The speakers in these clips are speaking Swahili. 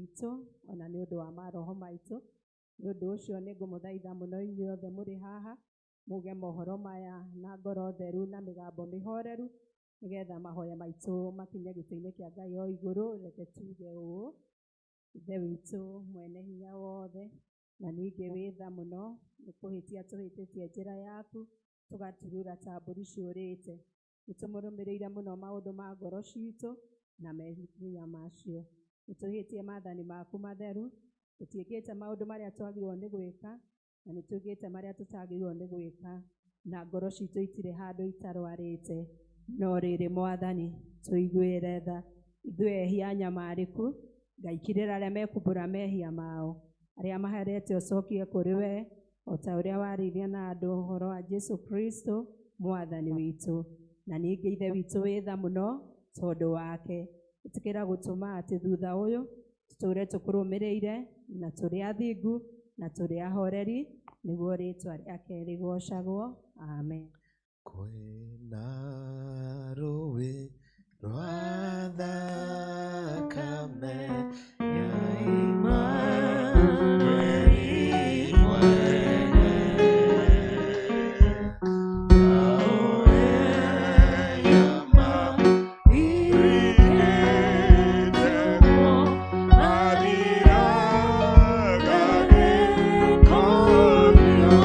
maitũ ona nĩ ũndũ wa maroho maitũ. Nĩ ũndũ ũcio nĩ ngũmũthaitha mũno inyuothe mũrĩ haha muge mohoro maya na ngoro theru na mĩgambo mĩhoreru nĩgetha mahoya maitũ makinye gĩtĩ-inĩ kĩa Ngai o igũrũ. Reke tuge ũũ: Ithe witũ mwene hinya wothe na ningĩ wĩ tha mũno, nĩ kũhĩtia tũhĩtĩtie njĩra yaku tũgaturura ta mbũri ciũrĩte. Nĩtũmũrũmĩrĩire mũno maũndũ ma ngoro citũ na mehia macio. Nĩtũhĩtie maathani maku matheru, tũtiĩkĩte maũndũ marĩa twagĩrĩirwo nĩ gwĩka na nĩtwĩkĩte marĩa tũtagĩrĩirwo nĩ gwĩka, na ngoro citũ itirĩ handũ itarwarĩte. No rĩrĩ Mwathani, tũiguĩre tha ithuĩ ehia nyamarĩku, Ngai kirĩra arĩa mekumbũra mehia mao, arĩa maherete ũcokie kũrĩ we, o ta ũrĩa warĩirie na andũ ũhoro wa Jesu Kristo Mwathani witũ. Na ningĩ Ithe witũ wĩ tha mũno tondũ wake, ĩtĩkĩra gũtũma atĩ thutha ũyũ tũtũũre tũkũrũmĩrĩire na tũrĩ athingu na tũrĩ ahoreri, nĩguo rĩĩtwa rĩake rĩgocagwo. Amen. Kwĩna rũĩ rwa thakame ya Immanueli mwene, nawe yama iketemo mariragane konyo.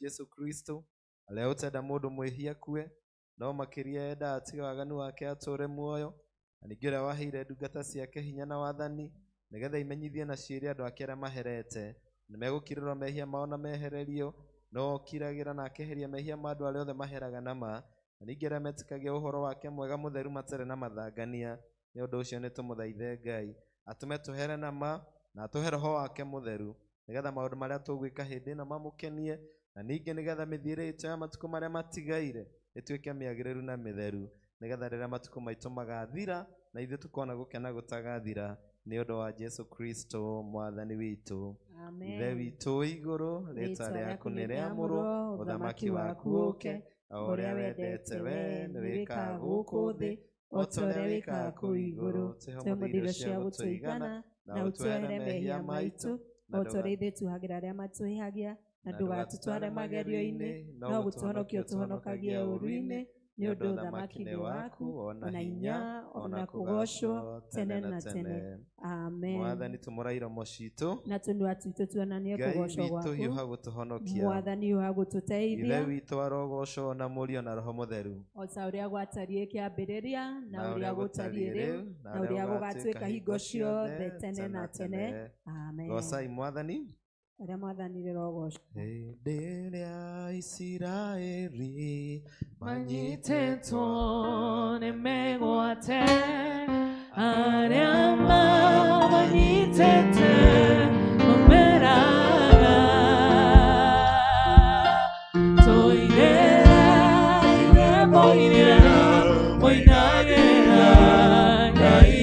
Jesu Kristo arĩa ũtenda mũndũ mwĩhia kue, no makĩria enda atige waganu wake atũũre muoyo, na ningĩ ũrĩa waheire ndungata ciake hinya na wathani nĩgetha imenyithie na ciĩre andũ ake arĩa maherete nĩmegũkirĩrwo mehia mao na mehererio, no okiragĩra na akeheria mehia ma andũ arĩa othe maheraga nama, na ningĩ arĩa metĩkagia ũhoro wake mwega mũtheru matarĩ na mathangania. Nĩ ũndũ ũcio nĩtũmũthaithe Ngai atũme tũhere nama na atũhe roho wake mũtheru, nĩgetha maũndũ marĩa tũgwĩka hĩndĩ ĩno mamũkenie, na ningĩ nĩgetha mĩthiĩre itũ ya matukũ marĩa matigaire ĩtuĩke mĩagĩrĩru na mĩtheru, nĩgetha rĩrĩa matukũ maitũ magathira na ithuĩ tũkona gũkena gũtagathira, nĩ ũndũ wa Jesu Kristo Mwathani witũ. Ithe witũ igũrũ, rĩĩtwa rĩaku nĩ rĩamũrwo, ũthamaki waku ũũke, o ũrĩa wendete we nĩwĩkaga gũkũ thĩ o ta ũrĩa wĩkaga kũu igũrũ. Tũhe mũthithũ cia gũtũigana na ũtũhere mehia maitũ o ta ũrĩa ithuĩ tuohagĩra arĩa matwĩhagia, na ndũgatũtware magerio-inĩ, no gũtũhonokia ũtũhonokagie ũũru-inĩ, nĩ ũndũ ũthamaki nĩ waku ona hinya ona kũgocwo tene na tene. Amen. Mwathani tũmũra iromo citũ na tũnua twitũ tuonanie kũgocwo gwaku. Ngai witũ hiũha gũtũhonokia, Mwathani hiũha gũtũteithia, Ithe witũ arogocwo na Mũriũ na Roho Mũtheru, o ta ũrĩa gwatariĩ kĩambĩrĩria na ũrĩa gũtariĩ rĩu na ũrĩa gũgatuĩka hingo ciothe tene na tene. Amen. Gocai Mwathani. Arĩa Mwathani rĩrogocwo. Hĩndĩ ĩrĩa Isiraeli manyitĩtwo nĩ mĩgwate, arĩa mamanyitĩte mũmeraga, tũinĩre irembo iria mũinagĩra Ngai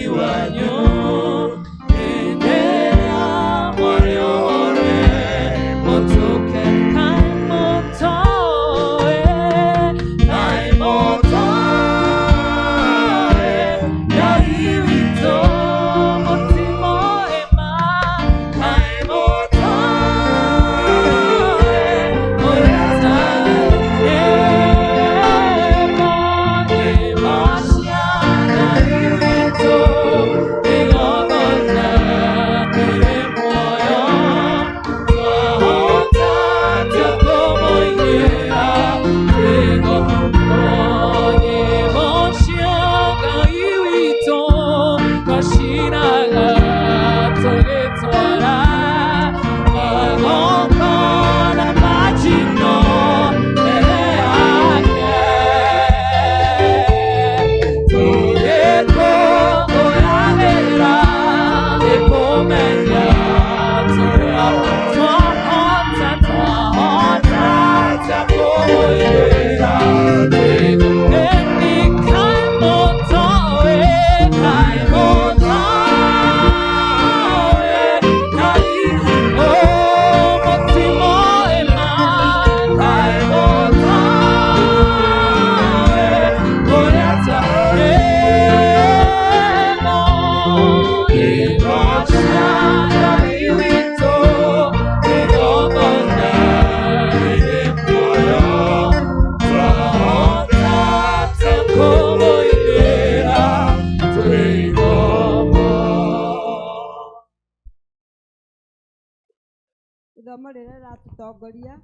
Ithomo rĩrĩa rĩratũtongoria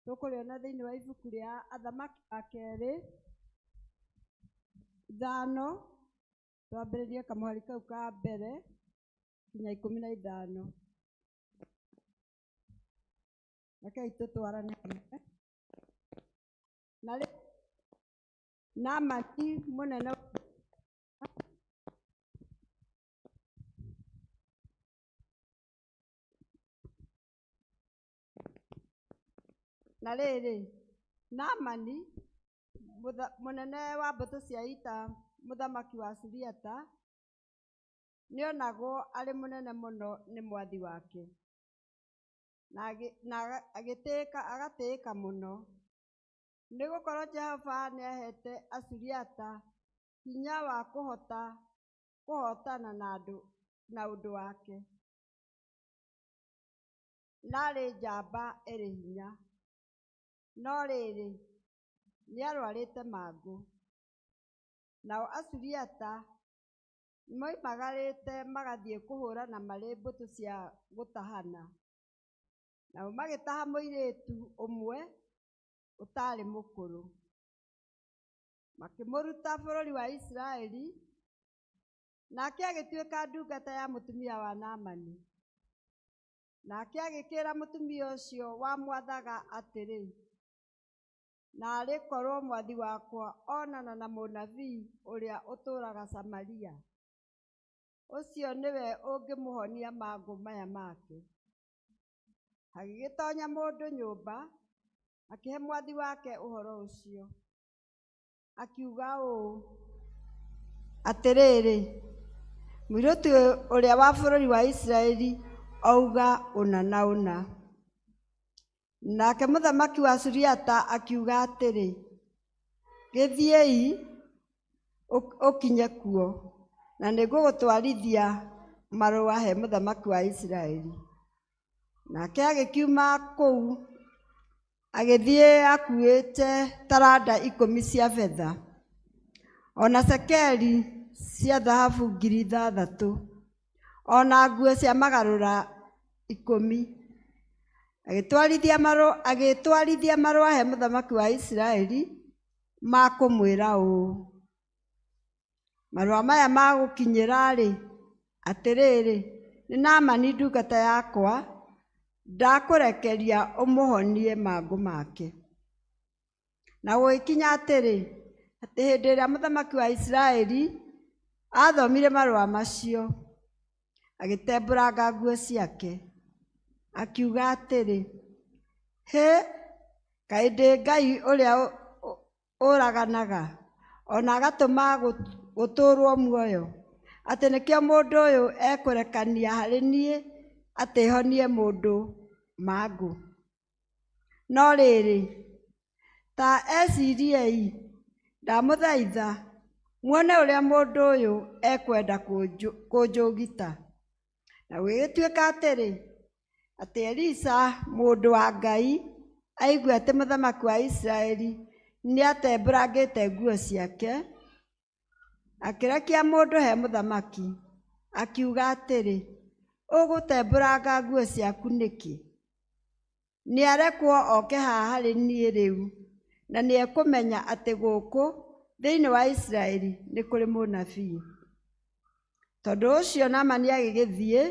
tũkũrĩona thĩinĩ wa ibuku rĩa Athamaki a Kerĩ 5 twambĩrĩrie kamũhari kau ka mbere nginya 15. Rekei tũtwarane hamwe. Naamani mũnene na rĩrĩ Naamani mũnene wa mbũtũ cia ita mũthamaki wa Suriata nĩonagwo arĩ mũnene mũno nĩ mwathi wake na agatĩĩka mũno nĩ gũkorwo Jehova nĩahete Asuriata hinya wa kũhotana na ũndũ wake, narĩ njamba ĩrĩ hinya. No rĩrĩ nĩarwarĩte mangũ, nao Asuriata moimagarĩte magathiĩ kũhũrana marĩ mbũtũ cia gũtahana, nao magĩtaha mũirĩtu ũmwe ũtarĩ mũkũrũ, makĩmũruta bũrũri wa Isiraeli, nake agĩtuĩka ndungata ya mũtumia wa Naamani. Nake agĩkĩra mũtumia ũcio wamwathaga atĩrĩ, narĩ korwo mwathi wakwa onana na mũnabii ũrĩa ũtũũraga Samaria, ũcio nĩwe ũngĩmũhonia mangũ maya make. Hagĩgĩtonya mũndũ nyũmba akĩhe mwathi wake ũhoro ũcio, akiuga ũũ atĩrĩrĩ, mũirĩtu ũrĩa wa bũrũri wa Isiraeli auga ũna na ũna. Nake mũthamaki wa Suriata akiuga atĩrĩ, gĩthiĩi ũkinye kuo, na nĩngũgũtwarithia marũa he mũthamaki wa Isiraeli. Nake agĩkiuma kũu agĩthiĩ akuĩte taranda 10 cia betha, ona cekeri cia thahabu 6,000, ona nguo cia magarũra 10. Agĩtwarithia marũa he mũthamaki wa Isiraeli ma kũmwĩra ũũ, marũa maya magũkinyĩra-rĩ, atĩrĩrĩ, nĩ Naamani ndungata yakwa, ndakũrekeria ũmũhonie mangũ make. Na gũgĩkinya atĩrĩ, atĩ hĩndĩ ĩrĩa mũthamaki wa Isiraeli athomire marũa macio, agĩtembũranga nguo ciake, akiuga atĩrĩ, hĩ, kaĩ ndĩ Ngai ũrĩa ũraganaga, ona agatũma gũtũũrwo muoyo, atĩ nĩkĩo mũndũ ũyũ ekũrekania harĩ niĩ atĩ honie mũndũ mangũ. No rĩrĩ, ta eciriei, ndamũthaitha muone ũrĩa mũndũ ũyũ ekwenda kũnjũgita. Na gũgĩtuĩka atĩrĩ, atĩ Elisa mũndũ wa Ngai aigua atĩ mũthamaki wa Isiraeli nĩatembũrangĩte nguo ciake, akĩrekia mũndũ he mũthamaki, akiuga atĩrĩ, ũgũtembũranga nguo ciaku nĩkĩ? Nĩarekwo oke haha harĩ niĩ rĩu, na nĩekũmenya atĩ gũkũ thĩinĩ wa Isiraeli nĩ kũrĩ mũnabii. Tondũ ũcio Naamani agĩgĩthiĩ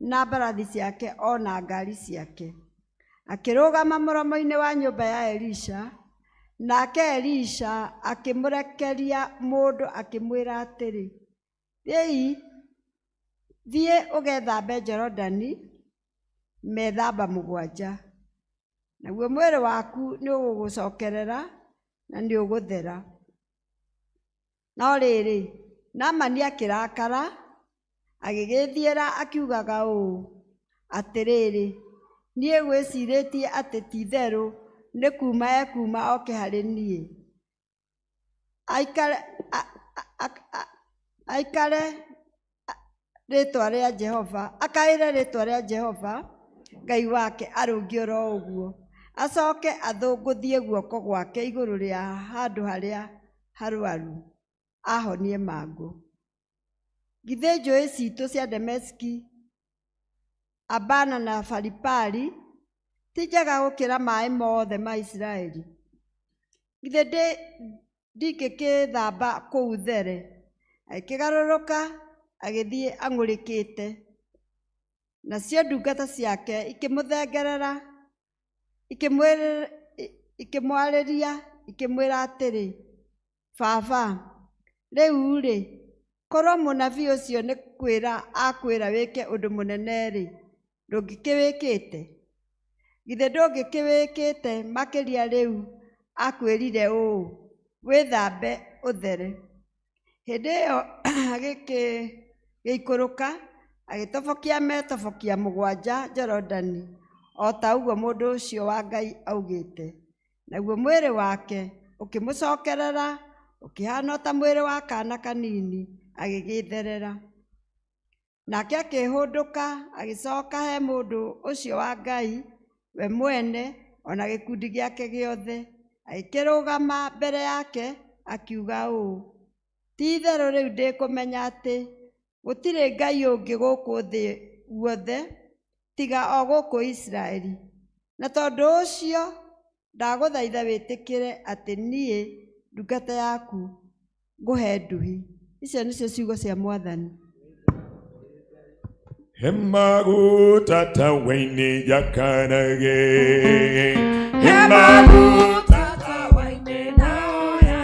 na mbarathi ciake ona ngari ciake, akĩrũgama mũromo-inĩ wa nyũmba ya Elisha. Nake Elisha akĩmũrekeria mũndũ akĩmwĩra atĩrĩ, thiĩ ũgethambe Jorodani methamba 7, naguo mwĩrĩ waku nĩ ũgũgũcokerera na nĩ ũgũthera. No rĩrĩ, Naamani akĩrakara, agĩgĩthiĩra akiugaga ũũ atĩrĩrĩ, niĩ gwĩcirĩtie atĩ ti-itherũ nĩ kuuma ekuma oke harĩ niĩ, akaĩre rĩĩtwa rĩa Jehova Ngai wake arũngie oro ũguo, acoke athũngũthie guoko gwake igũrũ rĩa handũ harĩa harwaru, ahonie mangũ. Githĩ njũĩ citũ cia Dameski, Abana na Faripari ti njega gũkĩra maaĩ mothe ma Isiraeli? Githĩ ndingĩkĩthamba kũu there? Akĩgarũrũka agĩthiĩ ang'ũrĩkĩte, nacio ndungata ciake ikĩmũthengerera, ikĩmwarĩria, ikĩmwĩra atĩrĩ, baba, rĩu-rĩ, korwo mũnabii ũcio nĩ kwĩra akwĩra wĩke ũndũ mũnene-rĩ, ndũngĩkĩwĩkĩte? Githĩ ndũngĩkĩwĩkĩte makĩria rĩu akwĩrire ũũ, wĩthambe ũthere? Hĩndĩ ĩyo agĩikũrũka agĩtobokia metobokia 7 Jorodani, o ta ũguo mũndũ ũcio wa Ngai augĩte. Naguo mwĩrĩ wake ũkĩmũcokerera, ũkĩhana ta mwĩrĩ wa kaana kanini, agĩgĩtherera. Nake akĩhũndũka agĩcoka he mũndũ ũcio wa Ngai we mwene ona gĩkundi gĩake gĩothe, agĩkĩrũgama mbere yake akiuga ũũ, ti-itherũ rĩu ndĩkũmenya atĩ gũtirĩ Ngai ũngĩ gũkũ thĩ guothe tiga o gũkũ Isiraeli. Na tondũ ũcio ndagũthaitha wĩtĩkĩre atĩ niĩ ndungata yaku ngũhe nduhi. Icio nĩcio ciugo cia Mwathani. Hemaguta tawaini yakanage, hemaguta tawaini naoya,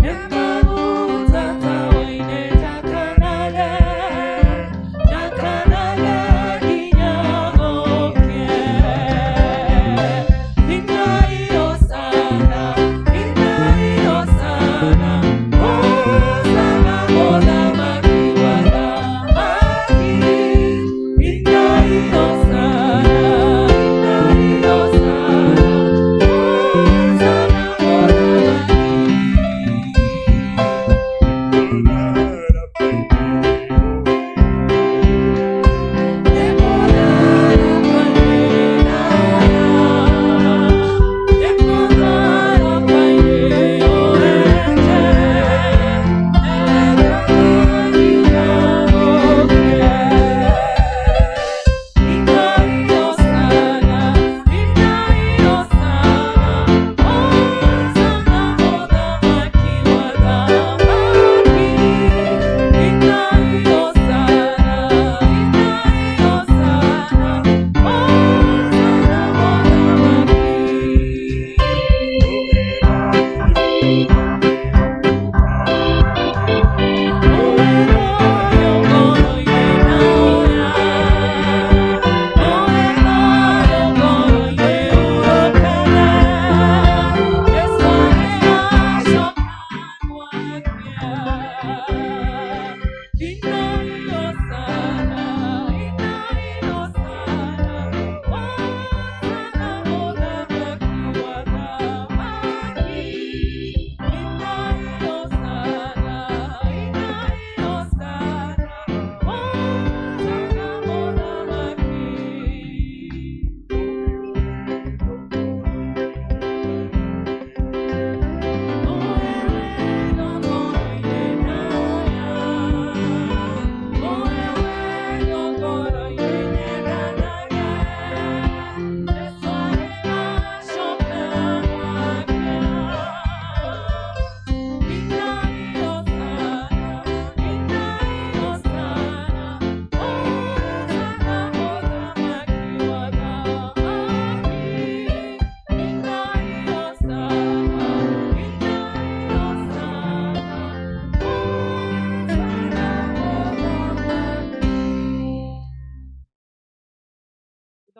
hemaguta tawaini yakanage, yakanage kinyagoke, inayo sana, ola makiwala.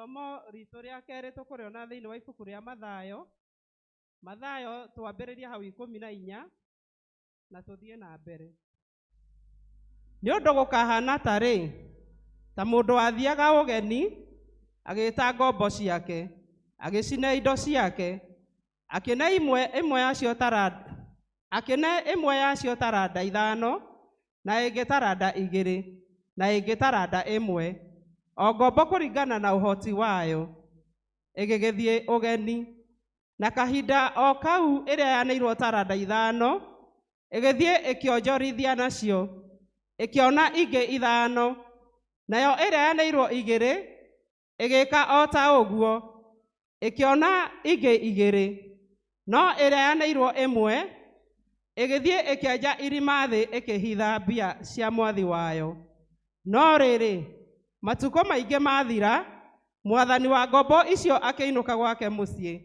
Isomo rito rĩa kerĩ tũkũrĩona thĩinĩ wa ibuku rĩa Mathayo. Mathayo twambĩrĩria hau 14 na tũthiĩ na mbere. Nĩ ũndũ gũkahana ta mũndũ wathiaga ũgeni agĩĩta ngombo ciake, agĩcina indo ciake, akĩne ĩmwe yacio taranda 5 na ĩngĩ taranda 2 na ĩngĩ taranda 1, o ngombo kũringana na ũhoti wayo, ĩgĩgĩthiĩ ũgeni. Na kahinda o kau ĩrĩa yanĩirwo taranda 5 ĩgĩthiĩ ĩkĩonjorithia nacio, ĩkĩona ingĩ 5, nayo ĩrĩa yanĩirwo 2 ĩgĩka o ta ũguo, ĩkĩona ingĩ 2, no ĩrĩa yanĩirwo 1 ĩgĩthiĩ ĩkĩenja irima thĩ ĩkĩhitha mbia cia mwathi wayo. No rĩrĩ, matukũ maingĩ mathira, mwathani wa ngombo icio akĩinũka gwake mũciĩ,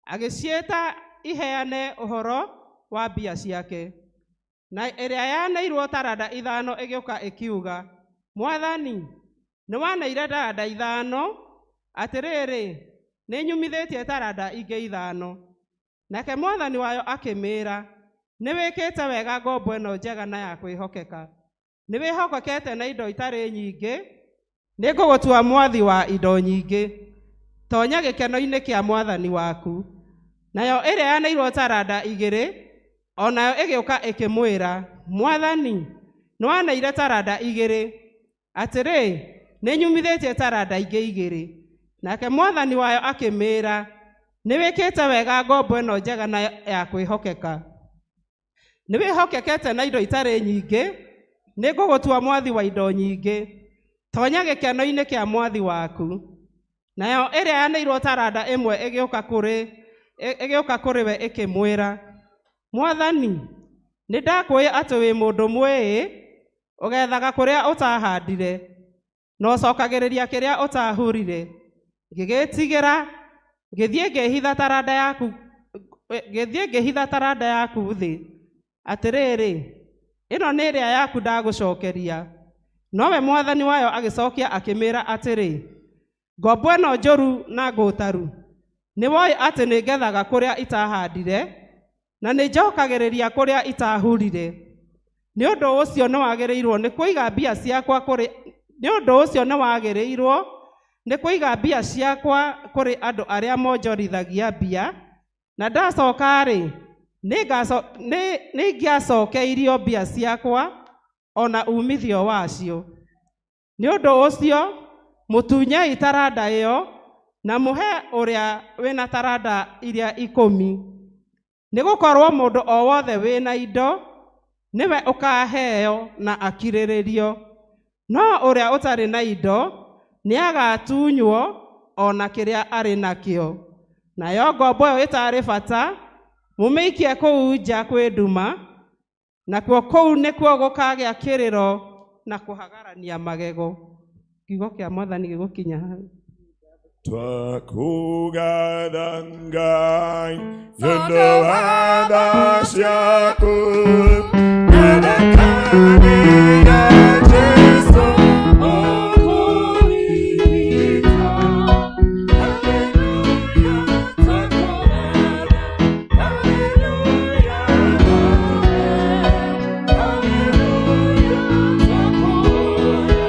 agĩciĩta iheane ũhoro wa mbia ciake. Na ĩrĩa yanĩirwo taranda 5 ĩgĩũka ĩkiuga, Mwathani, nĩ waneire taranda 5, atĩrĩrĩ, nĩ nyumithĩtie taranda ingĩ 5. Nake mwathani wayo akĩmĩĩra, nĩ wĩkĩte wega ngombo ĩno njega na ya kwĩhokeka. Nĩ wĩhokekete na indo itarĩ nyingĩ, nĩ ngũgũtua mwathi wa indo nyingĩ. Tonya gĩkeno-inĩ kĩa mwathani waku. Nayo ĩrĩa yanĩirwo taranda 2, o nayo ĩgĩũka ĩkĩmwĩra, Mwathani, nĩ waneire taranda 2, atĩrĩ, nĩ nyumithĩtie taranda ingĩ 2. Nake mwathani wayo akĩmĩĩra, nĩ wĩkĩte wega ngombo ĩno njega na ya kwĩhokeka. Nĩ wĩhokekete na indo itarĩ nyingĩ, nĩ ngũgũtua mwathi wa indo nyingĩ. Tonya gĩkeno-inĩ kĩa mwathi waku. Nayo ĩrĩa yanĩirwo taranda 1 ĩgĩũka kũrĩ we ĩkĩmwĩra, Mwathani, nĩ ndakwĩĩ atĩ wĩ mũndũ mwĩĩ, ũgethaga kũrĩa ũtahandire, na ũcokagĩrĩria kĩrĩa ũtahurire. Ngĩgĩtigĩra, ngĩthiĩ ngĩhitha taranda yaku thĩ. Atĩrĩrĩ, ĩno nĩ ĩrĩa yaku ndagũcokeria. Nowe mwathani wayo agĩcokia akĩmĩĩra atĩrĩ, ngombo ĩno njũru na ngũtaru, nĩ woĩ atĩ nĩ ngethaga kũrĩa itahandire, na nĩ njokagĩrĩria kũrĩa itahurire. Nĩ ũndũ ũcio nĩ wagĩrĩirwo nĩ kũiga mbia ciakwa kũrĩ andũ arĩa monjorithagia mbia, na ndacoka-rĩ, nĩ ingĩacokeirio mbia ciakwa ona umithio wacio. Nĩ ũndũ ũcio, mũtunyei taranda ĩyo, na mũhe ũrĩa wĩna taranda iria 10. Nĩ gũkorwo mũndũ o wothe wĩna indo, nĩwe ũkaheo na akirĩrĩrio. No ũrĩa ũtarĩ na indo, nĩ agatunywo o na kĩrĩa arĩ nakĩo. Nayo ngombo ĩyo ĩtarĩ bata, mũmĩikie kũu nja kwĩ nduma, nakuo kũu nĩkuo gũkagĩa kĩrĩro na kũhagarania magego. Kiugo kĩa Mwathani gĩgũkinya hau. Twakugatha Ngai nĩũndũ wa tha ciaku, twendekagĩra Jesũ ũkũririka. Haleluya, twakugatha. Haleluya, haleluya, twakugatha.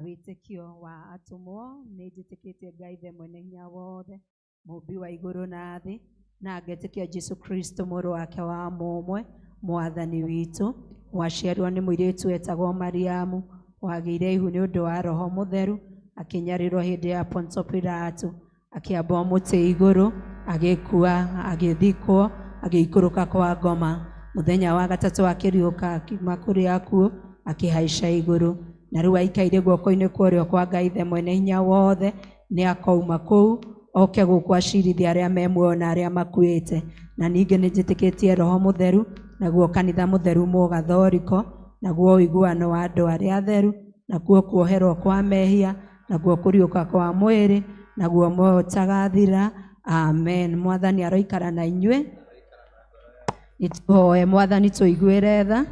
wĩtĩkio wa atũmwo nĩ njĩtĩkĩtie Ngai ithe mwene hinya wothe mũmbi wa igũrũ na thĩ, na ngetĩkia Jesu Kristo mũrũ wake wa mũmwe mwathani witũ, waciarwo nĩ mũirĩtu wetagwo Mariamu, wagĩire ihu nĩ ũndũ wa Roho Mũtheru, akĩnyarĩrwo hĩndĩ ya Ponto Pilato, akĩamba mũtĩ igũrũ, agĩkua, agĩthikwo, agĩikũrũka kwa ngoma, mũthenya wa gatatũ akĩriũka akiuma kũrĩ akuũ, akĩhaica igũrũ, na rĩu aikaire guoko-inĩ kwa ũrĩo kwa Ngai ithe mwene hinya wothe, nĩ akauma kũu oke gũkũ acirithia arĩa me muoyo na arĩa makuĩte. Na ningĩ nĩ njĩtĩkĩtie Roho Mũtheru, naguo kanitha mũtheru mũgathoriko, naguo ũiguano wa andũ arĩa atheru, naguo kuoherwo kwa mehia, naguo kũriũka kwa mwĩrĩ, naguo muoyo ũtagathira. Amen. Mwathani aroikara na inyuĩ. Nĩtũhoe Mwathani tũiguĩre tha.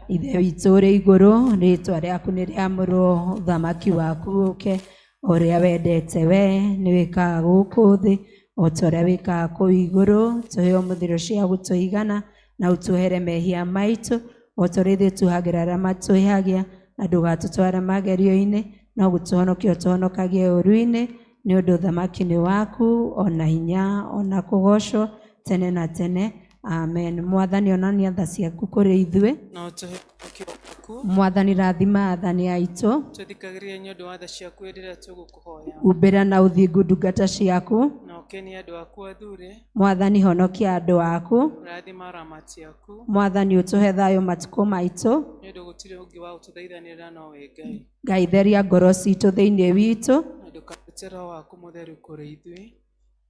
Ithe witũ ũrĩ igũrũ, rĩĩtwa rĩaku nĩ rĩamũrwo, ũthamaki waku ũke, ũrĩa wendete we nĩ wĩkaga gũkũ thĩ o ta ũrĩa wĩkaga kũu igũrũ. Tũhe mũthiro cia gũtũigana na ũtũhere mehia maitũ o ta ũrĩa ithuĩ tuhagĩra arĩa matwĩhagia, na ndũgatũtware magerio-inĩ, no gũtũhonokia ũtũhonokagie ũũru-inĩ, nĩ ũndũ ũthamaki nĩ waku, ona hinya, ona kũgocwo tene na tene. Amen. Mwathani onania tha ciaku kũrĩ ithuĩ. Na ũtũhe ũhonokio waku. Mwathani rathima athani aitũ. Tũthikagĩrĩrie nĩ ũndũ wa tha ciaku rĩrĩa tũgũkũhoya. Umbĩra na ũthingu ndungata ciaku. Na ũkenie andũ aku athure. Mwathani honokia andũ aku. Rathima aramati aku. Mwathani ũtũhe thayũ matukũ maitũ. Nĩ ũndũ gũtirĩ ũngĩ wa gũtũthaithanĩrĩra no wĩ Ngai. Ngai theria ngoro citũ thĩinĩ witũ. Na ndũkarute Roho waku Mũtheru kũrĩ ithuĩ.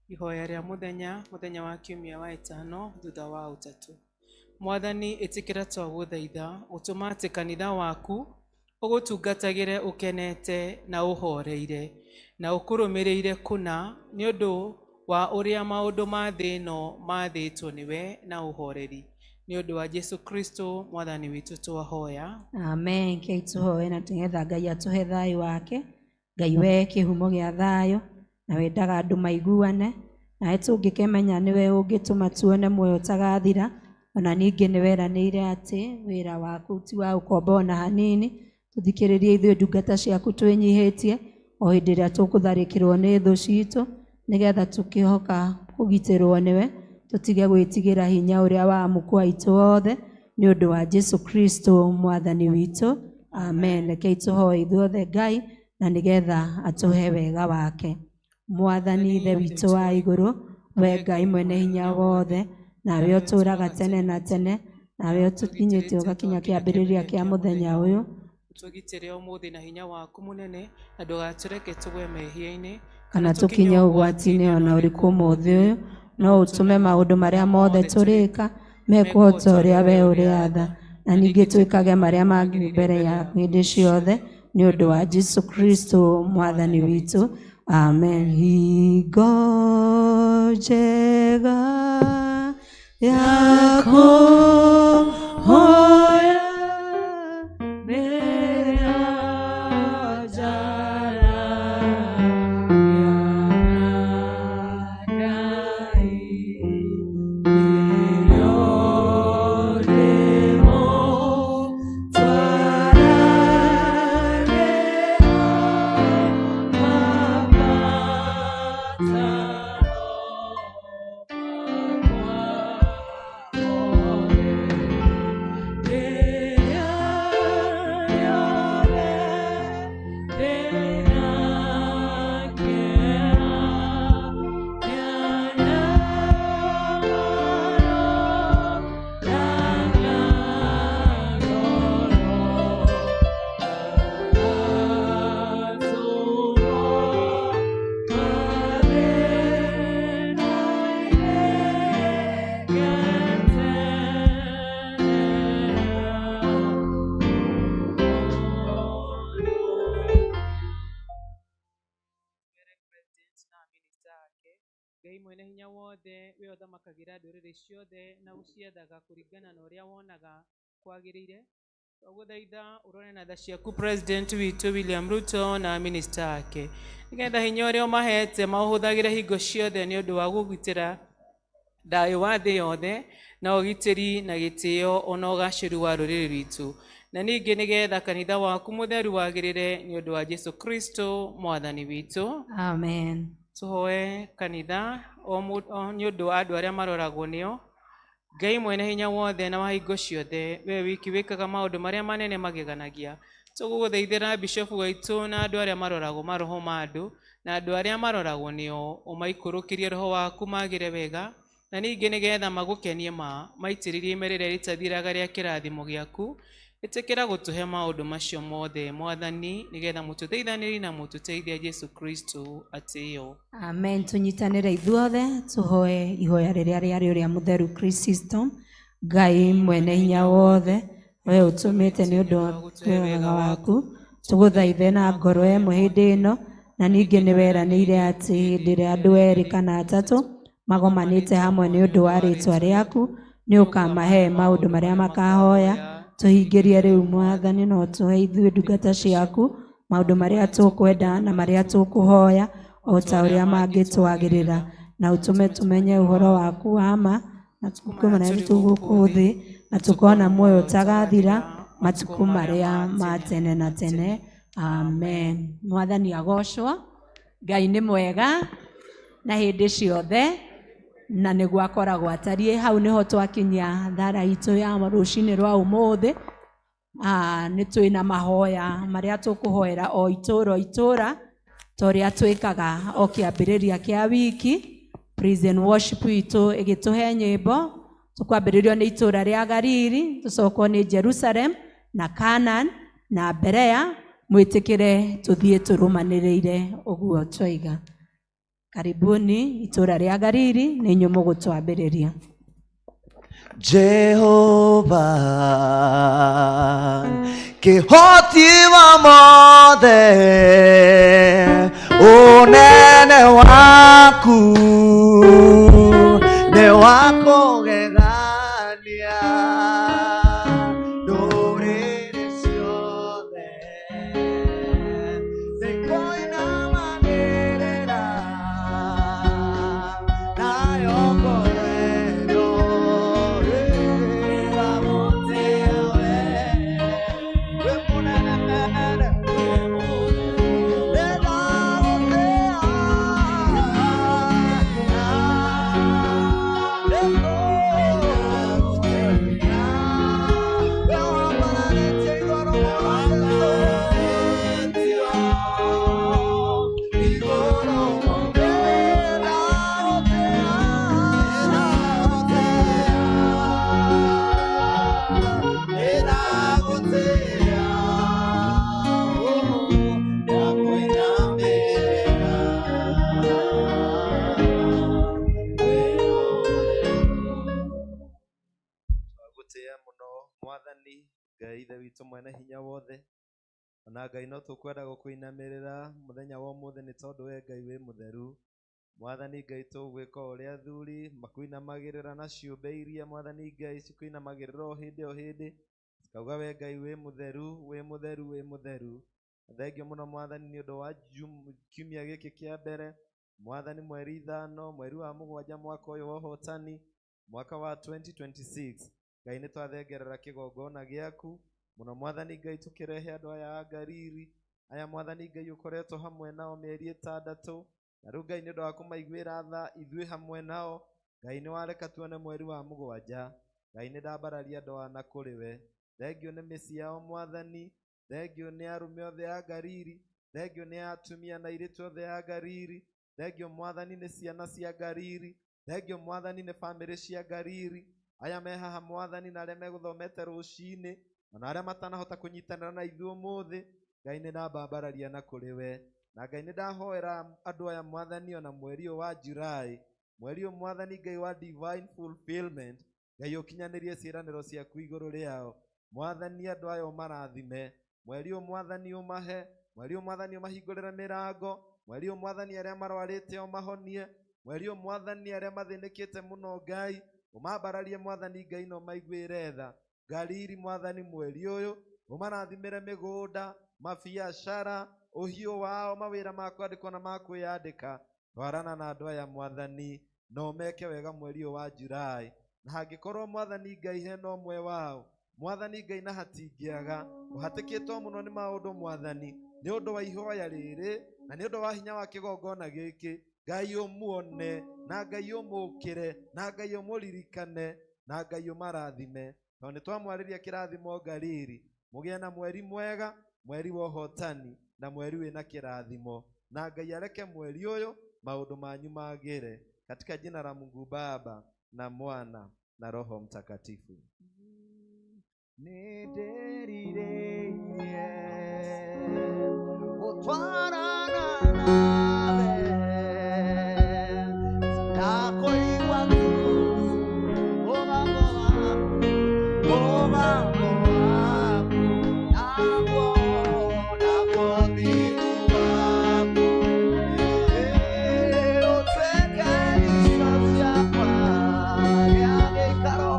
Ihoya rĩa mũthenya wa kiumia wa ĩtano thutha wa ũtatũ. Mwathani ĩtĩkĩra twagũthaitha ũtũma atĩ kanitha waku ũgũtungatagĩre ũkenete na ũhoreire na ũkũrũmĩrĩire kũna nĩ ũndũ wa ũrĩa maũndũ ma thĩ ĩno mathĩtwo nĩwe na ũhoreri. Nĩ ũndũ wa Jesu Kristo Mwathani witũ twahoya. Amen. Kei tũhoe na tũgetha Ngai atũhe thayũ wake. Ngai we kĩhumo gĩa thayũ, na wendaga andũ maiguane, nawe tũngĩkĩmenya nĩwe ũngĩtũma tuone muoyo ũtagathira. Ona ningĩ nĩ weranĩire atĩ wĩra waku ti wa ũkombo ona hanini. Tũthikĩrĩrie ithuĩ ndungata ciaku twĩnyihĩtie o hĩndĩ ĩrĩa tũkũtharĩkĩrwo nĩ thũ citũ, nĩgetha tũkĩhoka kũgitĩrwo nĩwe, tũtige gwĩtigĩra hinya ũrĩa wa mũkũ aitũ wothe, nĩ ũndũ wa Jesu Kristo Mwathani witũ. Amen. Rekei tũhoe ithuothe Ngai, na nĩgetha atũhe wega wake. Mwathani ithe witũ wa igũrũ, we Ngai mwene hinya wothe, nawe ũtũũraga tene na tene, nawe ũtũkinyĩtie ũgakinya kĩambĩrĩria kĩa mũthenya ũyũ. Tũgitĩre ũmũthĩ na hinya waku mũnene, na ndũgatũreke tũgwe mehia-inĩ kana tũkinye ũgwati-inĩ ona ũrĩkũ ũmũthĩ ũyũ, no ũtũme maũndũ marĩa mothe tũrĩka mekũhota ũrĩa we ũrĩ atha, na ningĩ twĩkage marĩa mangĩ mbere yaku hĩndĩ ciothe, nĩ ũndũ wa Jesu Kristo Mwathani witũ. Amen. Hingo njega ya kũhoya mbere ya njara ya Ngai, nĩrĩo rĩmo Ngai mwene hinya wothe, we ũthamakagĩra ndũrĩrĩ ciothe na gũciathaga kũringana na ũrĩa wonaga kwagĩrĩire. Twagũthaitha ũrore na tha ciaku President witũ William Ruto na minister ake, nĩgetha hinya ũrĩa ũmahete maũhũthagĩre hingo ciothe nĩ ũndũ wa gũgitĩra thayũ wa thĩ yothe na ũgitĩri na gĩtĩo ona ũgacĩru wa rũrĩrĩ rwitũ. na ningĩ nĩgetha kanitha waku mũtheru wagĩrĩre nĩ ũndũ wa Jesu Kristo mwathani witũ. Amen. Tũhoe kanitha nĩ ũndũ wa andũ arĩa maroragwo nĩo. Ngai mwene hinya wothe na wa hingo ciothe, we wiki wĩkaga maũndũ marĩa manene mageganagia. Tũgũgũthaithĩra bishofu waitũ na andũ arĩa maroragwo maroho ma andũ na andũ arĩa maroragwo nĩo, ũmaikũrũkĩrie roho waku magĩre wega, na ningĩ nĩgetha magũkenie maitĩrĩrie imerera rĩtathiraga rĩa kĩrathimo gĩaku. Ĩtĩkĩra gũtũhe maũndũ macio mothe mwathani, nĩgetha mũtũteithanĩrie na mũtũteithia Jesu Kristo atĩo. Amen. Tũnyitanĩre ithuothe tũhoe ihoya rĩrĩa rĩarĩ ũrĩa mũtheru Kristo. Ngai mwene hinya wothe, we ũtũmĩte nĩ ũndũ wa wega waku, tũgũthaithe na ngoro ĩmwe hĩndĩ ĩno, na ningĩ nĩ weranĩire atĩ hĩndĩ ĩrĩa andũ erĩ kana atatũ magomanĩte hamwe nĩ ũndũ wa rĩĩtwa rĩaku, nĩ ũkamahe maũndũ marĩa makahoya. Tũhingĩrie rĩu mwathani na ũtũhe ithuĩ ndungata ciaku maũndũ marĩa tũkwenda na marĩa tũkũhoya, o ta ũrĩa mangĩtwagĩrĩra, na ũtũme tũmenye ũhoro waku wa ma, na tũkumana tũgũkũ thĩ, na tũkona muoyo ũtagathira matukũ marĩa ma tene na tene. Amen. Mwathani agocwo. Ngai nĩ mwega na hĩndĩ ciothe, na nĩguo akoragwo atariĩ. Hau nĩho twakinyia thara itũ ya rũcinĩ rwa ũmũthĩ. Nĩ twĩna mahoya marĩa tũkũhoera o itũra ta ũrĩa twĩkaga o kĩambĩrĩria kĩa wiki. Praise and worship itũ ĩgĩtũhe nyĩmbo. Tũkwambĩrĩrio nĩ itũra rĩa Galili, tũcokwo nĩ Jerusalem na Canaan na Berea. Mwĩtĩkĩre tũthiĩ tũrũmanĩrĩire ũguo twoiga. Karibuni itũra rĩa Galili, nĩ inyuĩ mũgũtwambĩrĩria. Jehova kĩhoti wa mothe, ũnene waku nĩ wa kũgegania. Ndũrĩrĩ ciothe nĩkũinamagĩrĩra, nayo ngoro ĩno ĩramũtĩa we. Wĩ mũnene mere, Mwathani Ngai ithe witũ mwene hinya wothe, ona Ngai no tũkwenda gũkũinamĩrĩra mũthenya wa ũmũthĩ nĩ tondũ we Ngai wĩ mũtheru. Mwathani Ngai tũgwĩka ũrĩa athuri makũinamagĩrĩra na ciũmbe iria Mwathani Ngai cikũinamagĩrĩra o hĩndĩ cikauga we Ngai wĩ mũtheru, wĩ mũtheru, wĩ mũtheru. Thengiũ mũno Mwathani nĩ ũndũ wa kiumia gĩkĩ kĩa mbere, Mwathani mweri 5 mweri wa 7 mwaka ũyũ wa ũhotani, mwaka wa 2026. Ngai nĩ twathengerera kĩgongona gĩaku mũno Mwathani Ngai, tũkĩrehe andũ aya a Galili, aya Mwathani Ngai ũkoretwo hamwe nao mĩeri 6, na rĩu Ngai nĩ ũndũ wa kũmaiguĩra tha ithuĩ hamwe nao. Ngai nĩ wareka tuone mweri wa 7. Ngai nĩ ndambararia andũ ana kũrĩ we. Thengiũ nĩ mĩciĩ yao Mwathani, thengiũ nĩ arũme othe a Galili, thengiũ nĩ atumia na airĩtu othe a Galili, thengiũ Mwathani nĩ ciana cia Galili, thengiũ Mwathani nĩ bamĩrĩ cia Galili. Aya me haha Mwathani na arĩa megũthomete rũcinĩ, na arĩa matanahota kũnyitanĩra na ithuĩ ũmũthĩ, Ngai nĩ ndambararia na kũrĩ we. Na Ngai nĩ ndahoera andũ aya Mwathani ona mweri ũyũ wa July, mweri ũyũ Mwathani Ngai wa divine fulfillment, Ngai ũkinyanĩrie ciĩranĩro ciaku igũrũ rĩao. Mwathani andũ aya ũmarathime, mweri ũyũ Mwathani ũmahe, mweri ũyũ Mwathani ũmahingũrĩre mĩrango, mweri ũyũ Mwathani arĩa marwarĩte ũmahonie, mweri ũyũ Mwathani arĩa mathĩnĩkĩte mũno Ngai ũmambararie Mwathani Ngai na ũmaiguĩre tha. Galili Mwathani mweri ũyũ ũmarathimĩre mĩgũnda, mabiacara, ũhiũ wao, mawĩra ma kwandĩkwo na ma kwĩyandĩka. Twarana na andũ aya Mwathani na ũmeke wega mweri ũyũ wa July, na hangĩkorwo Mwathani Ngai hena ũmwe wao Mwathani Ngai na hatingĩaga ũhatĩkĩtwo mũno nĩ maũndũ Mwathani nĩ ũndũ wa ihoya rĩrĩ na nĩ ũndũ wa hinya wa kĩgongona gĩkĩ. Ngai ũmuone na Ngai ũmũkĩre na Ngai ũmũririkane na Ngai ũmarathime. Tondũ nĩ twamwarĩria kĩrathimo ngariri, mũgĩe na mweri mwega, mweri wa ũhotani na mweri wĩna kĩrathimo, na Ngai areke mweri ũyũ maũndũ manyu magĩre, katika jina la Mungu Baba na Mwana na Roho Mtakatifu. Nĩndĩrirĩirie gũtwarana nawe na kũigua tu mũgambo waku naguo ũthiũ waku ũtuĩke gĩcigo gĩakwa gĩa gĩikaro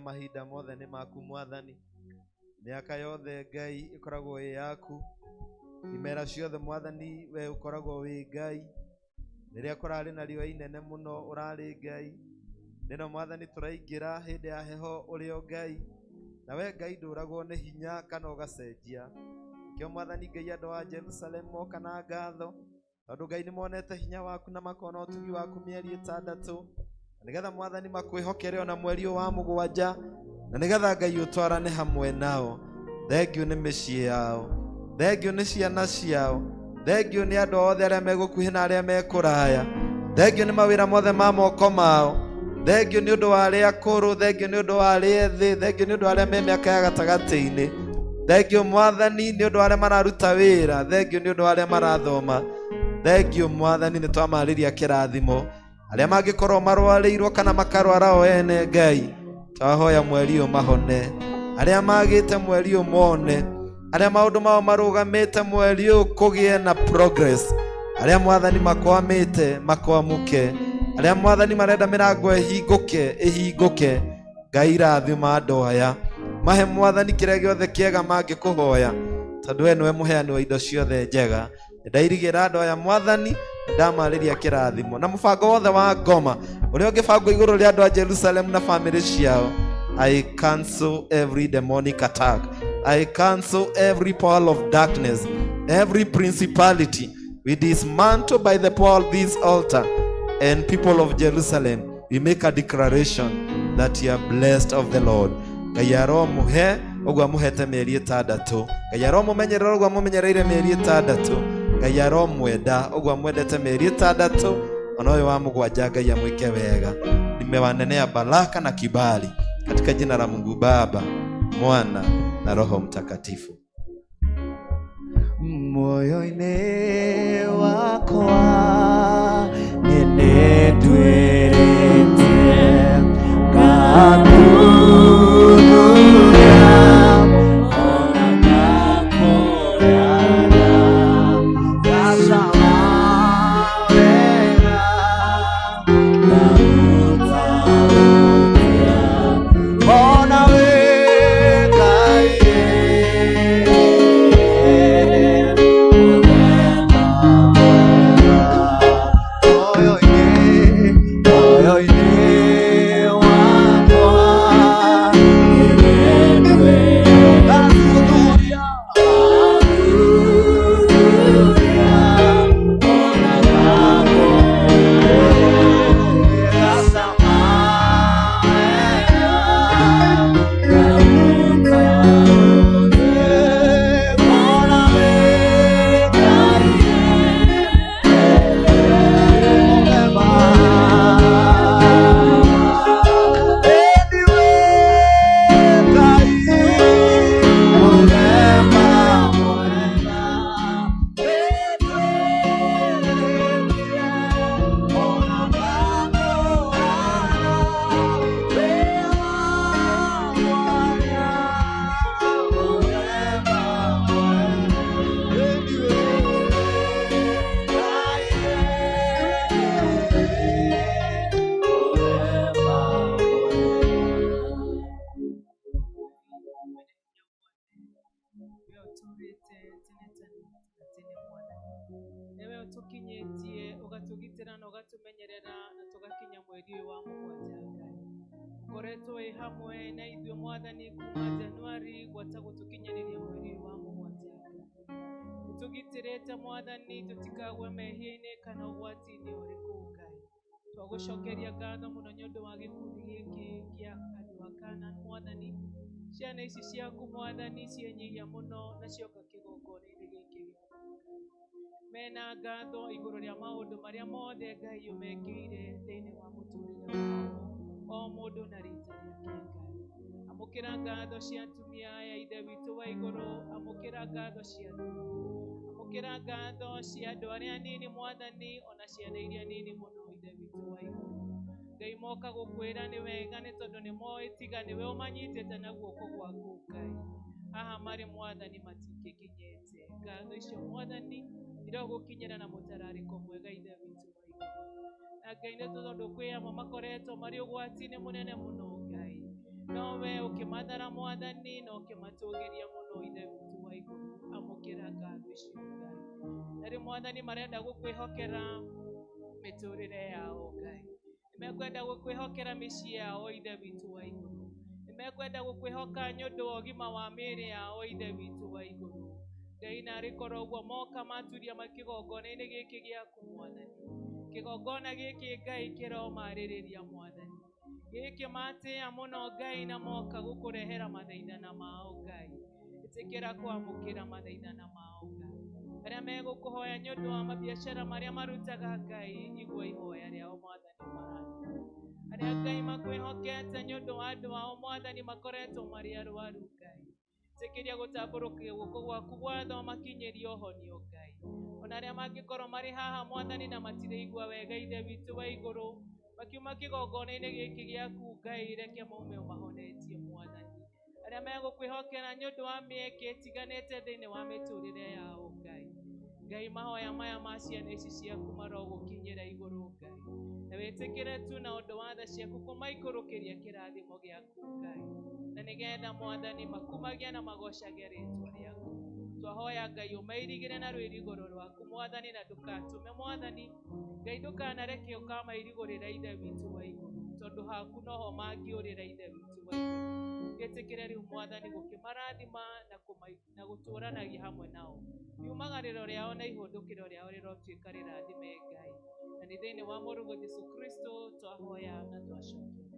mahinda mothe nĩ maku Mwathani, mĩaka yothe Ngai ĩkoragwo ĩ yaku, imera ciothe Mwathani we ũkoragwo wĩ Ngai, rĩrĩa kũrarĩ na riũa inene mũno ũrarĩ Ngai, rĩno Mwathani tũraingĩra hĩndĩ ya heho ũrĩ o Ngai, na we Ngai ndũragwo nĩ hinya kana ũgacenjia. Kĩo Mwathani Ngai andũ a Jerusalem moka na ngatho, tondũ Ngai nĩ monete hinya waku na makona ũtugi waku mĩeri 6, nĩgetha Mwathani makwĩhokere ona mweri wa 7, na nĩgetha Ngai ũtwarane hamwe nao. Thengiũ nĩ mĩciĩ yao, thengiũ nĩ ciana ciao, thengiũ nĩ andũ othe arĩa megũkuhĩ na arĩa mekũraya, thengiũ nĩ mawĩra mothe ma moko mao, thengiũ nĩ ũndũ wa arĩa akũrũ, thengiũ nĩ ũndũ wa arĩa ethĩ, thengiũ nĩ ũndũ wa arĩa me mĩaka ya gatagatĩ-inĩ, thengiũ Mwathani nĩ ũndũ wa arĩa mararuta wĩra, thengiũ nĩ ũndũ wa arĩa marathoma, thengiũ Mwathani nĩ twamarĩria kĩrathimo arĩa mangĩkorwo marwarĩirwo kana makarwara o ene Ngai, twahoya mweri ũyũ mahone, arĩa magĩte mweri ũyũ mone, arĩa maũndũ mao marũgamĩte mweri ũyũ kũgĩe na progress, arĩa Mwathani makwamĩte makwamũke, arĩa Mwathani marenda mĩrango ĩhingũke, Ngai rathima andũ aya, mahe Mwathani kĩrĩa gĩothe kĩega mangĩkũhoya, tondũ we nĩwe mũheani wa indo ciothe njega. Ndairigĩra andũ aya Mwathani, ndamarĩria kĩrathimo na mũbango wothe wa ngoma ũrĩa ũngĩbangwo igũrũ rĩa andũ a Jerusalem na family ciao. I cancel every demonic attack, I cancel every power of darkness, every principality. We dismantle by the power of this altar, and people of Jerusalem, we make a declaration that you are blessed of the Lord. Ngai aromuhe ũguo amuhete mĩeri 6, Ngai aromumenyerera ũguo amumenyereire mĩeri 6, Ngai aromwenda ũguo amwendete mĩeri 6, ona ũyũ wa 7 Ngai amwĩke wega. Nimewanenea baraka na kibali katika jina la Mungu Baba, Mwana na Roho Mtakatifu. Moyo-inĩ wakwa nĩndĩtwĩrĩte ngakururia ona ngakũrara ngacama wega ngaũtaũkia ona wĩkaire moyo-inĩ watumenyerera na tugakinya mweri wa mugwanja Ngai ngoretwo ĩ hamwe na ithuĩ Mwathani kuma Januari gwata gũtũkinyĩrĩria mweri wa mugwanja nĩtũgitĩrĩte Mwathani tũtikagwe mehia-inĩ kana ũgwati-inĩ ũrĩkũ Ngai twagũcokeria ngatho mũno nĩ ũndũ wa gĩkundi gĩkĩ kĩa andũ a Kanaan Mwathani ciana ici ciaku Mwathani cienyihia mũno na cioka kĩgongona-inĩ gĩkĩ gĩaku mena ngatho igũrũ rĩa maũndũ marĩa mothe Ngai ũmekĩire thĩinĩ wa mũtũrĩre wao o mũndũ na rita rĩake Ngai amũkĩra ngatho cia atumia aya ithe witũ wa igũrũ amũkĩra ngatho cia amũkĩra ngatho cia andũ arĩa anini Mwathani ona ciana iria nini mũno ithe witũ wa igũrũ Ngai moka gũkwĩra nĩ wega nĩ tondũ nĩ moĩ tiga nĩwe ũmanyitĩte na guoko gwaku Ngai haha marĩ Mwathani matingĩkinyĩte ngatho icio Mwathani irogũkinyĩra na mũtararĩko mwega ithe witũ wa igũrũ na Ngai nĩ tondũ kwĩ amwe makoretwo marĩ ũgwati-inĩ mũnene mũno Ngai no we ũkĩmathara Mwathani na ũkĩmatũgĩria mũno ithe witũ wa igũrũ amũkĩra ngatho icio Ngai na rĩ Mwathani marenda gũkwĩhokera mĩtũrĩre yao Ngai nĩmekwenda gũkwĩhokera mĩciĩ yao ithe witũ wa igũrũ nĩmekwenda gũkwĩhoka nĩ ũndũ wa ũgima wa mĩĩrĩ yao ithe witũ wa igũrũ Ngai na arĩkorwo ũguo moka maturia makĩgongona-inĩ gĩkĩ gĩaku Mwathani kĩgongona gĩkĩ Ngai kĩromarĩrĩria Mwathani gĩkĩ matĩa mũno Ngai na moka gũkũrehera mathaithana mao Ngai ĩtĩkĩra kwamũkĩra mathaithana mao Ngai arĩa megũkũhoya nĩ ũndũ wa mabiacara marĩa marutaga Ngai igua ihoya rĩao Mwathani arĩa Ngai makwĩhokete nĩ ũndũ wa andũ ao Mwathani makoretwo marĩ arwaru Ngai ĩtĩkĩria gũtambũrũkia guoko gwaku gwatho makinyĩrie ũhonio Ngai ona arĩa mangĩkorwo marĩ haha Mwathani na matiraigua wega ithe witũ wa igũrũ makiuma kĩgongona-inĩ gĩkĩ gĩaku Ngai reke maume ũmahonetie Mwathani arĩa megũkwĩhokera nĩ ũndũ wa mĩeke ĩtiganĩte thĩinĩ wa mĩtũrĩre yao Ngai mahoya maya ma ciana ici ciaku marogũkinyĩra igũrũ Ngai na wĩtĩkĩre tu na ũndũ wa tha ciaku kũmaikũrũkĩria kĩrathimo gĩaku Ngai na nĩgetha Mwathani makumagia na magocage rĩtwa rĩaku twahoya Ngai ũmairigĩre na rwĩrigũro rwaku Mwathani na ndũgatũme Mwathani Ngai ndũkanareke ũkamairigũrĩra ithe witũ wa igũrũ tondũ haku noho mangĩũrĩra ithe witũ wa igũrũ wĩtĩkĩre rĩu Mwathani gũkĩmarathima na gũtũũranagia hamwe nao riumagarĩro rĩao na ihũndũkĩro rĩao rĩrotuĩka rĩrathime Ngai na nĩ thĩinĩ wa mũrũgũ Jesũ Kristo twahoya na twacokia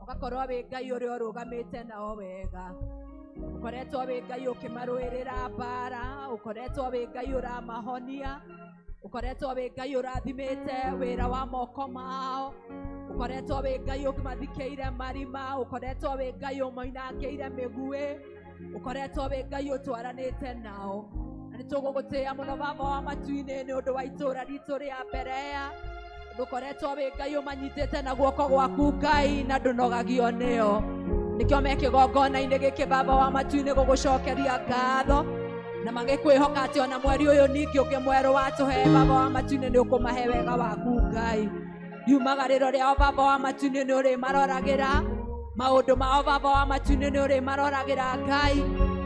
ugakorwo wĩ Ngai ũrĩa ũrũgamĩte nao wega ukoretwo wĩ Ngai ũkĩmarũĩrĩra mbara ukoretwo wĩ Ngai ũramahonia ukoretwo wĩ Ngai ũrathimĩte wĩra wa moko mao ukoretwo wĩ Ngai ũkĩmathikĩire marima ukoretwo wĩ Ngai ũmoinangĩire mĩguĩ ukoretwo wĩ Ngai ũtwaranĩte nao na nĩtũgũgũtĩĩa mũno baba wa matu-inĩ nĩ ũndũ wa itũũra ritũ rĩa Berea ndukoretwo wi Ngai umanyitite na guoko gwaku Ngai na ndunogagio nio nikio me kigongona-inĩ gĩkĩ Baba wa matu-inĩ gũgũcokeria ngatho na magĩkwĩhoka atĩ ona mweri ũyũ ningĩ ũngĩ mwerũ watũhe Baba wa matu-inĩ nĩ ũkũmahe wega waku Ngai yumagarĩro rĩao Baba wa matu-inĩ nĩ ũrĩmaroragĩra maũndũ mao Baba wa matu-inĩ nĩ ũrĩmaroragĩra Ngai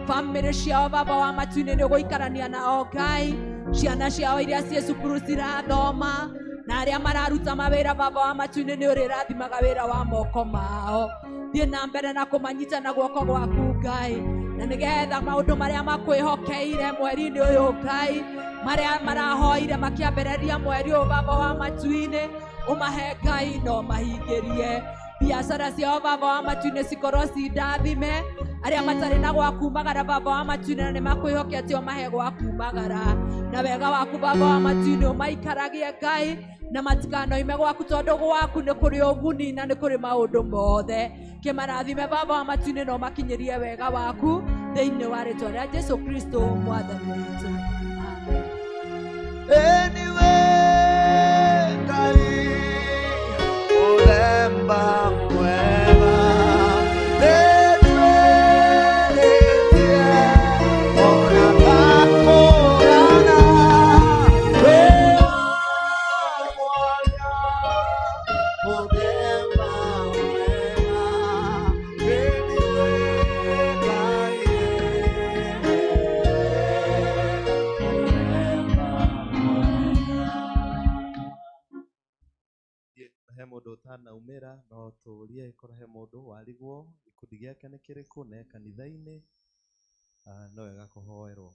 bamĩrĩ ciao Baba wa matu-inĩ nĩ ũgũikarania nao Ngai ciana ciao iria ciĩ cukuru cirathoma na arĩa mararuta mawĩra Baba wa matu-inĩ nĩ ũrĩrathimaga wĩra wa moko mao thiĩ na mbere na kũmanyita na guoko gwaku Ngai na nĩgetha maũndũ marĩa makwĩhokeire mweri-inĩ ũyũ Ngai marĩa marahoire makĩambĩrĩria mweri ũyũ Baba wa matu-inĩ ũmahe Ngai no mahingĩrie biacara ciao Baba wa matu-inĩ cikorwo cindathime arĩa matarĩ na gwa kumagara Baba wa matu-inĩ na nĩ makwĩhokete ũmahe gwa kumagara na wega waku Baba wa matu-inĩ ũmaikaragie Ngai na matikanoime gwaku tondũ gwaku nĩ kũrĩ ũguni na nĩ kũrĩ maũndũ mothe kĩmarathime Baba wa matu-inĩ no makinyĩrie wega waku thĩinĩ wa rĩtwa rĩa Jesũ Kristo mwathani witũ Anyway, Ngai ulemba mwema mũndũ ũtanaumĩra no tũũrie korwo he mũndũ warigwo gĩkundi gĩake nĩ kĩrĩkũ ne kanitha-inĩ no wega kũhoerwo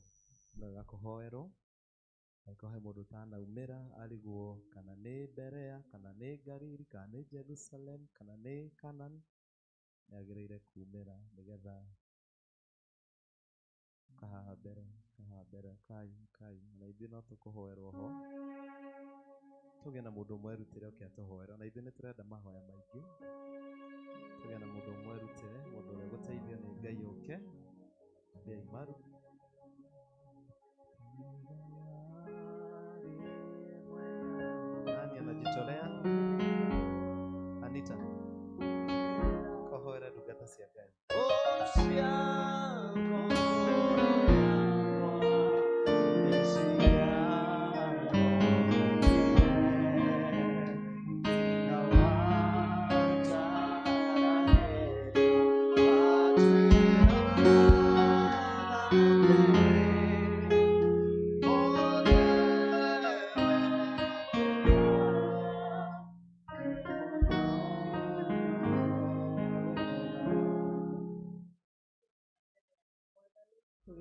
angĩkorwo he mũndũ ũtanaumĩra arigwo kana nĩ Berea kana nĩ Galili kana nĩ Jerusalem kana nĩ Canaan nĩagĩrĩire kumĩra nĩgetha kahaha mbere kai na ithuĩ no tũkũhoerwo ho tũgĩe na mũndũ mwerutĩre oke atũhoera na ithuĩ nĩ tũrenda mahoya maingĩ tũgĩe na mũndũ mwerutĩre mũndũ ũrĩa gũteithio nĩ Ngai ũke Bei Maru nani anajitolea Anita kahoera ndungata cia Ngai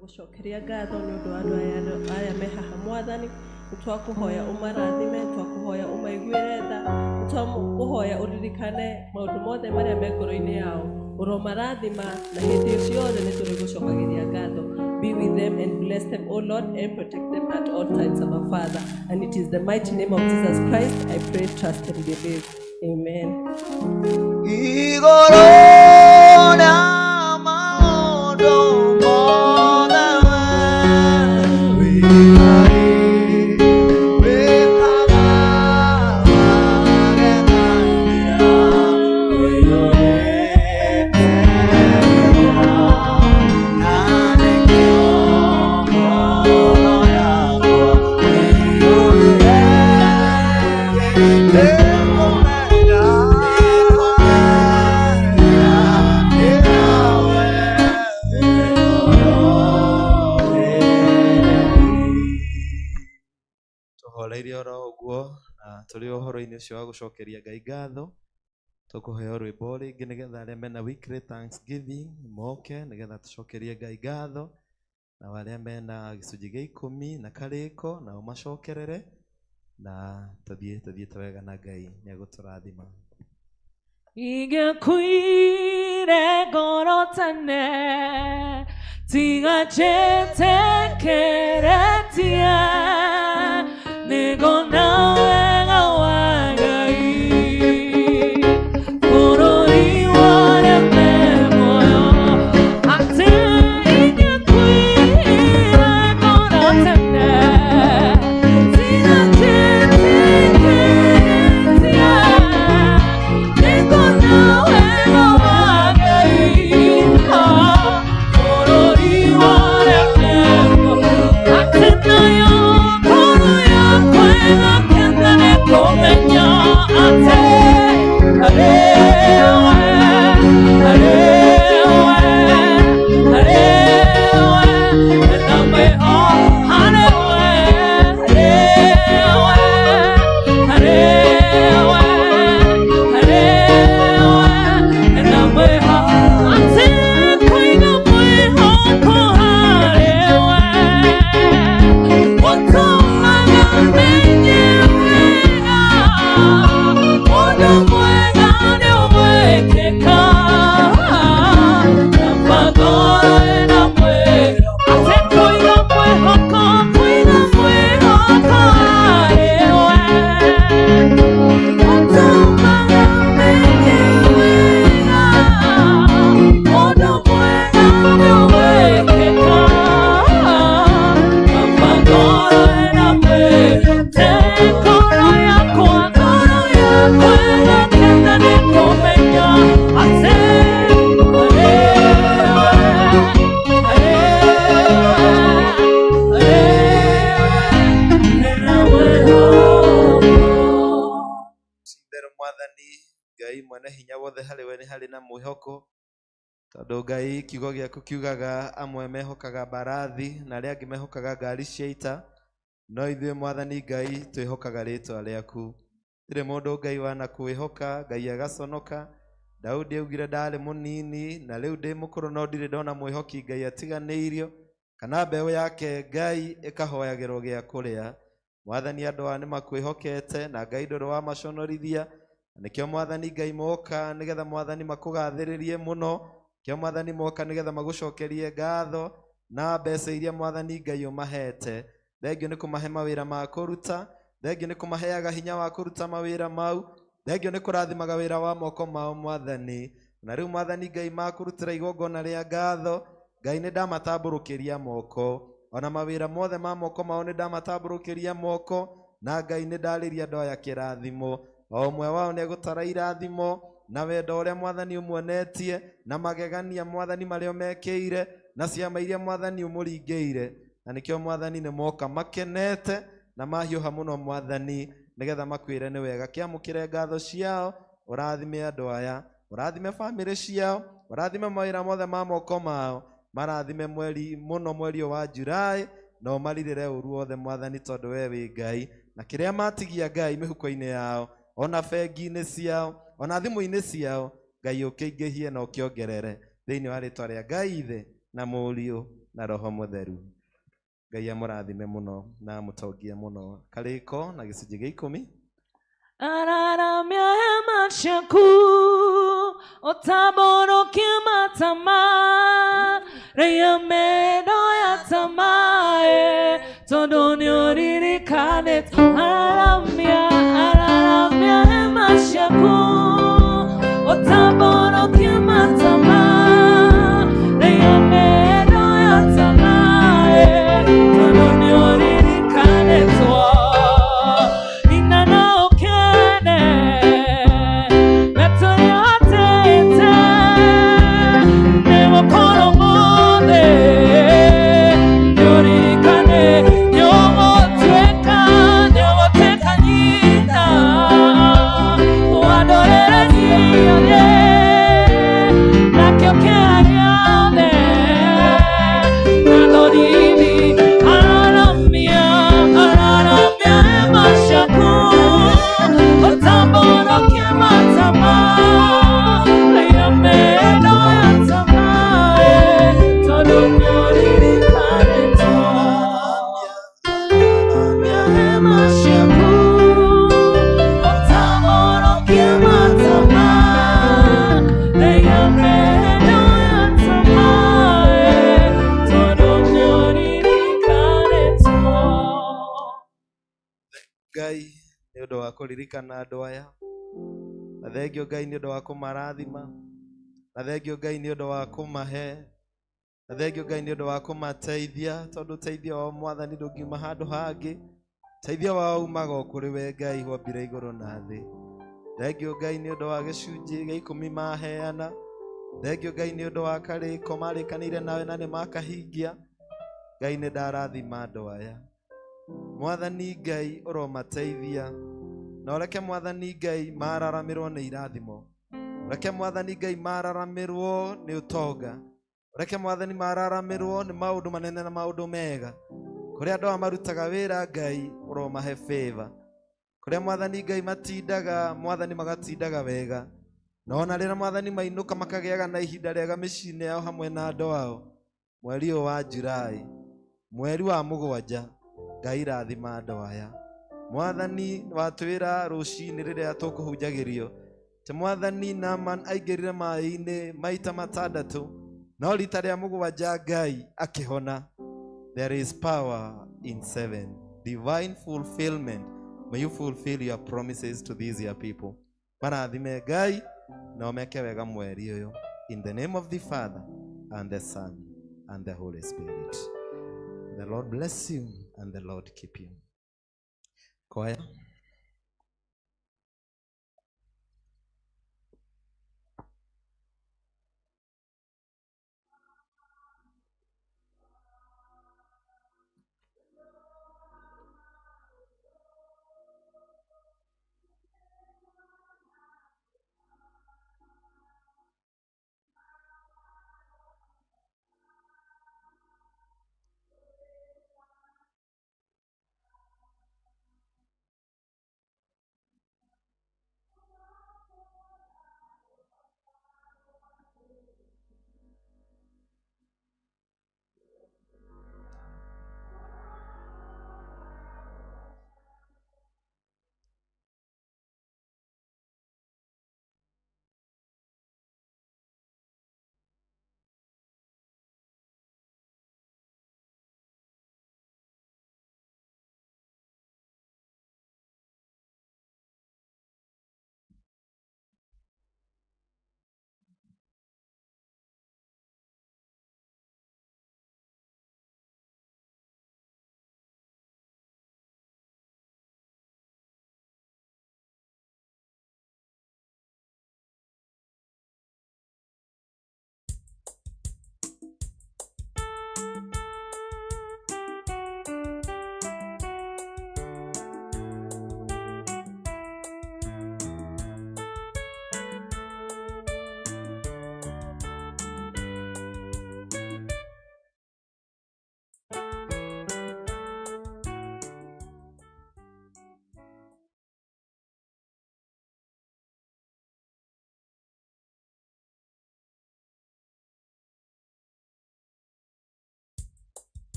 gũcokeria ngatho nĩ ũndũ wa andũ aya me haha mwathani nĩtwakũhoya ũmarathime twakũhoya ũmaiguĩre tha nĩtwakũhoya ũririkane maũndũ mothe marĩa me ngoro-inĩ yao ũromarathima na hĩndĩ ĩyo ciothe nĩtũrĩgũcokagĩria ngatho be with them and bless them O Lord and protect them at all times our Father and it is the mighty name of Jesus Christ I pray trust and believe amen tũrĩ ũhoro-inĩ ũcio wa gũcokeria Ngai ngatho tũkũheo rwĩmbo rĩngĩ nĩgetha arĩa mena weekly thanksgiving moke nĩgetha tũcokerie Ngai ngatho na arĩa mena gĩcunjĩ gĩa 10 na karĩko nao macokerere na tũthiĩte wega na Ngai nĩegũtũrathima ingĩkuire ngoro tene tiga njetekeretie nĩngona wega wa Ngai bũrũri wareme muoyo atĩ ingĩkuire ngoro tene tiga njetekeretie na mwĩhoko, tondũ Ngai kiugo gĩaku kiugaga amwe mehokaga mbarathi na arĩa angĩ mehokaga ngari cia ita, no ithuĩ Mwathani Ngai twĩhokaga rĩtwa rĩaku. Ndirĩ mũndũ Ngai wanakwĩhoka, Ngai agaconoka. Daudi augire ndarĩ mũnini na rĩu ndĩ mũkũrũ no ndirĩ ndona mwĩhoki Ngai atiganĩirio, kana mbeũ yake Ngai ĩkahoyagĩrwo gĩa kũrĩa. Mwathani andũ aya nĩmakwĩhokete na Ngai ndũrĩ wamaconorithia, nĩkĩo Mwathani Ngai moka nĩgetha Mwathani makũgathĩrĩrie mũno, kĩo Mwathani moka nĩgetha magũcokerie ngatho na mbeca iria Mwathani Ngai ũmahete. Thengio nĩ kũmahe mawĩra ma kũruta, thengio nĩ kũmaheaga hinya wa kũruta mawĩra mau, thengio nĩ kũrathimaga wĩra wa moko mao Mwathani. Na rĩu Mwathani Ngai makũrutĩra igongona rĩa ngatho, Ngai nĩ ndamatambũrũkĩria moko, ona mawĩra mothe ma moko mao nĩ ndamatambũrũkĩria moko, na Ngai nĩ ndarĩria andũ aya kĩrathimo. O ũmwe wao nĩ egũtara irathimo na wendo ũrĩa Mwathani ũmuonetie, na magegania Mwathani marĩa ũmekĩire, na ciama iria Mwathani ũmũringĩire. Na nĩkĩo Mwathani nĩ moka makenete na mahiũha mũno Mwathani, nĩgetha makwĩre nĩ wega. Kĩamũkĩre ngatho ciao, ũrathime andũ aya, ũrathime bamĩrĩ ciao, ũrathime mawĩra mothe ma moko mao, marathime mweri mũno mweri wa Julai, na ũmarirĩre ũru wothe Mwathani, tondũ we wĩ Ngai. Na kĩrĩa matigia Ngai mĩhuko-inĩ yao, ona bengi-inĩ ciao, ona thimũ-inĩ ciao, Ngai ũkĩingĩhie na ũkĩongerere thĩinĩ wa rĩtwa rĩa Ngai Ithe na Mũriũ na Roho Mũtheru. Ngai amũrathime mũno na amũtongie mũno. Karĩko na gĩcunjĩ gĩa 10. Araramia hema ciaku, ũtambũrũkie matama, rĩia mendo ya tamae, tondũ nĩũririkanĩte. Araramia hema ciaku, ũtambũrũkie matama, rĩia mendo ya tamae, tondũ nĩũririkanĩtwo. Ngai nĩ ũndũ wa kũririkana andũ aya, na thengio Ngai nĩ ũndũ wa kũmarathima, na thengio Ngai nĩ ũndũ wa kũmahe, na thengio Ngai nĩ ũndũ wa kũmateithia, tondũ teithio wa Mwathani ndũngiuma handũ hangĩ, teithio wao umaga o kũrĩ we Ngai wombire igũrũ na thĩ. Thengio Ngai nĩ ũndũ wa gĩcunjĩ gĩa 10 maheana, thengio Ngai nĩ ũndũ wa karĩko marĩkanĩire nawe na nĩ makahingia. Ngai nĩ ndarathima andũ aya. Mwathani Ngai ũromateithia, na ũreke Mwathani Ngai mararamirwo nĩ irathimo, ũreke Mwathani Ngai mararamirwo nĩ ũtonga, ũreke Mwathani mararamirwo nĩ maũndũ manene na maũndũ mega. Kũrĩa andũ marutaga wĩra Ngai ũromahe favor, kũrĩa Mwathani Ngai matindaga Mwathani magatindaga wega, na ona rĩrĩa Mwathani mainũka makagĩaga na ihinda rĩega mĩciĩ-inĩ yao hamwe na andũ ao. Mweri ũyũ wa Julai, mweri wa 7, Ngai rathima andũ aya. Mwathani watwĩra rũcinĩ rĩrĩa tũkũhunjagĩrio, te Mwathani Naaman aingĩrire maĩ-inĩ maita 6, no rita rĩa 7 Ngai akĩhona. There is power in 7, divine fulfillment. May you fulfill your promises to these your people. Marathime Ngai na omeke wega mweri ũyũ. In the name of the Father and the Son and the Holy Spirit. The Lord bless you and the Lord keep you. Choir.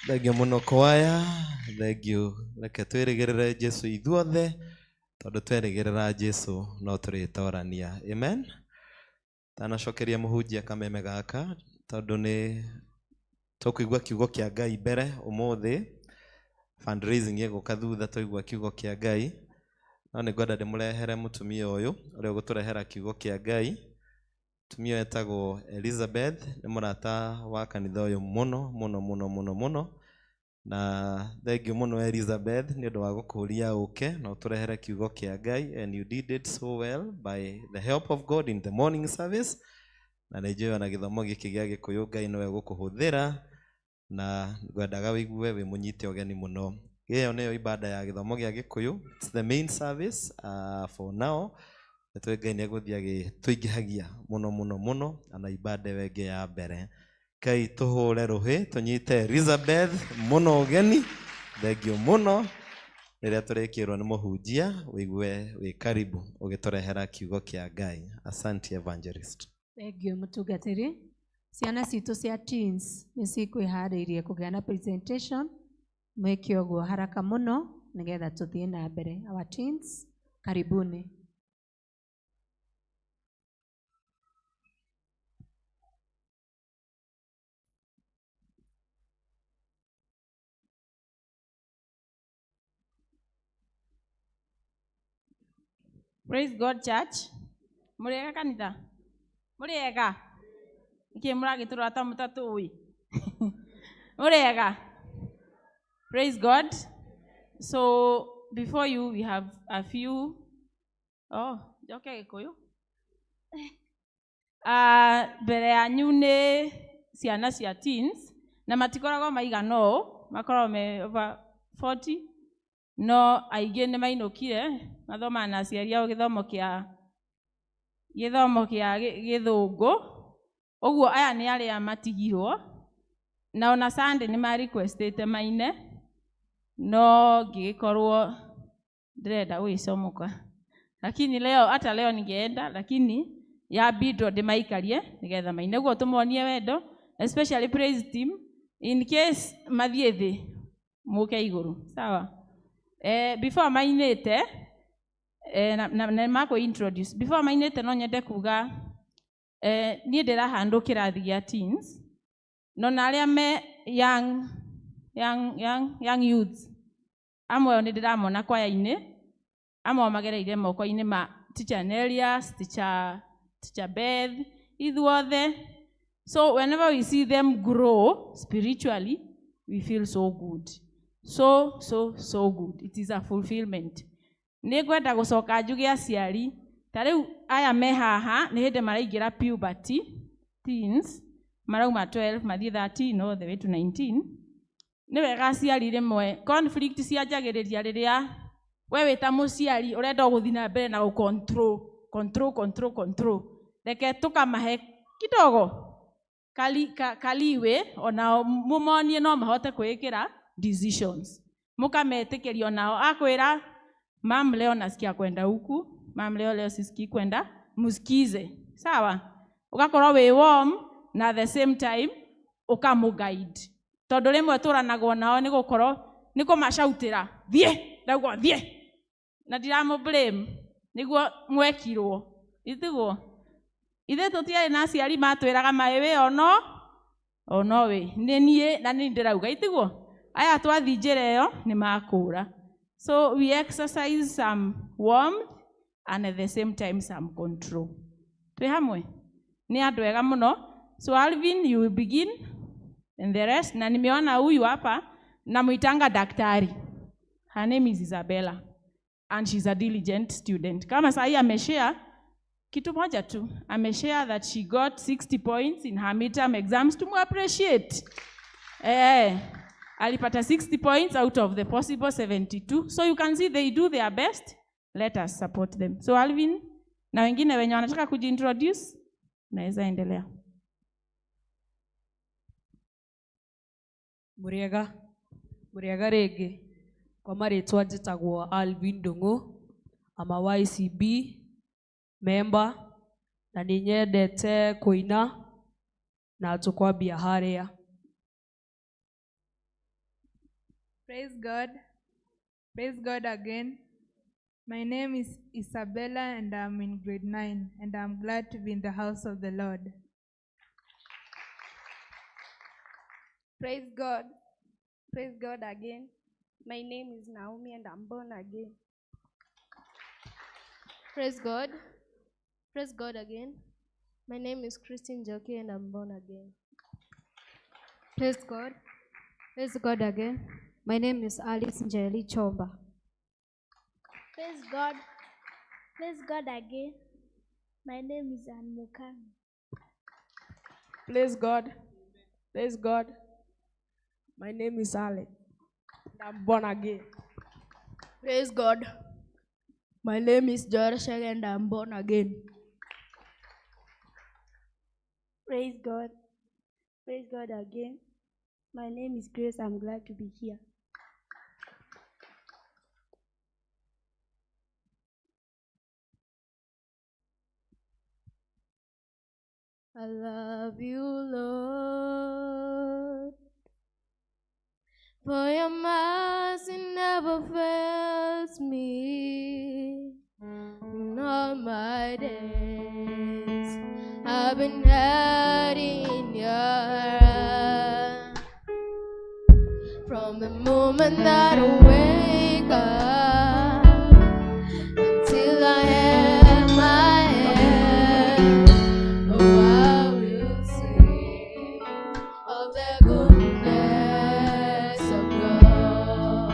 Thengio muno kwaya, thengio reke twirigirire Jesu ithuothe tondu twirigirira Jesu no turitorania. Amen. Tanacokeria muhunjia kameme gaka tondu ni tukuigua kiugo kia Ngai mbere umuthi. Fundraising iguka thutha tuigua kiugo kia Ngai. No ni ngwenda ndimurehere mutumia uyu uria guturehera kiugo kia Ngai. Mutumia etagwo Elizabeth, ni murata wa kanitha uyu muno. Na thengio muno Elizabeth ni undu wa gukuria uke na uturehere kiugo kia Ngai, and you did it so well by the help of God in the morning service. Na nijoya na githomo giki gia Gikuyu Ngai nowe gukuhuthira na ngwendaga wigue wi munyite ogeni muno. Iyo niyo ibada ya githomo gia Gikuyu. It's the main service for now. Nitwe Ngai ni guthia tuingihagia muno ana ibada wenge ya mbere. Kai tuhure ruhi tunyite Elizabeth muno ogeni. Thengio muno riria turikirwo ni muhunjia wigue wi karibu ugiturehera kiugo kia Ngai. Asante evangelist. Thengio mutungatiri. Ciana citu cia teens ni cikwihariirie kugea na presentation. Mweke uguo haraka muno nigetha tuthie na mbere. Our teens, karibuni. Praise God church. Muriega kanitha? Muriega? Iki muragiturwa ta mutatui. Muriega? Praise God. So before you we have a few okay Gikuyu. Mbere yanyu ni ciana cia teens na matikoragwo maigana ũũ, makoragwo me over 40. No aingĩ nĩ mainũkire mathoma na aciari ao gĩthomo kĩa Gĩthũngũ. Ũguo aya nĩ arĩa matigirwo na ona Sunday nĩ ma requestĩte maine, no ngĩgĩkorwo ndĩrenda gũgĩcomoka, lakini hata leo ningeenda, lakini yabindwo ndĩmaikarie nĩgetha maine. Ũguo tũmonie wendo, especially praise team, in case mathiĩ thĩ mũke igũrũ, sawa? Before mainite na mako introduce, before mainite no nyende kuga niĩ ndĩrahandwo kĩrathi gĩa teens, no na arĩa me young youths amwe nĩ ndĩramona kwaya-inĩ, amwe magereire moko-inĩ ma teacher Nelias, teacher Beth, ithuothe. So whenever we see them grow spiritually, we feel so good. So good. It is a fulfillment. Nĩ ngwenda gũcoka njuge aciari, ta rĩu aya me haha nĩ hĩndĩ maraingĩra puberty, teens, marauma 12 mathiĩ 13 all the way to 19. Nĩ wega aciari rĩmwe conflict cianjagĩrĩria rĩrĩa we wĩta mũciari ũrenda gũthiĩ na mbere na control. Reke tũkamahe kidogo kaliwe ona mũmonie no mahote kwĩkĩra decisions. Mukametĩkĩria onao akwĩra mam leo nasikia kwenda huku, mam leo sisikii kwenda, musikize, sawa? Ugakorwo wĩ warm na at the same time ukamuguide. Tondũ rĩmwe tũranagwo nao nĩ gũkorwo nĩ kũmacautĩra ndauga thiĩ na ndiramũblame nĩguo mwekirwo. Itiguo ithe tũtiarĩ na aciari matwĩraga maĩ wĩ ono wĩ nĩ niĩ na nĩ ndĩrauga. Itiguo aya twathi njĩra ĩyo nĩ makũra. So we exercise some warmth and at the same time some control. Twĩ hamwe nĩ andũ ega mũno. So Alvin, you will begin and the rest. Na nimeona huyu hapa namuitanga daktari. Her name is Isabella and she's a diligent student. Kama sahi ameshare kitu moja tu, ameshare that she got 60 points in her midterm exams. To appreciate. Alipata 60 points out of the possible 72. So you can see they do their best. Let us support them. So Alvin, na wengine wenye wanataka kujiintroduce, naweza endelea. Muriega rĩngĩ. Kwa marĩtwa njĩtagwo Alvin Ndung'u, I'm a YCB member na nĩ nyendete kũina. na tukwambia harĩa. Praise God. Praise God again. My name is Isabella and I'm in grade 9 and I'm glad to be in the house of the Lord. Praise God. Praise God again. My name is Naomi and I'm born again. Praise God. Praise God again. My name is Christine Jockey and I'm born again. Praise God. Praise God again. My name is Alice Njeli Chomba. Praise God. Praise God again. My name is Anne Mukami. Praise God. Praise God. My name is Alec. And I'm born again. Praise God. My name is Josh and I'm born again. Praise God. Praise God again. My name is Grace. I'm glad to be here. I love you, Lord, for your mercy never fails me. In all my days, I've been held in your hand. From the moment that I wake up until I have my head, oh, I will sing of the goodness of God.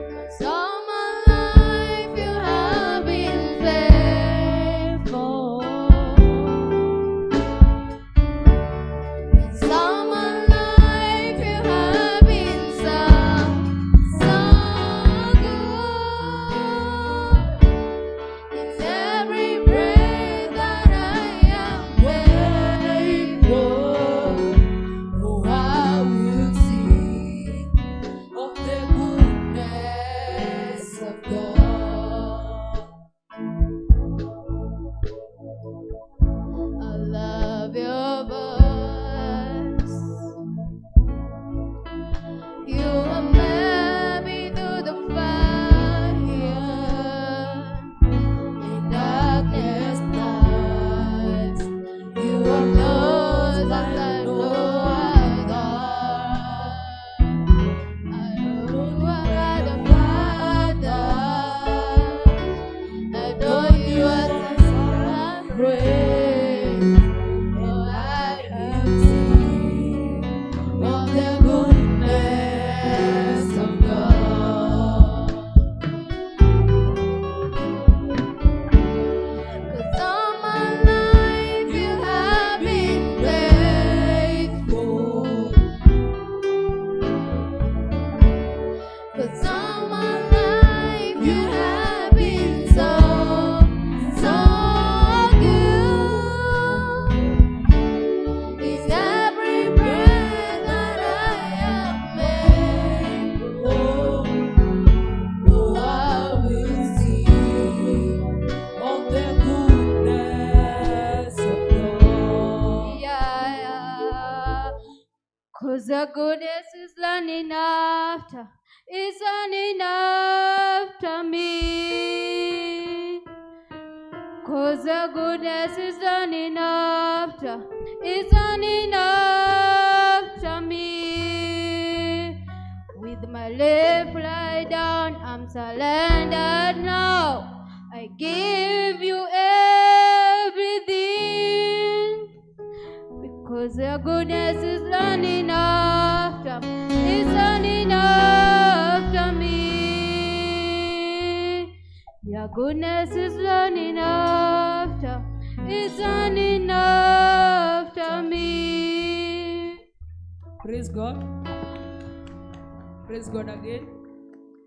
'Cause all my life you have been faithful. All my life you have been so good. In every breath that I am able, oh, I will sing of the goodness of God. I love your voice. You have led me through the fire in darkness nights. You are close as I know other. I know you are the Father. I know you are the Son of praise. Oh, I will sing of the goodness of God. 'Cause all my life you have been faithful. 'Cause all my life you have been so good. In every breath that I am able, oh, I will sing of the goodness of God. Yeah. 'Cause the goodness is running after me. 'Cause the goodness is running after me. With my life laid down, I'm surrendered now. I give you everything. Because your goodness is running after me. Your goodness is running after me. Praise God. Praise God again.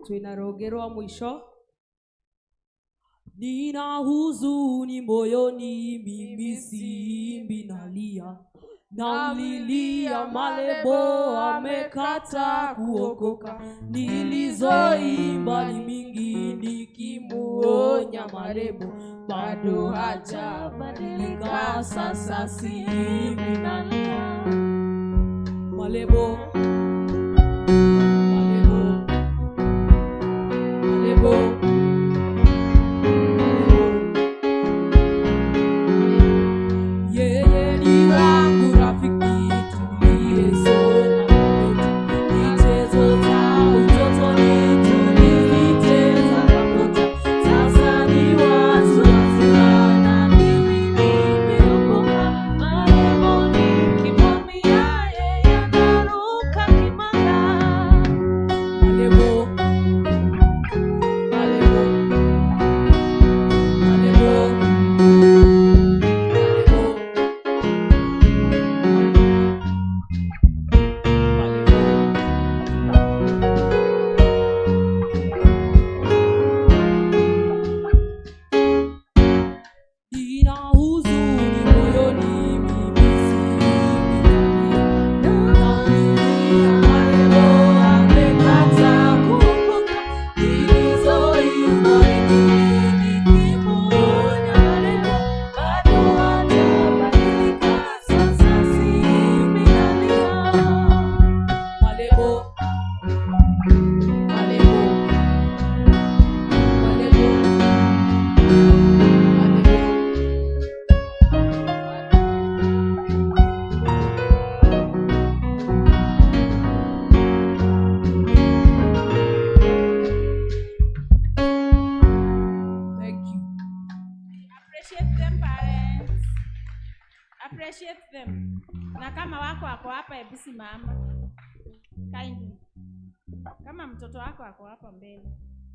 Twina rogero wa mwisho. Nina huzuni moyoni, mimi simbi nalia. Namlilia Malebo, amekata kuokoka. Nilizoimba ni mingi nikimuonya Marebo, bado hajabadilika, sasa simbi nalia. Malebo. Malebo. Malebo. Yeye ni wangu rafiki tuliyesoma michezo za utotoni tulicheza pamoja. Sasa ni watu wazima na mimi nimeokoka. Marehemu nikimwambia yeye anaruka kimanga. Malebo. Malebo. Malebo. Nina huzuni moyoni mimi sijalia. Naumia marehemu amekata kukumbuka nilizoimba mimi nikimuonya marehemu bado hajabadilika. Sasa si mimi nalia. Malebo. Malebo. Malebo. Thank you. Appreciate them parents. Appreciate them. Na kama wako hapa hebu simama. Kindly. Kama mtoto wako ako hapa mbele.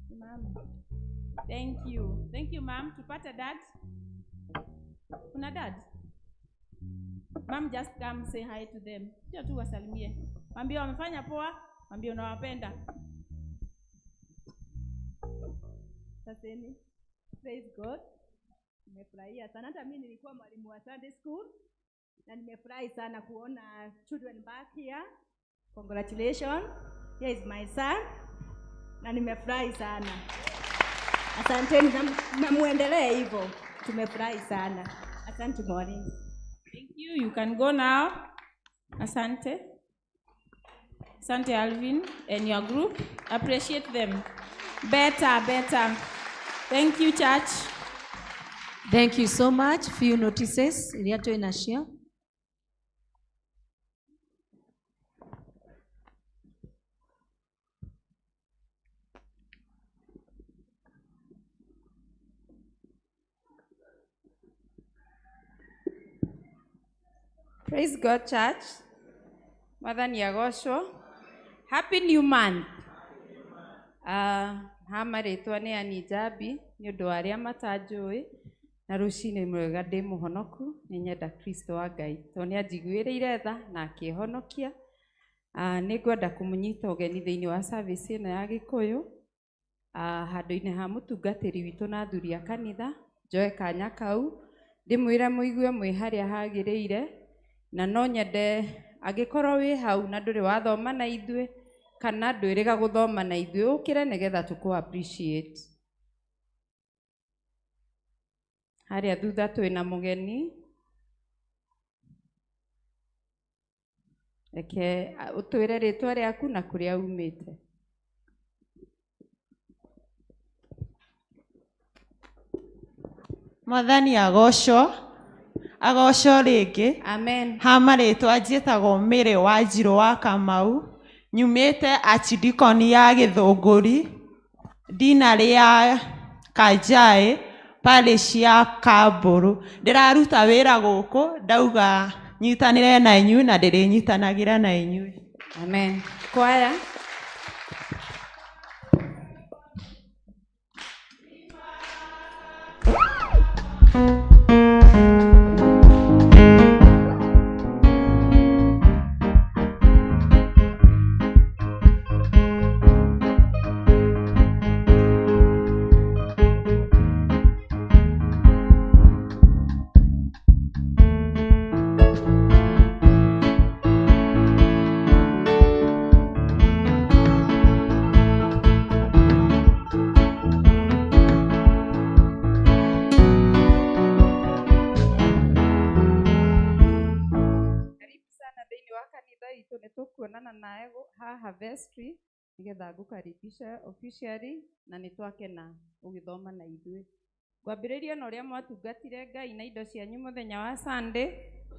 Simama. Thank you. Thank you ma'am. Tupate dad. Kuna dad? Ma'am, just come say hi to them. Sio tu wasalimie. Mwambie wamefanya poa, mwambie unawapenda. Asanteni. Praise God. Nimefurahia sana. Hata mimi nilikuwa mwalimu wa Sunday school na nimefurahi sana kuona children back here. Congratulations. Here is my son. Na nimefurahi sana. Asanteni na muendelee hivyo. Tumefurahi sana. Asante mwalimu. Thank you. You can go now. Asante. Asante Alvin and your group. Appreciate them. Better, better. Thank you, church. Thank you so much. Few notices. Iliato inashia. Praise God, church. Mwathani agocwo. Happy new month. Hamarĩtwa nĩ Ani Njambi nĩ ũndũ wa arĩa matanjũĩ na rũcinĩ mwega ndĩ mũhonoku nĩ nyenda Kristo wa Ngai tondũ nĩ anjiguĩrĩire tha na akĩhonokia. Nĩ ngwenda kũmũnyita ũgeni thĩinĩ wa service ĩno ya Gĩkũyũ handũ-inĩ ha mũtungatĩri witũ na athuri a kanitha njoe kanya kau ndĩmwĩre mũigue mwĩ harĩa hagĩrĩire na no nyende angĩkorwo wĩ hau na ndũrĩ wathoma na ithuĩ kana ndwĩrĩga gũthoma na ithuĩ ũkĩre nĩgetha tũkũ appreciate. Harĩa thutha twĩna mũgeni. Reke ũtwĩre rĩtwa rĩaku na kũrĩa umĩte. Mwathani agocwo rĩngĩ. Amen. Ha marĩtwa njĩtagwo Mĩrĩ wa Njirũ wa Kamau. Nyumĩte Archdeacon ya Gĩthũngũri, dinarĩ ya Kanjaĩ, parish ya Kambũrũ. Ndĩraruta wĩra gũkũ, ndauga nyitanĩre na inyuĩ na ndĩrĩnyitanagĩra na inyuĩ. Amen. Kwaya. gũtũngana nawe haha vestry nĩgetha ngũkaribisha officially na nĩ twakena ũgĩthoma na ithuĩ. Kwambĩrĩria na ũrĩa mwatungatire Ngai na indo cianyu mũthenya wa Sunday,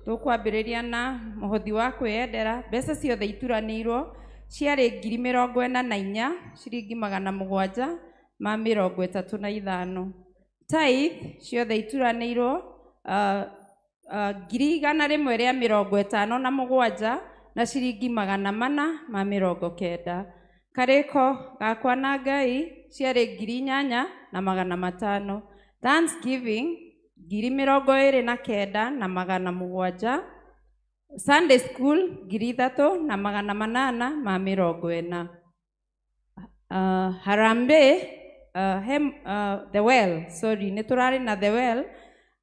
tũkwambĩrĩria na mũhothi wa kwĩyendera. Mbeca ciothe ituranĩirwo ciarĩ 44,000 ciringi 735. Tithe ciothe ituranĩirwo 157 na ciringi 490. Karĩko gakwa na Ngai ciarĩ 8,500. Thanksgiving 29,700. Sunday school 3,840. Harambee the well, sorry, nĩ tũrarĩ na the well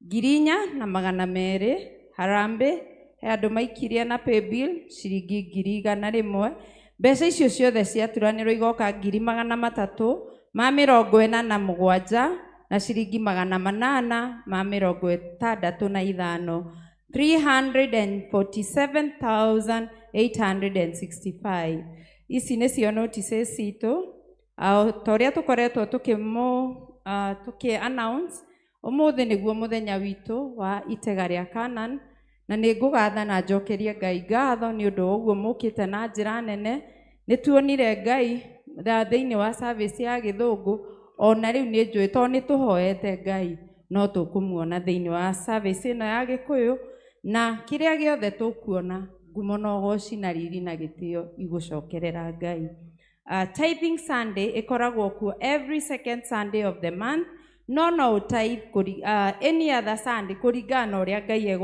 4,200. Harambee he andũ maikirie na pay bill ciringi 100,000. Mbeca icio ciothe ciaturanĩrwo igoka 3,347 na ciringi 865. 347,865. Ici nĩcio notices citũ. Torĩa tũkoretwo tuki-announce, ũmũthĩ nĩguo mũthenya witũ wa itega rĩa Canaan, na nĩ ngũgatha na njokerie Ngai ngatho nĩ ũndũ wa ũguo mũkĩte na njĩra nene. Nĩ tuonire Ngai thĩinĩ wa service ya Gĩthũngũ, ona rĩu nĩ njũĩ tondũ nĩ tũhoete Ngai no tũkũmuona thĩinĩ wa service ĩno ya Gĩkũyũ, na kĩrĩa gĩothe tũkuona ngumo na ũgooci na riri na gĩtĩo igũcokerera Ngai. Tithing Sunday ĩkoragwo kuo every second Sunday of the month. No tithe any other Sunday kũringana na ũrĩa Ngai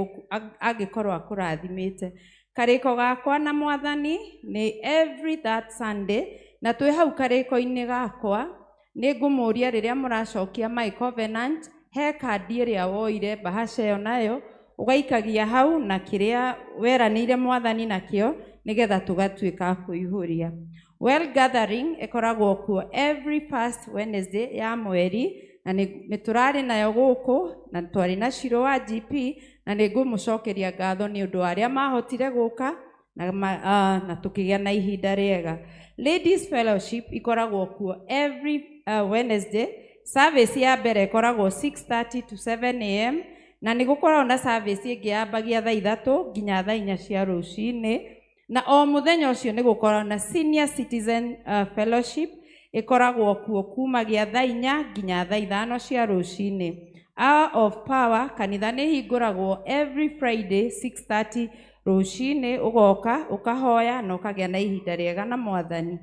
angĩkorwo akũrathimĩte. Karĩko gakwa na Mwathani nĩ every that Sunday, na twĩ hau karĩko-inĩ gakwa nĩ ngũmũria rĩrĩa mũracokia my covenant, he kandi ĩrĩa woire bahasha ĩyo nayo ũgaikagia hau na kĩrĩa weranĩire Mwathani nakĩo nĩgetha tũgatuĩka kũihũria. Well gathering ĩkoragwo kuo every first Wednesday ya mweri, na nĩ tũrarĩ nayo gũkũ na twarĩ na Shiro wa GP, na nĩ ngũmũcokeria ngatho nĩ ũndũ wa arĩa mahotire gũka na tũkĩgĩa na ihinda rĩega. Ladies Fellowship ikoragwo kuo every Wednesday. Service ya mbere ĩkoragwo 6:30 to 7 AM, na nĩ gũkoragwo na service ĩngĩ yambagia thaa 3 nginya thaa 4 cia rũcinĩ, na o mũthenya ũcio nĩ gũkoragwo na Senior Citizen Fellowship ĩkoragwo kuo kumagia thaa 4 nginya thaa 5 cia rũcinĩ. Hour of Power kanitha nĩ hingũragwo every Friday 6:30 rũcinĩ, ũgoka ũkahoya na ũkagĩa na ihinda rĩega na Mwathani.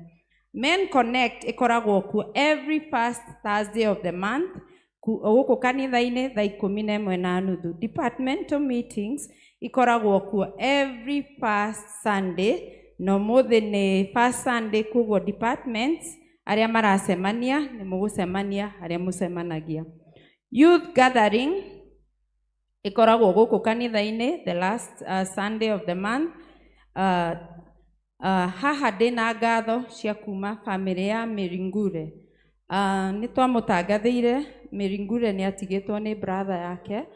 Men Connect ĩkoragwo kuo every first Thursday of the month gũkũ kanitha-inĩ thaa 11:30. Departmental meetings ikoragwo kuo every first Sunday, no mũthĩ nĩ first Sunday, koguo departments arĩa maracemania nĩ mũgũcemania harĩa mũcemanagia. Youth gathering ikoragwo gũkũ kanitha-inĩ the last Sunday of the month. Haha ndĩna ngatho cia kuma family ya Miringure. Nĩ twamũtangathĩire Miringure nĩ atigĩtwo nĩ brother yake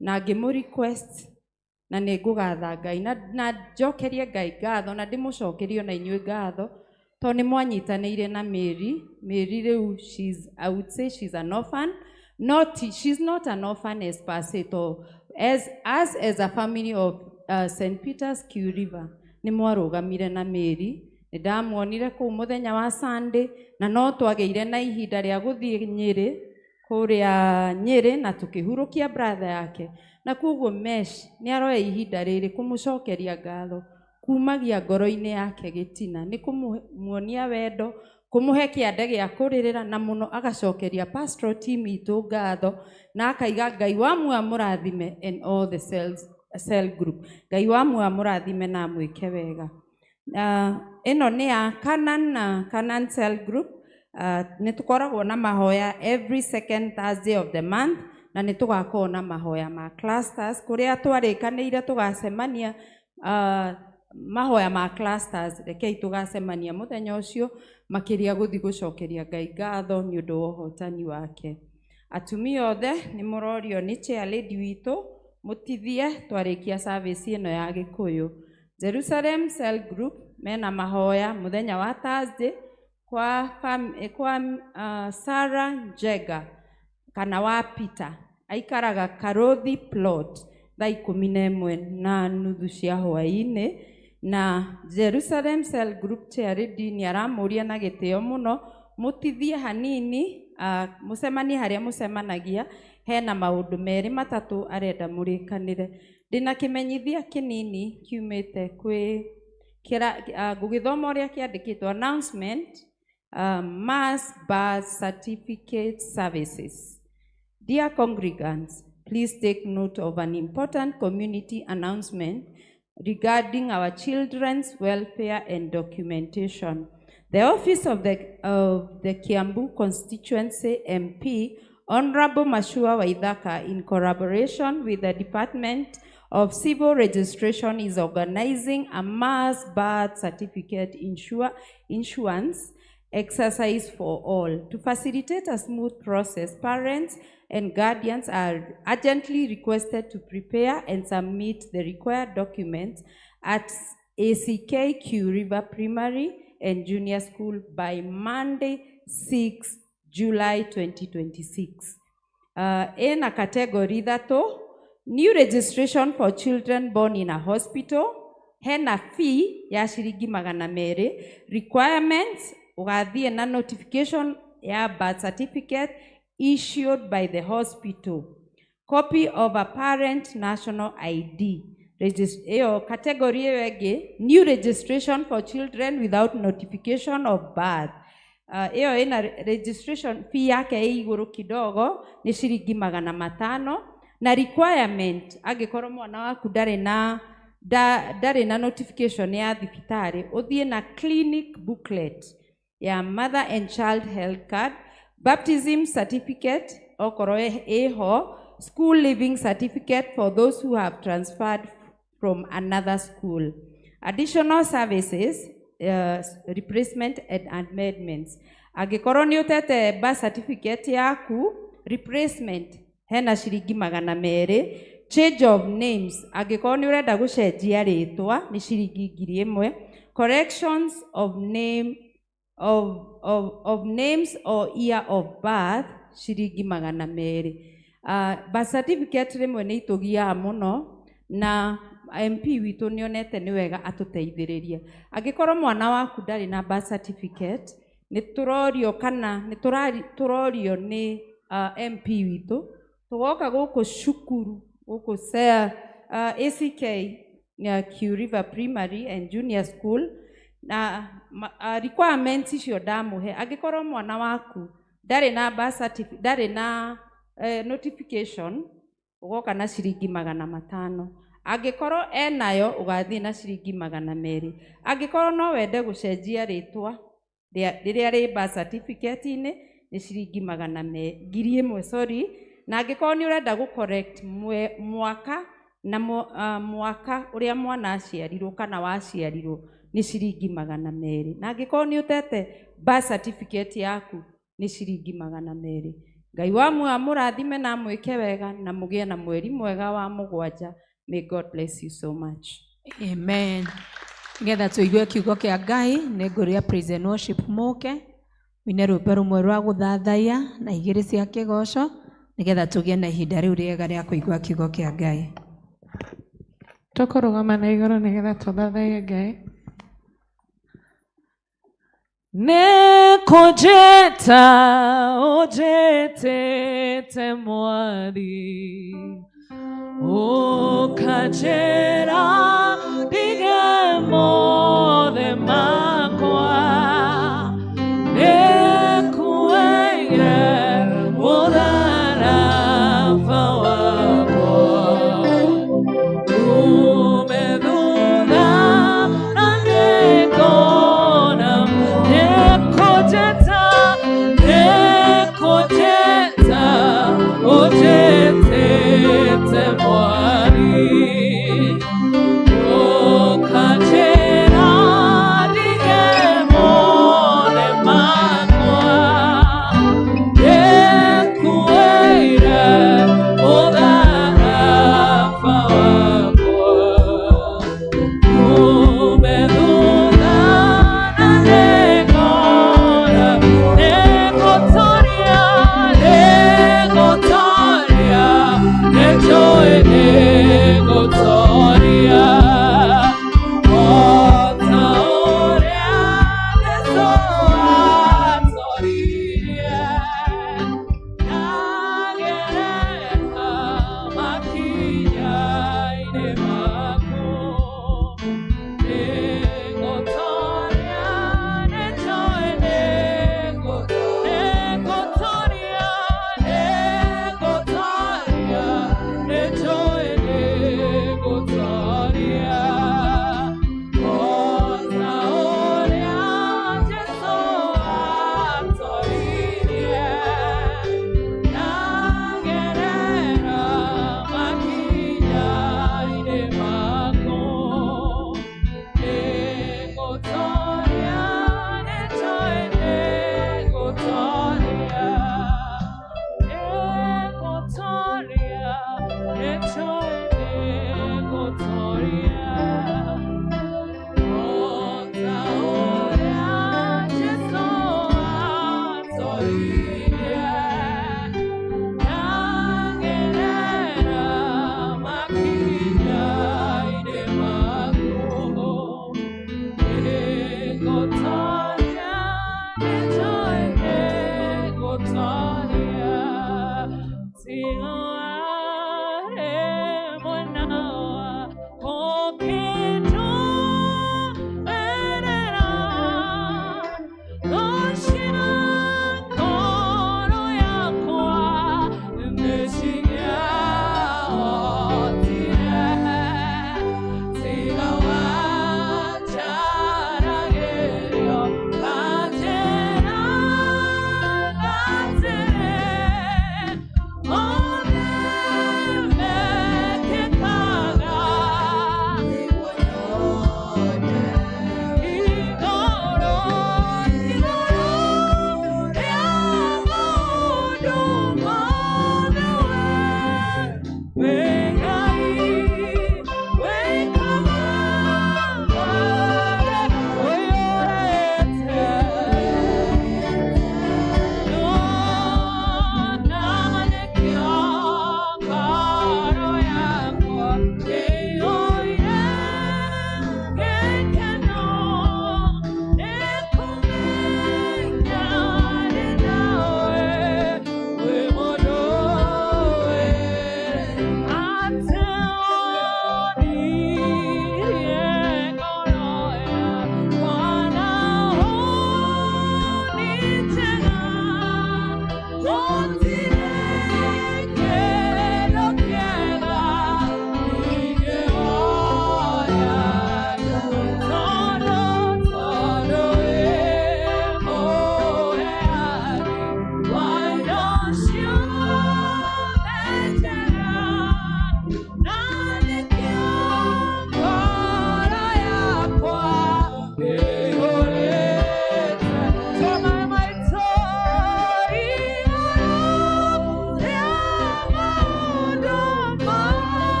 na ngĩmũ-request na nĩ ngũgatha Ngai na njokerie Ngai ngatho na ndĩmũcokerie na inyuĩ ngatho tondũ nĩ mwanyitanĩire na Mary. Mary rĩu I would say she's an orphan. She's not an orphan as per se, as a family of St. Peter's Q River nĩ mwarũgamire na Mary. Nĩ ndamuonire kũu mũthenya wa Sunday na no twagĩire na ihinda rĩa gũthiĩ Nyĩrĩ, kũrĩa Nyĩrĩ, na tũkĩhurũkia brother yake, na koguo Mesh nĩ aroya ihinda rĩrĩ kũmũcokeria ngatho kumagia ngoro-inĩ yake gĩtina, nĩ kũmuonia wendo, kũmũhe kĩande gĩa kũrĩrĩra, na mũno agacokeria pastoral team itũ ngatho na akaiga Ngai wamwe amũrathime and all the cell group. Ngai wamwe amũrathime na amwĩke wega. Ĩno nĩ ya Canaan cell group. Nĩ tũkoragwo na mahoya every second Thursday of the month, na nĩ tũgakorwo na mahoya ma clusters kũrĩa twarĩkanĩire tũgacemania. Mahoya ma clusters rekei tũgacemania mũthenya ũcio makĩria gũthiĩ gũcokeria Ngai ngatho nĩ ũndũ wa ũhotani wake. Atumia othe nĩ mũrorio nĩ chair lady witũ mũtithie twarĩkia service ĩno ya Gĩkũyũ. Jerusalem Cell Group mena mahoya muthenya wa Thursday kwa Sarah Njega kana wa Peter aikaraga Karothi plot thaa 11:30 cia hwaĩ-inĩ, na Jerusalem Cell Group Chair Dini aramuria na gĩtĩo mũno mutithie hanini mucemanie harĩa mucemanagia, hena maũndũ merĩ matatũ arenda mũrĩkanĩre. Ndĩna kĩmenyithia kĩnini kiumĩte kwĩ ngũgĩthoma ũrĩa kĩandĩkĩtwo announcement, mass birth certificate services. Dear congregants, please take note of an important community announcement regarding our children's welfare and documentation. The office of the Kiambu constituency MP, Honorable Mashua Waithaka, in collaboration with the Department of Civil Registration, is organizing a mass birth certificate issuance exercise for all. To facilitate a smooth process, parents and guardians are urgently requested to prepare and submit the required documents at ACKQ River Primary and Junior School by Monday, 6 July 2026. In a category that new registration for children born in a hospital, hena fee ya shilingi 200. Requirements, ugathie na notification ya birth certificate issued by the hospital. Copy of a parent national ID. Category ege, new registration for children without notification of birth. Ina registration fee yake iguru kidogo ni shilingi 500. Na requirement, agĩkorwo mwana waku ndarĩ na notification ya thibitari, uthie na clinic booklet ya mother and child health card, baptism certificate okorwo eho, school living certificate for those who have transferred from another school. Additional services, replacement and amendments. Agĩkorwo nĩ ũtete birth certificate yaku, replacement hena shilingi 200. Change of names, agĩkorwo nĩ ũrenda gũcenjia rĩtwa ni shilingi 1000. Corrections of names or year of birth shilingi 200. Birth certificate rĩmwe nĩ itũgiaga mũno, na MP witũ nĩonete nĩ wega atũteithĩrĩrie. Angĩkorwo mwana waku ndarĩ na birth certificate, nĩtũrorio kana nĩtũrorio nĩ MP witũ, tugoka gũkũ cukuru gũkũ ACK Q River Primary and Junior School, na requirements icio ndamuhe. Angĩkorwo mwana waku ndarĩ na birth certificate, ndarĩ na notification, ugoka na shilingi 500. Angĩkorwo enayo ugathie na shilingi 200. Angĩkorwo no wende gũcenjia rĩtwa rĩrĩa rĩ birth certificate-inĩ ni shilingi 1000, sorry. Na angĩkorwo nĩ ũrenda gũ correct mwaka na mwaka ũrĩa mwana aciarirwo kana waciarirwo ni shilingi 200. Na angĩkorwo nĩ ũtete birth certificate yaku ni shilingi 200. Ngai wa mũrathime na mwĩke wega na mũgĩe na mweri mwega wa 7. May God bless you so much. Amen. Ngetha tũigue kiugo kĩa Ngai, nĩ ngũria praise and worship mũke wine rwĩmbo rũmwe rwa gũthathaiya na igĩrĩ cia kĩgoco, nĩgetha tũgĩe na ihinda rĩu rĩega rĩa kũigua kiugo kĩa Ngai. Tũkũrũgama na igũrũ nĩgetha tũthathaiye Ngai. Nekojeta ojetete mwari okajera digemo makwa nekueye mudarafa wako umedhuda nangekona nekojeta ojetete mwari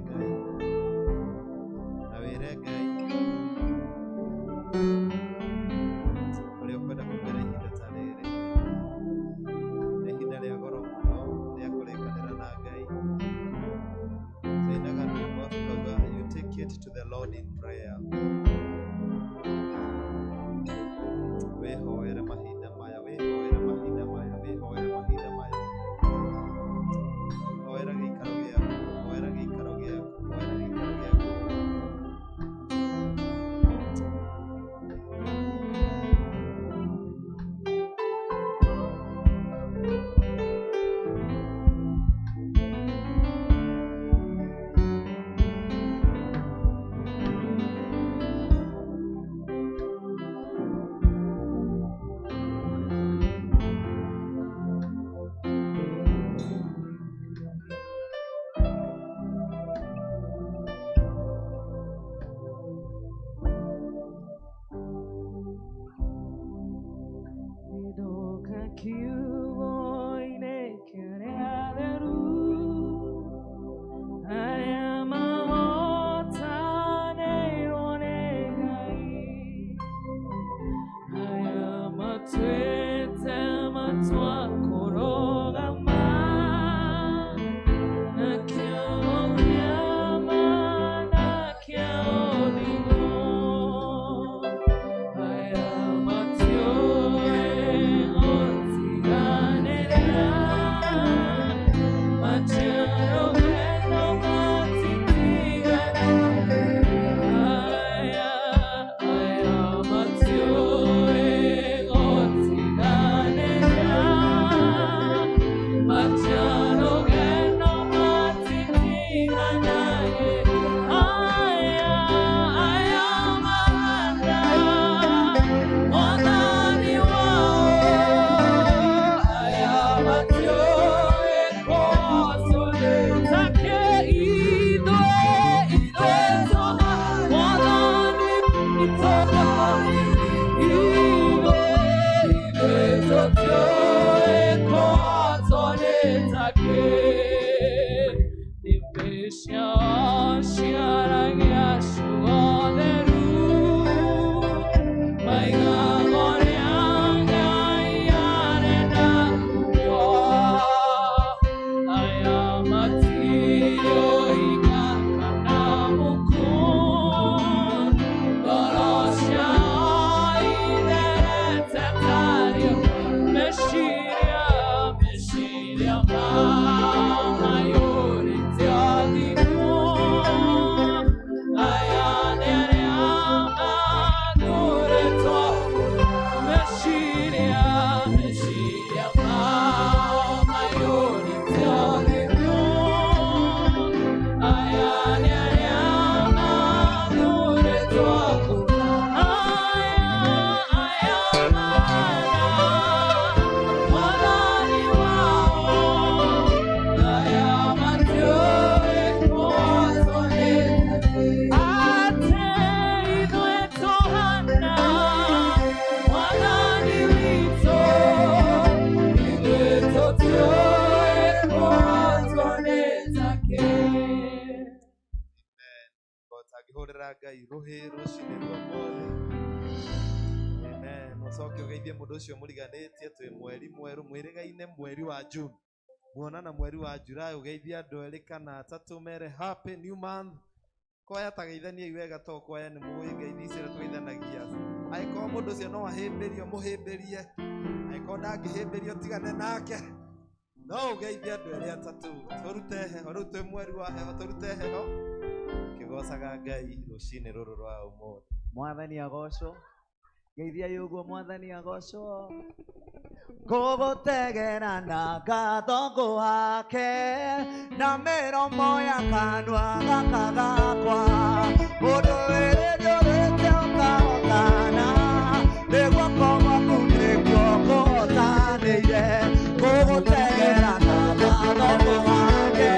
Ngai na wĩre Ngai ũrĩa ũkwenda kũmera ihinda ta rĩrĩ nĩ ihinda rĩa goro mũno rĩa kũrĩkanĩra na Ngai. Tũinaga rwĩmbo tukauga you take it to the Lord in prayer. Wĩhoere mahinda maya, wĩhoere mahinda maya, wĩhoere mahinda maya. Hoera gĩikaro gĩaku, hoera gĩikaro gĩaku, hoera gĩikaro gĩaku. Ngĩhũrĩra Ngai rũhĩ rũcinĩ rwa mothe. Amen. Mũcoke ũgeithie mũndũ ũcio mũriganĩtie, twĩ mweri mwerũ, mwĩrĩgaine mweri wa June. Muonana mweri wa July, ũgeithie andũ erĩ kana atatũ mere happy new month. Koya tageithanie wega to koya nĩ mũĩ ngeithi icio tũgeithanagia. Angĩkorwo mũndũ ũcio no ahĩmbĩrio mũhĩmbĩrie. Angĩkorwo ndangĩhĩmbĩrio tigane nake. No ũgeithie andũ erĩ atatũ. Tũrute heho, rĩu twĩ mweri wa heho, tũrute heho. Kĩgocaga Ngai rũcinĩ rũrũ rwa ũmũthĩ. Mwathani agocwo. Geithia yuguo Mwathani agocwo. Ngũgũtegera na ngatho ngũhake na mĩromo ya kanua gaka gakwa. Mũndũ wĩrĩ ndũrĩte ũkahotana, nĩguo gwaku nĩguo kũhotanĩire. Ngũgũtegera na ngatho ngũhake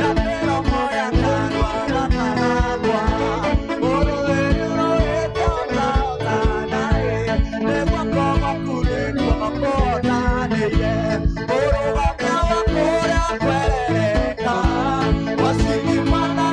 na mĩromo ya kanua gaka gakwa. Mũndũ wĩrĩ ndũrĩte ũkahotana, nĩguo gwaku nĩguo kũhotanĩire. Ũrũgame wa kũrĩa kwerereka, wacingi mwana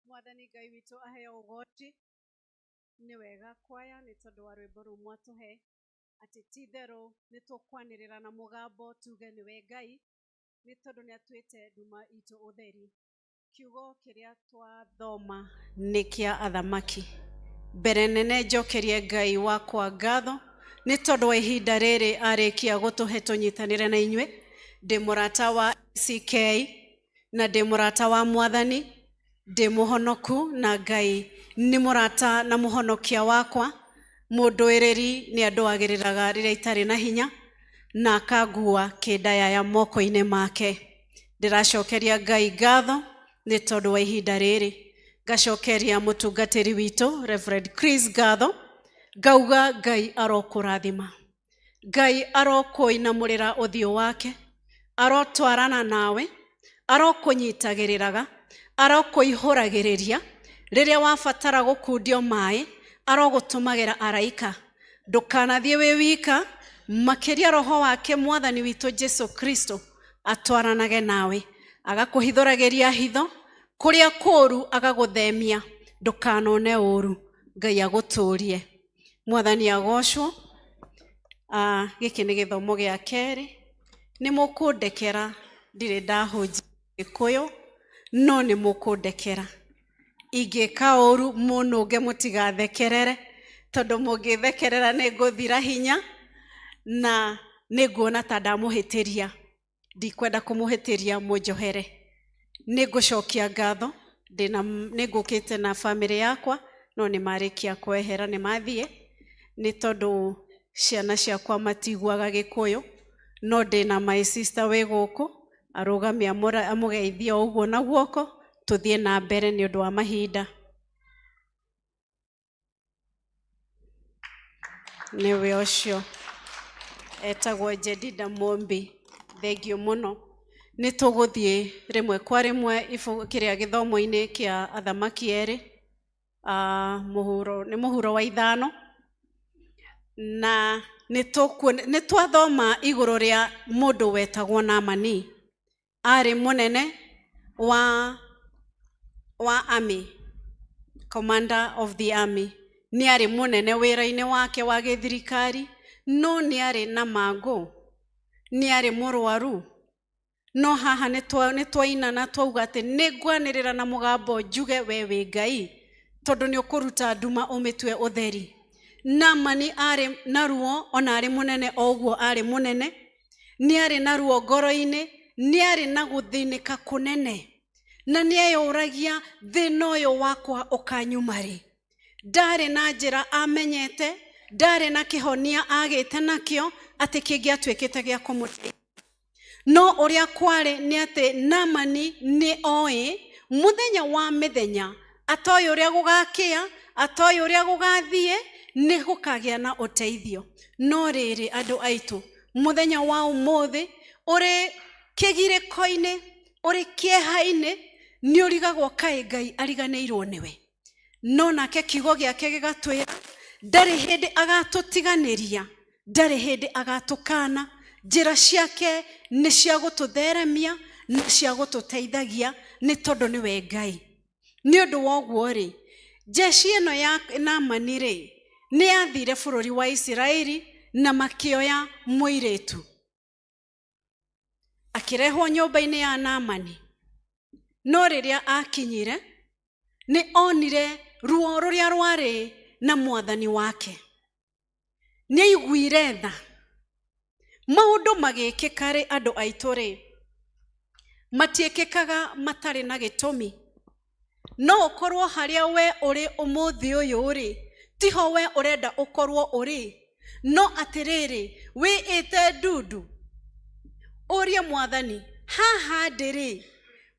Mwathani Ngai witũ aheo ũgoti. Nĩ wega kwaya nĩ tondũ wa rwĩmbo rũu mwatũhe atĩ ti therũ nĩ tũkwanĩrĩra na mũgambo tuge nĩwe Ngai nĩ tondũ nĩ atuĩte nduma itũ ũtheri. Kiugo kĩrĩa twathoma nĩ kĩa athamaki. Mbere nene njokerie Ngai wakwa ngatho nĩ tondũ wa ihinda rĩrĩ arĩkia gũtũhe tũnyitanĩre na inyuĩ. Ndĩ mũrata wa CK na ndĩ mũrata wa Mwathani, ndĩ mũhonoku na Ngai nĩ mũrata na mũhonokia wakwa. Mũndũĩrĩri nĩ andũagĩrĩraga rĩrĩa itarĩ na hinya na akangua kĩndayaya moko-inĩ make. Ndĩracokeria Ngai ngatho nĩ tondũ wa ihinda rĩrĩ. Ngacokeria mũtungatĩri witũ Reverend Chris ngatho, ngauga Ngai arokũrathima, Ngai arokũinamũrĩra ũthiũ wake, arotwarana nawe, arokũnyitagĩrĩraga, arokũihũragĩrĩria rĩrĩa wabatara gũkundio maĩ, arogũtũmagĩra araika. Ndũkanathiĩ wĩ wika, makĩria roho wake Mwathani witũ Jesu Kristo atwaranage nawe, agakũhithũragĩria hitho, kũrĩa kũũru agagũthemia, ndũkanone ũũru. Ngai agũtũrie. Mwathani agocwo. Gĩkĩ nĩ gĩthomo gĩa kerĩ. Nĩ mũkũndekera ndirĩ ndahũnjia Gĩkũyũ, no nĩ mũkũndekera. Ingĩka ũũru mũnũnge mũtigathekerere, tondũ mũngĩthekerera nĩ ngũthira hinya na nĩ nguona ta ndamũhĩtĩria. Ndikwenda kũmũhĩtĩria mũnjohere. Nĩ ngũcokia ngatho, nĩ ngũkĩte na bamĩrĩ yakwa, no nĩ marĩkia kwehera, nĩ mathiĩ nĩ tondũ ciana ciakwa matiguaga Gĩkũyũ, no ndĩ na my sister wĩ gũkũ arũgamia amũgeithia ũguo na guoko, tũthiĩ na mbere nĩ ũndũ wa mahinda. Nĩwe ũcio etagwo Jedida Mombi. Thengiũ mũno. Nĩ tũgũthiĩ rĩmwe kwa rĩmwe kĩrĩa gĩthomo-inĩ kĩa athamaki erĩ, nĩ mũhuro wa 5, na nĩ twathoma igũrũ rĩa mũndũ wetagwo Naamani. Arĩ mũnene wa army, commander of the army. Nĩ arĩ mũnene wĩra-inĩ wake wa gĩthirikari, no nĩ arĩ na mangũ, nĩ arĩ mũrwaru. No haha nĩ twaina na twauga atĩ nĩ ngwanĩrĩra na mũgambo njuge we wĩ Ngai, tondũ nĩ ũkũruta nduma ũmĩtue ũtheri. Naamani arĩ na ruo, ona arĩ mũnene o ũguo arĩ mũnene, nĩ arĩ na ruo ngoro-inĩ, nĩ arĩ na gũthĩnĩka kũnene, na nĩ eyũragia thĩna ũyũ wakwa ũkanyuma rĩ. Ndarĩ na njĩra amenyete, ndarĩ na kĩhonia agĩte nakĩo atĩ kĩngĩatuĩkĩte gĩa kũmũteithia. No ũrĩa kwarĩ nĩ atĩ Naamani nĩ oĩ mũthenya wa mĩthenya, atoĩ ũrĩa gũgakĩa, atoĩ ũrĩa gũgathiĩ, nĩ gũkagĩa na ũteithio. No rĩrĩ andũ aitũ, mũthenya wa ũmũthĩ ũrĩ kĩgirĩko-inĩ, ũrĩ kĩeha-inĩ, nĩ ũrigagwo kaĩ Ngai ariganĩirwo nĩwe. No nake kiugo gĩake gĩgatwĩra ndarĩ hĩndĩ agatũtiganĩria, ndarĩ hĩndĩ agatũkana. Njĩra ciake nĩ cia gũtũtheremia na cia gũtũteithagia, nĩ tondũ nĩwe Ngai. Nĩ ũndũ wa ũguo rĩ, jeshi ĩno ya Naamani rĩ, nĩ athire bũrũri wa Isiraeli na makĩoya mũirĩtu akĩrehwo nyũmba-inĩ ya Naamani. No rĩrĩa akinyire nĩ onire ruo rũrĩa rwarĩ na mwathani wake. Nĩ aiguire tha. Maũndũ magĩkĩka rĩ andũ aitũ rĩ, matiĩkĩkaga matarĩ na gĩtũmi. No ũkorwo harĩa we ũrĩ ũmũthĩ ũyũ rĩ, tiho we ũrenda ũkorwo ũrĩ. No atĩrĩrĩ, wĩĩte ndundu ũrie mwathani, haha ndĩrĩ,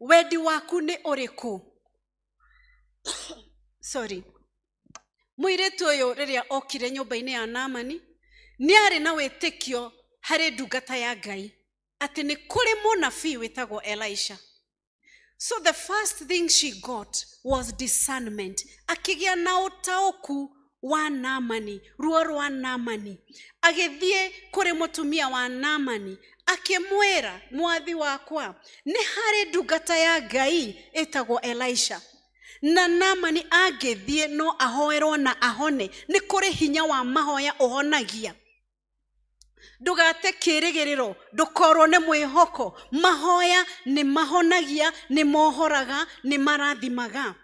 wendi waku nĩ ũrĩkũ? Sorry. Mũirĩtu ũyũ rĩrĩa okire nyũmba-inĩ ya Naamani, nĩ arĩ na wĩtĩkio harĩ ndungata ya Ngai atĩ nĩ kũrĩ mũnabii wĩtagwo Elisha. So the first thing she got was discernment. Akĩgĩa na ũtaũku wa Naamani, ruo rwa Naamani. Agĩthiĩ kũrĩ mũtumia wa Naamani akĩmwĩra, mwathi wakwa, nĩ harĩ ndungata ya Ngai ĩtagwo Elisha. Na Naamani agĩthiĩ no ahoerwo na ahone. Nĩ kũrĩ hinya wa mahoya ũhonagia. Ndũgate kĩĩrĩgĩrĩro, ndũkorwo nĩ mwĩhoko. Mahoya nĩ mahonagia, nĩ mohoraga, nĩ marathimaga.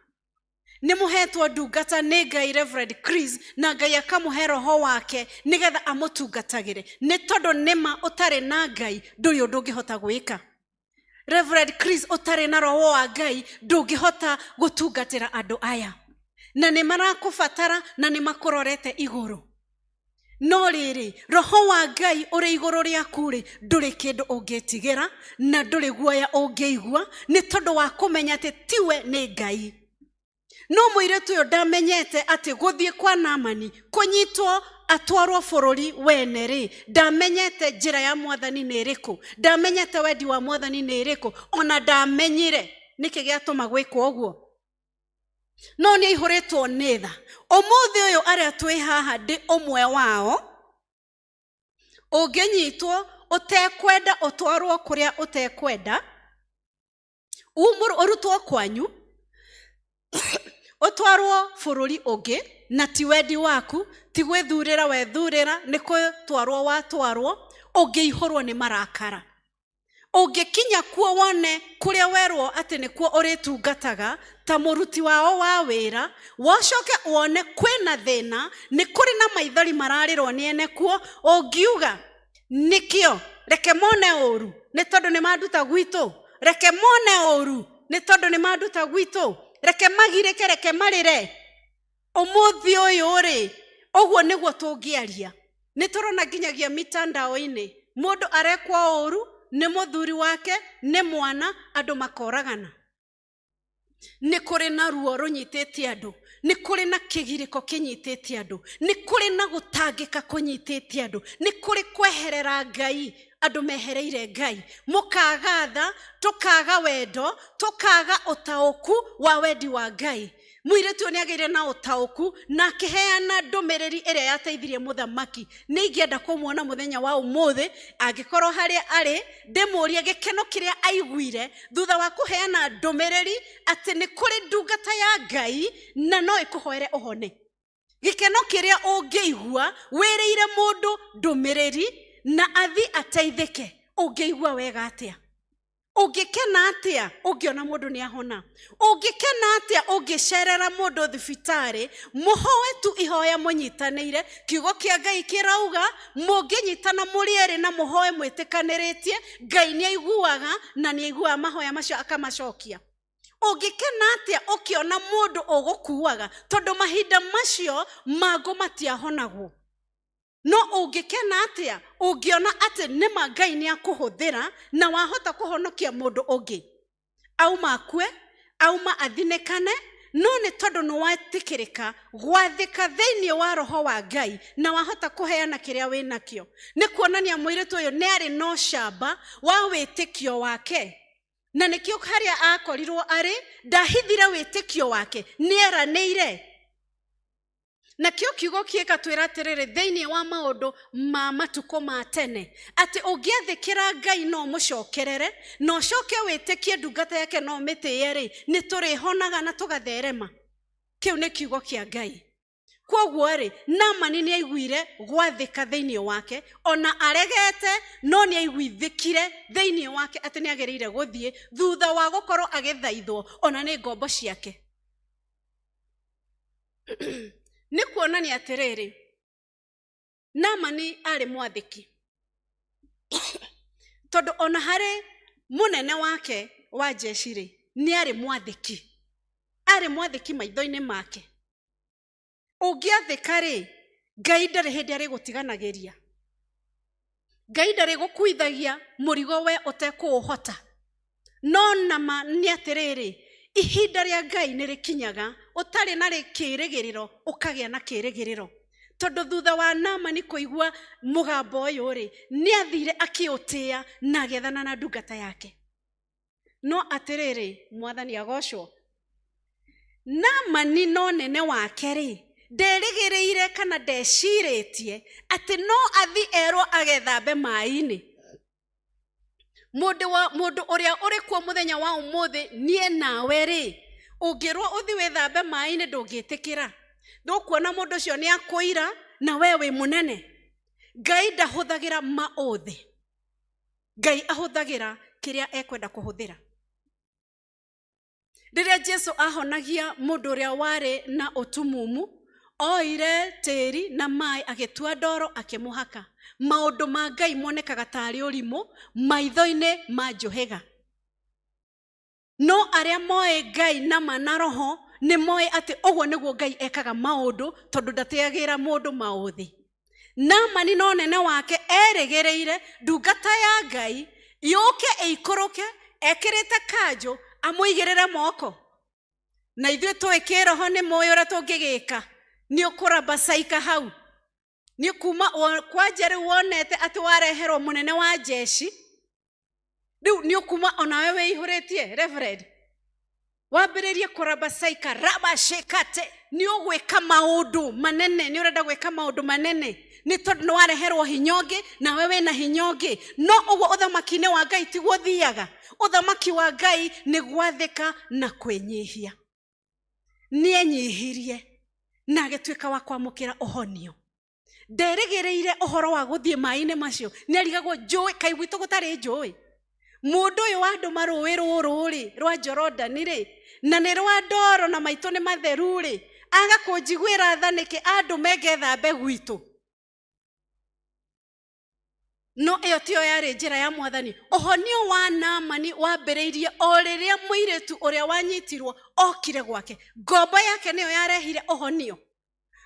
Nĩ mũhetwo ndungata nĩ Ngai Reverend Chris, na Ngai akamũhe roho wake nĩgetha amũtungatagĩre. Nĩ tondũ nĩma ũtarĩ na Ngai ndũrĩ ũndũ ũngĩhota gwĩka. Reverend Chris, ũtarĩ na roho wa Ngai ndũngĩhota gũtungatĩra andũ aya. Na nĩ marakũbatara na nĩ makũrorete igũrũ. No rĩrĩ, roho wa Ngai ũrĩ igũrũ rĩaku rĩ, ndũrĩ kĩndũ ũngĩtigĩra na ndũrĩ guoya ũngĩigua, nĩ tondũ wa kũmenya atĩ tiwe nĩ Ngai. No mũirĩtu ũyũ ndamenyete atĩ gũthiĩ kwa Naamani kũnyitwo atwarwo bũrũri wene rĩ, ndamenyete njĩra ya mwathani nĩ ĩrĩkũ, ndamenyete wendi wa mwathani nĩ ĩrĩkũ, ona ndamenyire nĩkĩ gĩatũma gwĩkwo ũguo. No nĩ aihũrĩtwo nĩ tha. Ũmũthĩ ũyũ arĩa twĩ haha ndĩ ũmwe wao, ũngĩnyitwo ũtekwenda ũtwarwo kũrĩa ũtekwenda, ũrutwo kwanyu, ũtwarwo bũrũri ũngĩ, na ti wendi waku, ti gwĩthurĩra wethurĩra, nĩ gũtwarwo watwarwo, ũngĩihũrwo nĩ marakara. Ũngĩkinya kuo wone kũrĩa werwo atĩ nĩkuo ũrĩtungataga ta mũruti wao wa wĩra, wocoke wone kwĩna thĩna, nĩ kũrĩ na maithori mararĩrwo nĩ ene kuo, ũngiuga nĩkĩo, reke mone ũru nĩ tondũ nĩ manduta gwitũ, reke mone ũru nĩ tondũ nĩ manduta gwitũ, reke magirĩke, reke marĩre. Ũmũthĩ ũyũ rĩ, ũguo nĩguo tũngĩaria. Nĩ tũrona nginyagia mitandao-inĩ, mũndũ arekwo ũru nĩ mũthuri wake, nĩ mwana, andũ makoragana. Nĩ kũrĩ na ruo rũnyitĩtie andũ, nĩ kũrĩ na kĩgirĩko kĩnyitĩtie andũ, nĩ kũrĩ na gũtangĩka kũnyitĩtie andũ, nĩ kũrĩ kweherera Ngai, andũ mehereire Ngai, mũkaga tha, tũkaga wendo, tũkaga ũtaũku wa wendi wa Ngai. Mũirĩtu ũyũ nĩ agĩire na ũtaũku na akĩheana ndũmĩrĩri ĩrĩa yateithirie mũthamaki. Nĩ ingĩenda kũmuona mũthenya wa ũmũthĩ, angĩkorwo harĩa arĩ, ndĩmũrie gĩkeno kĩrĩa aiguire thutha wa kũheana ndũmĩrĩri atĩ nĩ kũrĩ ndungata ya Ngai na no ĩkũhoere ũhone. Gĩkeno kĩrĩa ũngĩigua wĩrĩire mũndũ ndũmĩrĩri na athi ateithĩke, ũngĩigua wega atĩa? Ũngĩkena atĩa ũngĩona mũndũ nĩ ahona? Ũngĩkena atĩa ũngĩcerera mũndũ thibitarĩ, mũhoe tu ihoya mũnyitanĩire, kiugo kĩa Ngai kĩrauga mũngĩnyitana mũrĩ erĩ na mũhoe mwĩtĩkanĩrĩtie, Ngai nĩ aiguaga na nĩ aiguaga mahoya macio akamacokia. Ũngĩkena atĩa ũkĩona mũndũ ũgũkuaga, tondũ mahinda macio mago matiahonagwo. No ũngĩkena atĩa ũngĩona atĩ nĩma Ngai nĩ akũhũthĩra na wahota kũhonokia mũndũ ũngĩ, auma akue, auma athinĩkane, no nĩ tondũ nĩ wetĩkĩrĩka gwathĩka thĩinĩ wa roho wa Ngai na wahota kũheana kĩrĩa wĩnakĩo. Nĩ kuonania mũirĩtu ũyũ nĩ arĩ na ũcamba wa wĩtĩkio wake, na nĩkĩo harĩa akorirwo arĩ, ndahithire wĩtĩkio wake, nĩ eranĩire. Na kĩo kiugo gĩgatwĩra atĩrĩrĩ thĩinĩ wa maũndũ ma matukũ ma tene, atĩ ũngĩathĩkĩra Ngai no mũcokerere, na ũcoke wĩtĩkie ndungata yake no mĩtĩye rĩ, nĩ tũrĩhonaga na tũgatherema. Kĩu nĩ kiugo kĩa Ngai. Koguo ri Naamani ni aiguire gwathika thiini wake, ona aregete no ni aiguithikire thiini wake ati ni agereire guthie thutha wa gukorwo agithaithwo ona ni ngombo ciake. Ni kuonania atiriri Naamani ari mwathiki tondu ona hari munene wake wa jeshi ri ni ari mwathiki maitho-ini make. Ungiathika ri Ngai ndari hindi ari gutiganagiria, Ngai ndari gukuithagia murigo we utekuuhota. No nama ni atiriri ihinda ria Ngai ni rikinyaga, utari na kirigiriro ukagia na kirigiriro. Tondu thutha wa Naamani kuigua mugambo uyu ri ni athire akiutia na agethana na ndungata yake. No atiriri Mwathani agocwo, Naamani no nene wake ri nderigiriire kana ndeciritie ati no athi erwo agethambe mai-ini. Mundu uria uri kuo muthenya wa umuthi nie nawe ri ungirwo uthi withambe mai-ini ndungitikira. Ndukuona mundu ucio ni akuira na we wi munene. Ngai ndahuthagira mauthi, Ngai ahuthagira kiria ekwenda kuhuthira. Riria Jesu ahonagia mundu uria wari na utumumu, oire tiri na mai agitua ndoro akimuhaka. Maundu ma Ngai monekaga tari urimu maitho-ini ma njuhiga. No aria moe Ngai na manaroho ni moe ati uguo niguo Ngai ekaga maundu tondu ndateagira mundu mauthi. Naamani no nene wake erigireire ndungata ya Ngai yuke eikuruke ekirite kanju amuigirire moko. Na ithuĩ twĩkĩroho nĩ moyo ũrĩa tũngĩgĩka. Nĩ ũkũramba caika hau. Nĩ kuma kwanja rĩu wonete atĩ wareherwo mũnene wa jeshi. Rĩu nĩ ũkuma onawe wĩihũrĩtie Reverend. Wambĩrĩrie kũramba caika raba shekate. Nĩ ũgwĩka maũndũ manene. Nĩ ũrenda gwĩka maũndũ manene. Nĩ tondũ nĩ wareherwo hinya ũngĩ nawe wĩna hinya ũngĩ. No ũguo ũthamaki-inĩ wa Ngai tiguo ũthiaga. Uthamaki wa Ngai ni gwathika na kwenyihia. Ni enyihirie na agituika wa kwamukira uhonio. Nderigiriire uhoro wa guthie mai-ini macio ni arigagwo njui kai gwitu gutari njui. Mundu uyu wa andu maruwi ruru ri rwa Jorodani ri na ni rwa ndoro na maitu ni matheru ri aga kunjiguira thaniki andu megethambe gwitu. No iyo tiyo yari njira ya Mwathani. Uhonio wa Naamani wambĩrĩirie o rĩrĩa mũirĩtu ũrĩa wanyitirwo okire gwake. Ngombo yake niyo yarehire uhonio.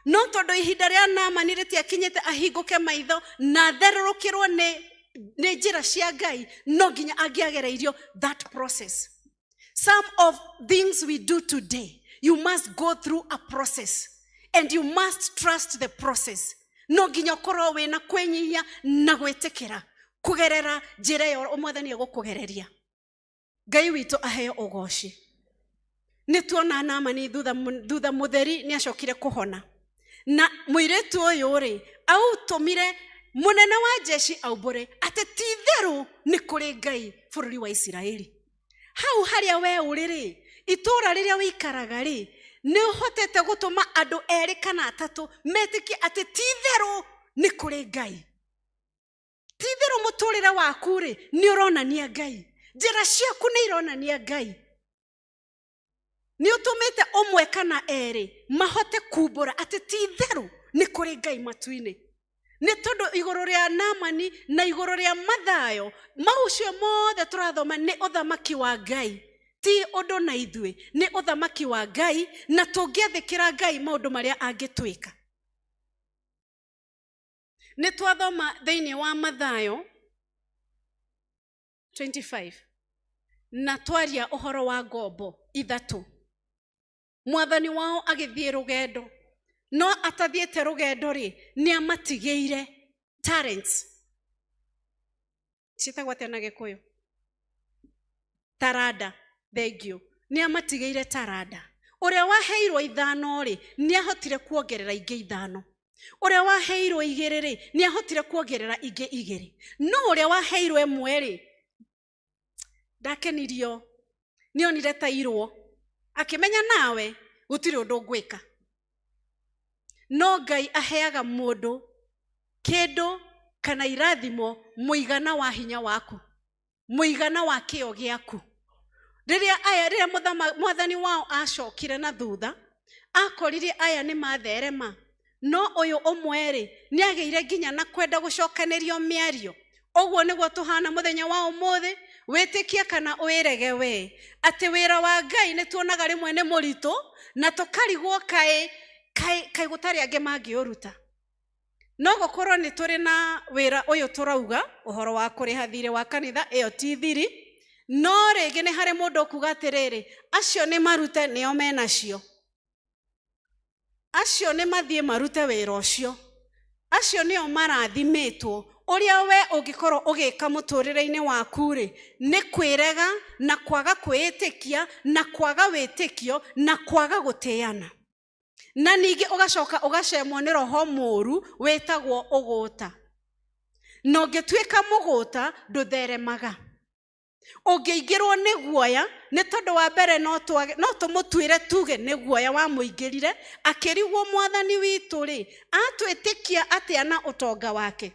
No tondu ihinda rĩa Naamani rĩtiakinyĩte ahingũke maitho na therũrũkĩrwo nĩ njĩra cia Ngai, no nginya angĩagereirio that process. Some of things we do today, you must go through a process and you must trust the process. No nginya korwo wina kwenyihia na gwitikira kugerera njira yo Mwathani egukugereria. Ngai witu aheo ugoci. Ni tuona Naamani thutha mutheri ni acokire kuhona. Na muiretu uyu ri autumire munene wa jeshi aubure ati ti theru ni kuri Ngai bururi wa Isiraeli. Hau haria we uriri itura riria wikaraga ri ni uhotete gutuma andu eri kana atatu metiki ati ti theru ni kuri Ngai. Ti theru muturire waku ri ni uronania Ngai. Njira ciaku ni ironania Ngai. Ni utumite umwe kana eri mahote kumbura ati ti theru ni kuri Ngai matu-ini. Ni tondu iguru ria Naamani na iguru ria Mathayo maucio mothe turathoma ni uthamaki wa Ngai. Ti undu na ithuĩ ni uthamaki wa Ngai na tũngĩathĩkĩra Ngai maũndũ marĩa angĩtwĩka. Ni twathoma thĩinĩ wa Mathayo 25 na twaria ũhoro wa ngombo ithatu. Mwathani wao agĩthiĩ rũgendo, no atathiĩte rũgendo ri ni amatigĩire talents. Ciĩtagwo atĩa na Gĩkũyũ? Taranda. Thank you. Ni amatigĩire taranda. Uria waheirwo ithano ri ni ahotire kuongerera ingĩ ithano. Uria waheirwo igĩrĩ ri ni ahotire kuongerera ingĩ igĩrĩ. No uria waheirwo ĩmwe ri ndakenirio, ni onire tairwo akimenya nawe gutiri undu ngwika. no Ngai aheaga mundu kindu kana irathimo muigana wa hinya waku, muigana wa kĩo gĩaku. Rĩrĩa mwathani wao acokire na thutha, akorire aya nĩ matherema, no ũyũ ũmwe nĩ agĩire nginya na kwenda gũcokanĩrio mĩario. Ũguo nĩguo tũhana mũthenya wa ũmũthĩ, wĩtĩkie kana wĩrege we, atĩ wĩra wa Ngai nĩ tuonaga rĩmwe nĩ mũritũ na tũkarigwo kaĩ gũtarĩ angĩ mangĩũruta. No gũkorwo nĩ tũrĩ na wĩra ũyũ tũrauga ũhoro wa kũrĩha thirĩ wa kanitha, ĩyo ti thiri, no rĩngĩ nĩ harĩ mũndũ ũkuga atĩrĩrĩ, acio nĩ marute nĩo menacio, acio nĩ mathiĩ marute wĩra ũcio, acio nĩo marathimĩtwo. Ũrĩa we ũngĩkorwo ũgĩka mũtũrĩre-inĩ waku nĩ kwĩrega na kwaga kwĩĩtĩkia na kwaga wĩtĩkio na kwaga gũtĩana, na ningĩ ũgacoka ũgacemwo nĩ roho mũru wĩtagwo ũgũta. Na ũngĩtuĩka mũgũta ndũtheremaga. Ũngĩingĩrwo nĩ guoya, nĩ tondũ wa mbere no tũmũtuĩre tuge nĩ guoya wa mũingĩrire, akĩrigwo mwathani witũ atwĩtĩkia atĩa na ũtonga wake.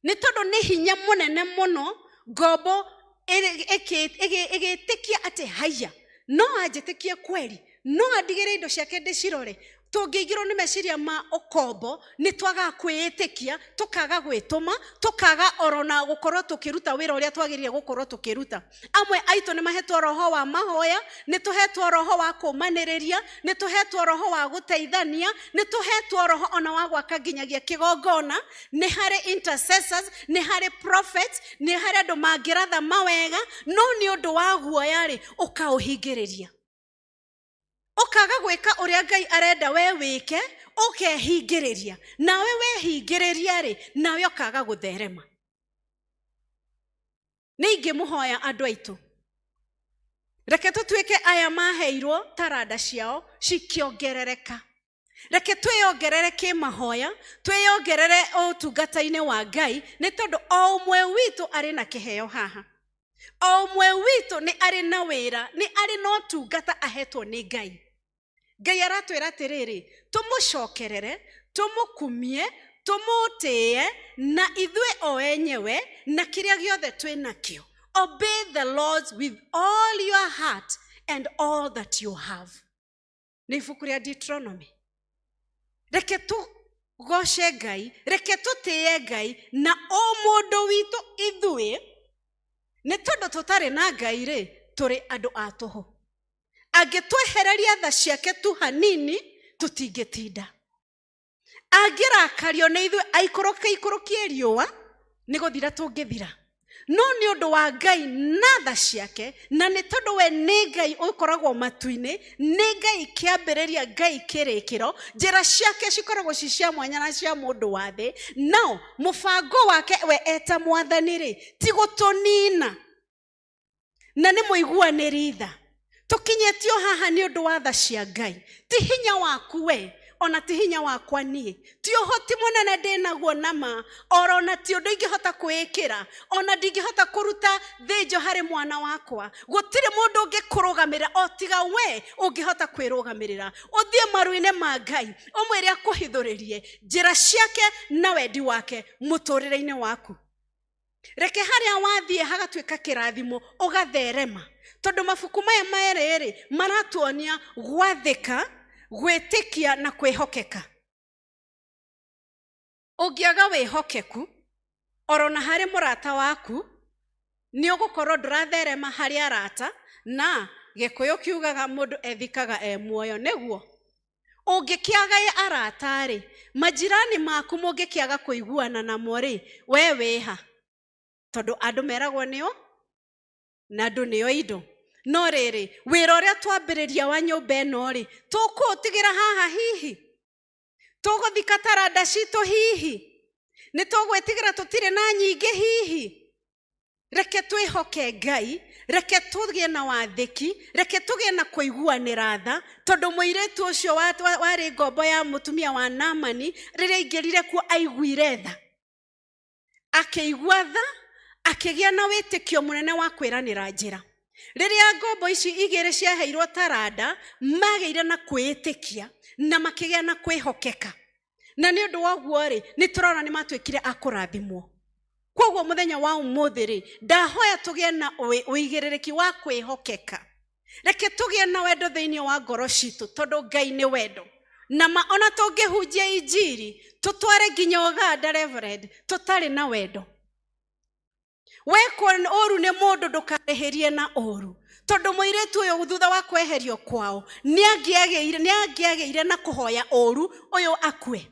Nĩ tondũ nĩ hinya mũnene mũno ngombo ĩgĩtĩkia atĩ haya no anjĩtĩkie kweri, no andigĩre indo ciake ndĩcirore. Tũngĩingĩrwo nĩ meciria ma ũkombo, nĩ twaga kwĩĩtĩkia, tũkaga gwĩtũma, tũkaga orona gũkorwo tũkĩruta wĩra ũrĩa twagĩrĩire gũkorwo tũkĩruta. Amwe aitũ nĩ mahetwo roho wa mahoya, nĩ tũhetwo roho wa kũmanĩrĩria, nĩ tũhetwo roho wa gũteithania, nĩ tũhetwo roho ona wa gwaka nginyagia kĩgongona. Nĩ harĩ intercessors, nĩ harĩ prophets, nĩ harĩ andũ mangĩratha mawega, no nĩ ũndũ wa guoya ũkaũhingĩrĩria. Ũkaga gwĩka ũrĩa Ngai arenda we wĩke, ũkehingĩrĩria. Nawe wehingĩrĩria nawe ũkaga gũtherema. Nĩ ingĩmũhoya andũ aitũ, reke tũtuĩke aya maheirwo taranda ciao cikĩongerereka. Reke twĩongerere kĩmahoya, twĩongerere ũtungata-inĩ wa Ngai, nĩ tondũ o ũmwe witũ arĩ na kĩheo haha. O ũmwe witũ nĩ arĩ na wĩra, nĩ arĩ na ũtungata ahetwo nĩ Ngai. Ngai aratwĩra atĩrĩrĩ, tũmũcokerere, tũmũkumie, tũmũtĩe na ithuĩ o enyewe na kĩrĩa gĩothe twĩ nakĩo. Obey the Lord with all your heart and all that you have. Nĩ ibuku rĩa Deuteronomy. Reke tũgoce Ngai, reke tũtĩe Ngai na o mũndũ witũ ithuĩ. Nĩ tondũ tũtarĩ na Ngai tũrĩ andũ a tũhũ. Angĩtwehereria tha ciake tu hanini, tũtingĩtinda. Angĩrakario nĩ ithuĩ aikũrũkie riũa, nĩ gũthira tũngĩthira. No nĩ ũndũ wa Ngai na tha ciake, na nĩ tondũ we nĩ Ngai ũkoragwo matu-inĩ, nĩ Ngai kĩambĩrĩria, Ngai kĩrĩkĩro, njĩra ciake cikoragwo ci cia mwanya na cia mũndũ wa thĩ. No mũbango wake we eta mwathani ti gũtũnina, na nĩ mũiguanĩri tha. Tũkinyĩtio haha nĩ ũndũ wa tha cia Ngai. Ti hinya waku we, ona ti hinya wakwa niĩ. Ti ũhoti mũnene ndĩnaguo nama, ona ti ũndũ ingĩhota kwĩĩkĩra, ona ndingĩhota kũruta thĩnjo harĩ mwana wakwa. Gũtirĩ mũndũ ũngĩkũrũgamĩrĩra o tiga we ũngĩhota kwĩrũgamĩrĩra. Ũthiĩ maru-inĩ ma Ngai, ũmwĩre akũhithũrĩrie njĩra ciake na wendi wake mũtũrĩre-inĩ waku. Reke harĩa wathiĩ hagatuĩka kĩrathimo ũgatherema. Tondũ mabuku maya merĩ maratuonia gwathĩka, gwĩtĩkia na kwĩhokeka. Ũngĩaga wĩhokeku, orona harĩ mũrata waku, nĩ ũgũkorwo ndũratherema harĩ arata, na Gĩkũyũ kiugaga mũndũ ethikaga muoyo, nĩguo. Ũngĩkĩaga arata majirani maku mũngĩkĩaga kũiguana namo we wĩha. Tondũ andũ meragwo nĩo na andũ nĩo indo. No wĩra ũrĩa twambĩrĩria wa nyũmba ĩno tũkũũtigĩra haha hihi? Tũgũthika taranda citũ hihi? Nĩ tũgwĩtigĩra tũtirĩ na nyingĩ hihi? Reke twĩhoke Ngai, reke tũgĩe na wathĩki, reke tũgĩe na kũiguanĩra tha, tondũ mũirĩtu ũcio warĩ ngombo ya mũtumia wa Naamani, rĩrĩa aingĩrire kuo aiguire tha. Akĩigua tha, akĩgĩa na wĩtĩkio mũnene wa kwĩranĩra njĩra. Riria ngombo ici igere ciaheirwo taranda mageire na kwĩtĩkia na makĩgĩa na kwĩhokeka. Na nĩ ũndũ wa guo rĩ nĩ tũrona nĩ matuĩkire akũrathimwo. Koguo mũthenya wa ũmũthĩ rĩ ndahoya tũgĩe na ũigĩrĩrĩki wa kwĩhokeka. Reke tũgĩe na wendo thĩinĩ wa ngoro citũ tondũ Ngai nĩ wendo. Na ona tũngĩhunjia injiri tũtware nginya Uganda Reverend tũtarĩ na wendo. Wekwo ũru nĩ mũndũ ndũkarĩhĩrie na ũru. Tondũ mũirĩtu ũyũ thutha wa kweherio kwao nĩangĩagĩire na kũhoya ũru ũyũ akue.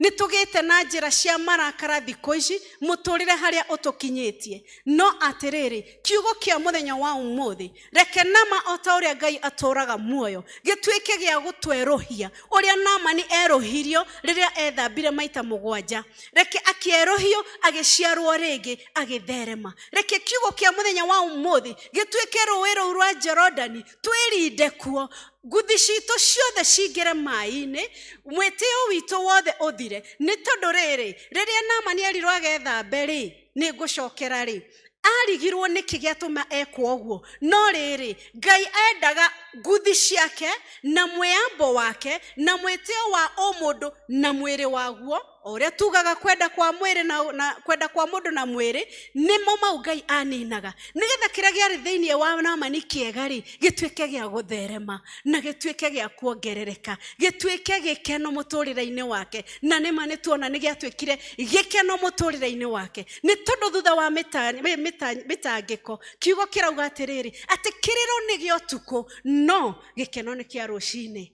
Nĩtũgĩte na njĩra cia marakara thikũ ici mũtũrĩre harĩa ũtũkinyĩtie. No atĩrĩrĩ kiugo kĩa mũthenya wa ũmũthĩ reke nama o ta ũrĩa Ngai atũraga muoyo gĩtuĩke gĩa gũtwerũhia ũrĩa Naamani erũhirio rĩrĩa ethambire maita 7. Reke akĩerũhio agĩciarwo rĩngĩ agĩtherema. Reke kiugo kĩa mũthenya wa ũmũthĩ gĩtuĩke rũĩ rũu rwa Jorodani twĩrinde kuo. Nguthi citũ ciothe cingĩre maĩ-inĩ mwĩtĩo witũ wothe ũthire. Nĩ tondũ rĩrĩa Naamani erirwo agethambe rĩ nĩ ngũcokera rĩ arigirwo nĩkĩ gĩatũma ekwo ũguo. No rĩrĩ Ngai endaga nguthi ciake na mwĩambo wake na mwĩtĩo wa mũndũ na mwĩrĩ waguo. Ũrĩa tugaga kwenda kwa mwĩrĩ na kwenda kwa mũndũ na mwĩrĩ nĩmo mau Ngai aninaga. Nĩgetha kĩrĩa gĩarĩ thĩinĩ wa Naamani kĩega rĩ gĩtuĩke gĩa gũtherema na gĩtuĩke gĩa kuongerereka, gĩtuĩke gĩkeno mũtũrĩre-inĩ wake. Na nĩma nĩtuona nĩ gĩatuĩkire gĩkeno mũtũrĩre-inĩ wake. Nĩ tondũ thutha wa mĩtangĩko kiugo kĩrauga atĩrĩrĩ atĩ kĩrĩro nĩ gĩa ũtukũ no gĩkeno nĩ kĩa rũcinĩ.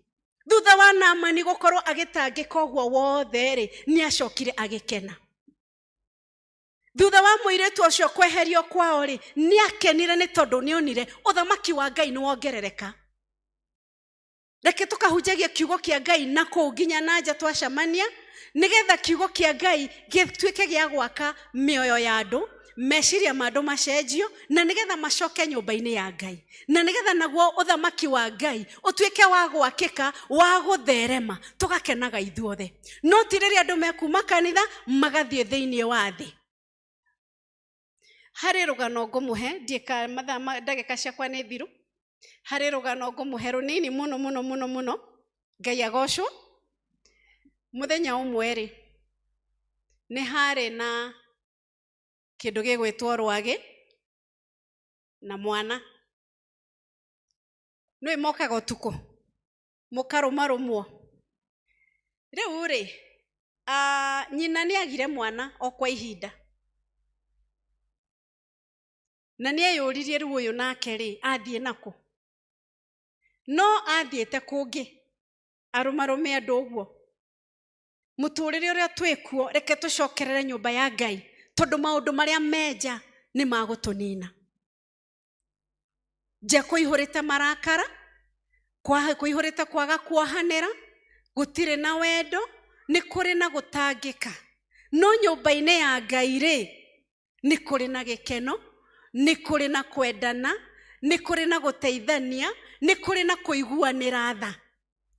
Thutha wa Naamani gũkorwo agĩtangĩka ũguo wothe rĩ nĩacokire agĩkena. Thutha wa mũirĩtu ũcio kweherio kwao rĩ nĩakenire nĩ tondũ nĩonire ũthamaki wa Ngai nĩwongerereka. Reke tũkahunjagia kiugo kĩa Ngai na kũu nginya na nja twacemania nĩgetha kiugo kĩa Ngai gĩtuĩke gĩa gwaka mĩoyo ya andũ, meciria ma andũ macenjio na nĩgetha macoke nyũmba-inĩ ya Ngai. Na nĩgetha naguo ũthamaki wa Ngai ũtuĩke wa gwakĩka wa gũtherema tũgakenaga ithuothe. No ti rĩrĩa andũ mekuma kanitha magathiĩ thĩinĩ wa thĩ. Harĩ rũgano ngũmũhe ndagĩka ciakwa nĩ thiru. Harĩ rũgano ngũmũhe rũnini mũno mũno mũno mũno. Ngai agocwo. Mũthenya ũmwe rĩ nĩ harĩ na kĩndũ gĩgwĩtwo rwagĩ na mwana. Nĩ mokaga ũtukũ mũkarũmarũmwo. Rĩu rĩ nyina nĩagire mwana o kwa ihinda. Na nĩeyũririe rĩu ũyũ nake rĩ athiĩ nakũ. No athiĩte kũngĩ arũmarũme andũ ũguo. Mũtũrĩre ũrĩa twĩkuo reke tũcokerere nyũmba ya Ngai tondũ maũndũ marĩa menja nĩ magũtũnina. Nja kũihũrĩte marakara, kũihũrĩte kwaga kuohanĩra, gũtirĩ na wendo, nĩ kũrĩ na gũtangĩka. No nyũmba-inĩ ya Ngai rĩ nĩ kũrĩ na gĩkeno, nĩ kũrĩ na kwendana, nĩ kũrĩ na gũteithania, nĩ kũrĩ na kũiguanĩra tha,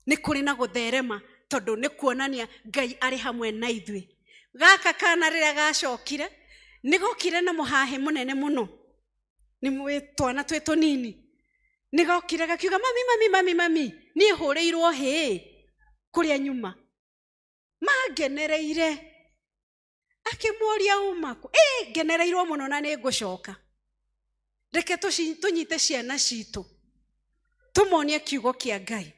nĩ kũrĩ na gũtherema tondũ nĩ kuonania Ngai arĩ hamwe na ithuĩ. Gaka kana rĩrĩa gacokire nĩgokire na mũhahe mũnene mũno. Nĩ twana twĩ tũnini. Nĩgokire gakiuga mami niĩ hũrĩirwo hĩ kũrĩa nyuma. Mangenereire. Akĩmũria uma kũ. Ngenereirwo mũno na nĩ ngũcoka. Reke tũnyite ciana citũ. Tũmonie kiugo kĩa Ngai.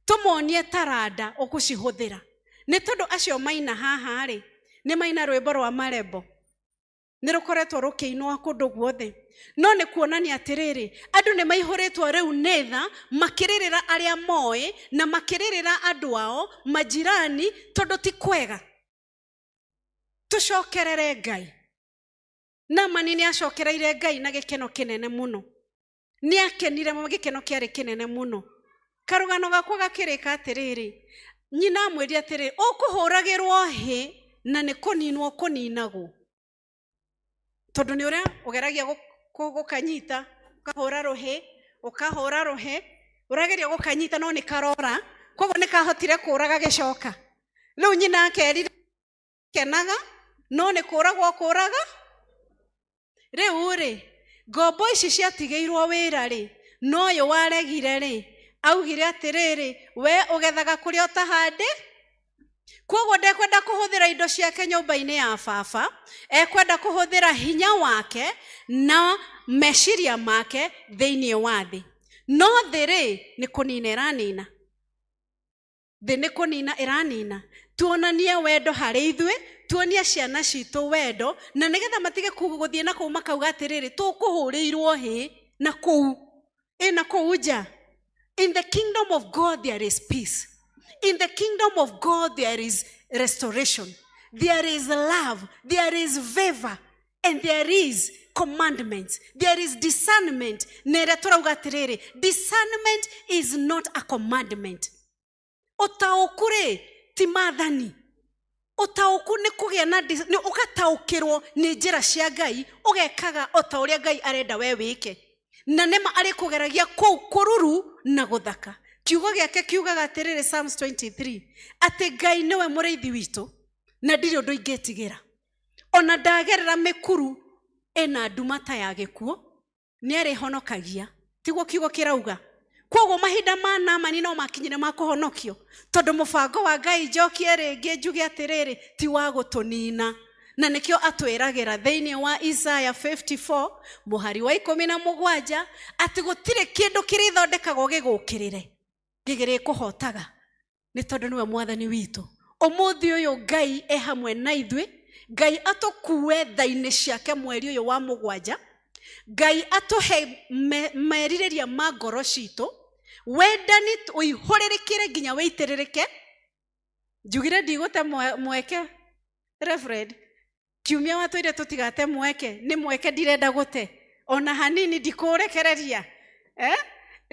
Tũmonie taranda ũgũcihũthĩra. Nĩ tondũ acio maina haha rĩ nĩ maina rwĩmbo rwa marembo. Nĩ rũkoretwo rũkĩinwo kũndũ guothe. No nĩ kuonania atĩrĩrĩ andũ nĩ maihũrĩtwo rĩu nĩ tha makĩrĩrĩra arĩa moĩ na makĩrĩrĩra andũ ao majirani tondũ ti kwega. Tũcokerere Ngai. Naamani nĩacokereire Ngai na gĩkeno kĩnene mũno. Nĩakenire gĩkeno kĩarĩ kĩnene mũno. Karũgano gakwa gakĩrĩka atĩrĩrĩ nyina amwĩria atĩrĩrĩ ũkũhũragĩrwo hĩ na nĩ kũninwo kũninagwo. Tondũ nĩ ũrĩa ũgeragia gũkanyita ũkahũra rũhĩ ũrageria gũkanyita no nĩ karora koguo nĩ kahotire kũraga gĩcoka. Rĩu nyina akerire kenaga no nĩ kũragwo kũraga. Rĩu rĩ ngombo ici ciatigeirwo wĩra rĩ no yo waregire rĩ augire atĩrĩrĩ we ũgethaga kũrĩa ũtahande. Koguo ndekwenda kũhũthĩra indo ciake nyũmba-inĩ ya baba, ekwenda kũhũthĩra hinya wake na meciria make thĩinĩ wa thĩ. No thĩ rĩ nĩ kũnina ĩranina, thĩ nĩ kũnina ĩranina. Tuonanie wendo harĩ ithuĩ, tuonie ciana citũ wendo, na nĩgetha matige gũthiĩ na kũu makauga atĩrĩrĩ tũkũhũrĩirwo hĩ na kũu na kũu nja. In the kingdom of God there is peace. In the kingdom of God there is restoration. There is love. There is favor. And there is commandments. There is discernment. Discernment is not a commandment. Otaokure timadhani. Otauku ni kugia na ni ukataukirwo ni njira cia Ngai ugekaga ota uria Ngai arenda we wike. Na nema ari kugeragia kururu na guthaka. Kiugo giake kiugaga atĩrĩrĩ Psalms 23 atĩ Ngai niwe mũrĩithi witũ na ndirĩ ũndũ ingĩtigĩra. Ona ndagerera mĩkuru ĩna nduma ta ya gĩkuũ nĩ arĩhonokagia. Tiguo kiugo kĩrauga. Koguo mahinda ma Naamani no makinyire ma kũhonokio tondũ mũbango wa Ngai njokie rĩngĩ njuge atĩrĩrĩ ti wa gũtũnina. Na nĩkĩo atwĩragĩra thĩinĩ wa Isaiah 54 mũhari wa 17 atĩ gũtirĩ kĩndũ kĩrĩthondekagwo gĩgũkĩrĩre gĩgĩrĩ kũhotaga nĩ tondũ nĩwe mwathani witũ. Ũmũthĩ ũyũ Ngai e hamwe na ithuĩ. Ngai atũkue tha-inĩ ciake mweri ũyũ wa 7. Ngai atũhe merirĩria ma ngoro citũ. Wendani ũihũrĩrĩkĩre nginya wĩitĩrĩrĩke. Njugire ndigũte mweke Reverend kiumia watũire tũtigate mweke. Nĩ mweke ndirenda gũte ona hanini ndikũrekereria.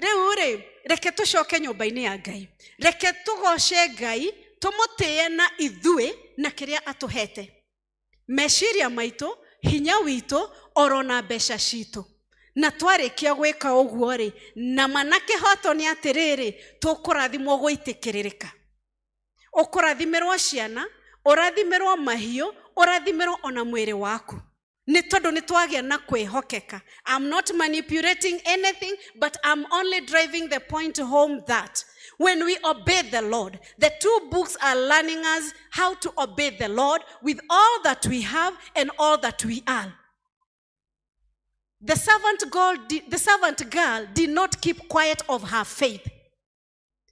Rĩu rĩ reke tũcoke nyũmba-inĩ ya Ngai. Reke tũgoce Ngai tũmũtĩe na ithuĩ na kĩrĩa atũhete. Meciria maitũ, hinya witũ, oro na mbeca citũ. Na twarĩkia gwĩka ũguo rĩ na manakĩhoto nĩ atĩrĩrĩ tũkũrathimwo gũitĩkĩrĩrĩka. Ũkũrathimirwo ciana, ũrathimirwo mahiũ, ũrathimirwo ona mwĩrĩ waku. Nĩ tondũ nĩ twagĩa na kwĩhokeka. I'm not manipulating anything, but I'm only driving the point home that when we obey the Lord, the two books are learning us how to obey the Lord with all that we have and all that we are. The servant girl did not keep quiet of her faith.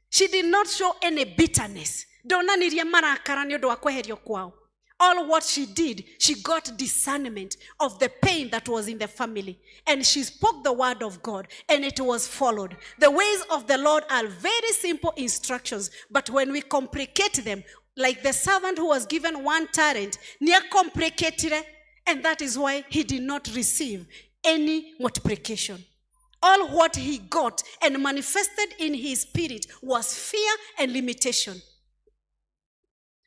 She did not show any bitterness. Ndonanirie marakara nĩ ũndũ wa kweherio kwao. All what she did, she got discernment of the pain that was in the family. And she spoke the word of God and it was followed. The ways of the Lord are very simple instructions. But when we complicate them, like the servant who was given 1 talent, near complicated, and that is why he did not receive any multiplication. All what he got and manifested in his spirit was fear and limitation.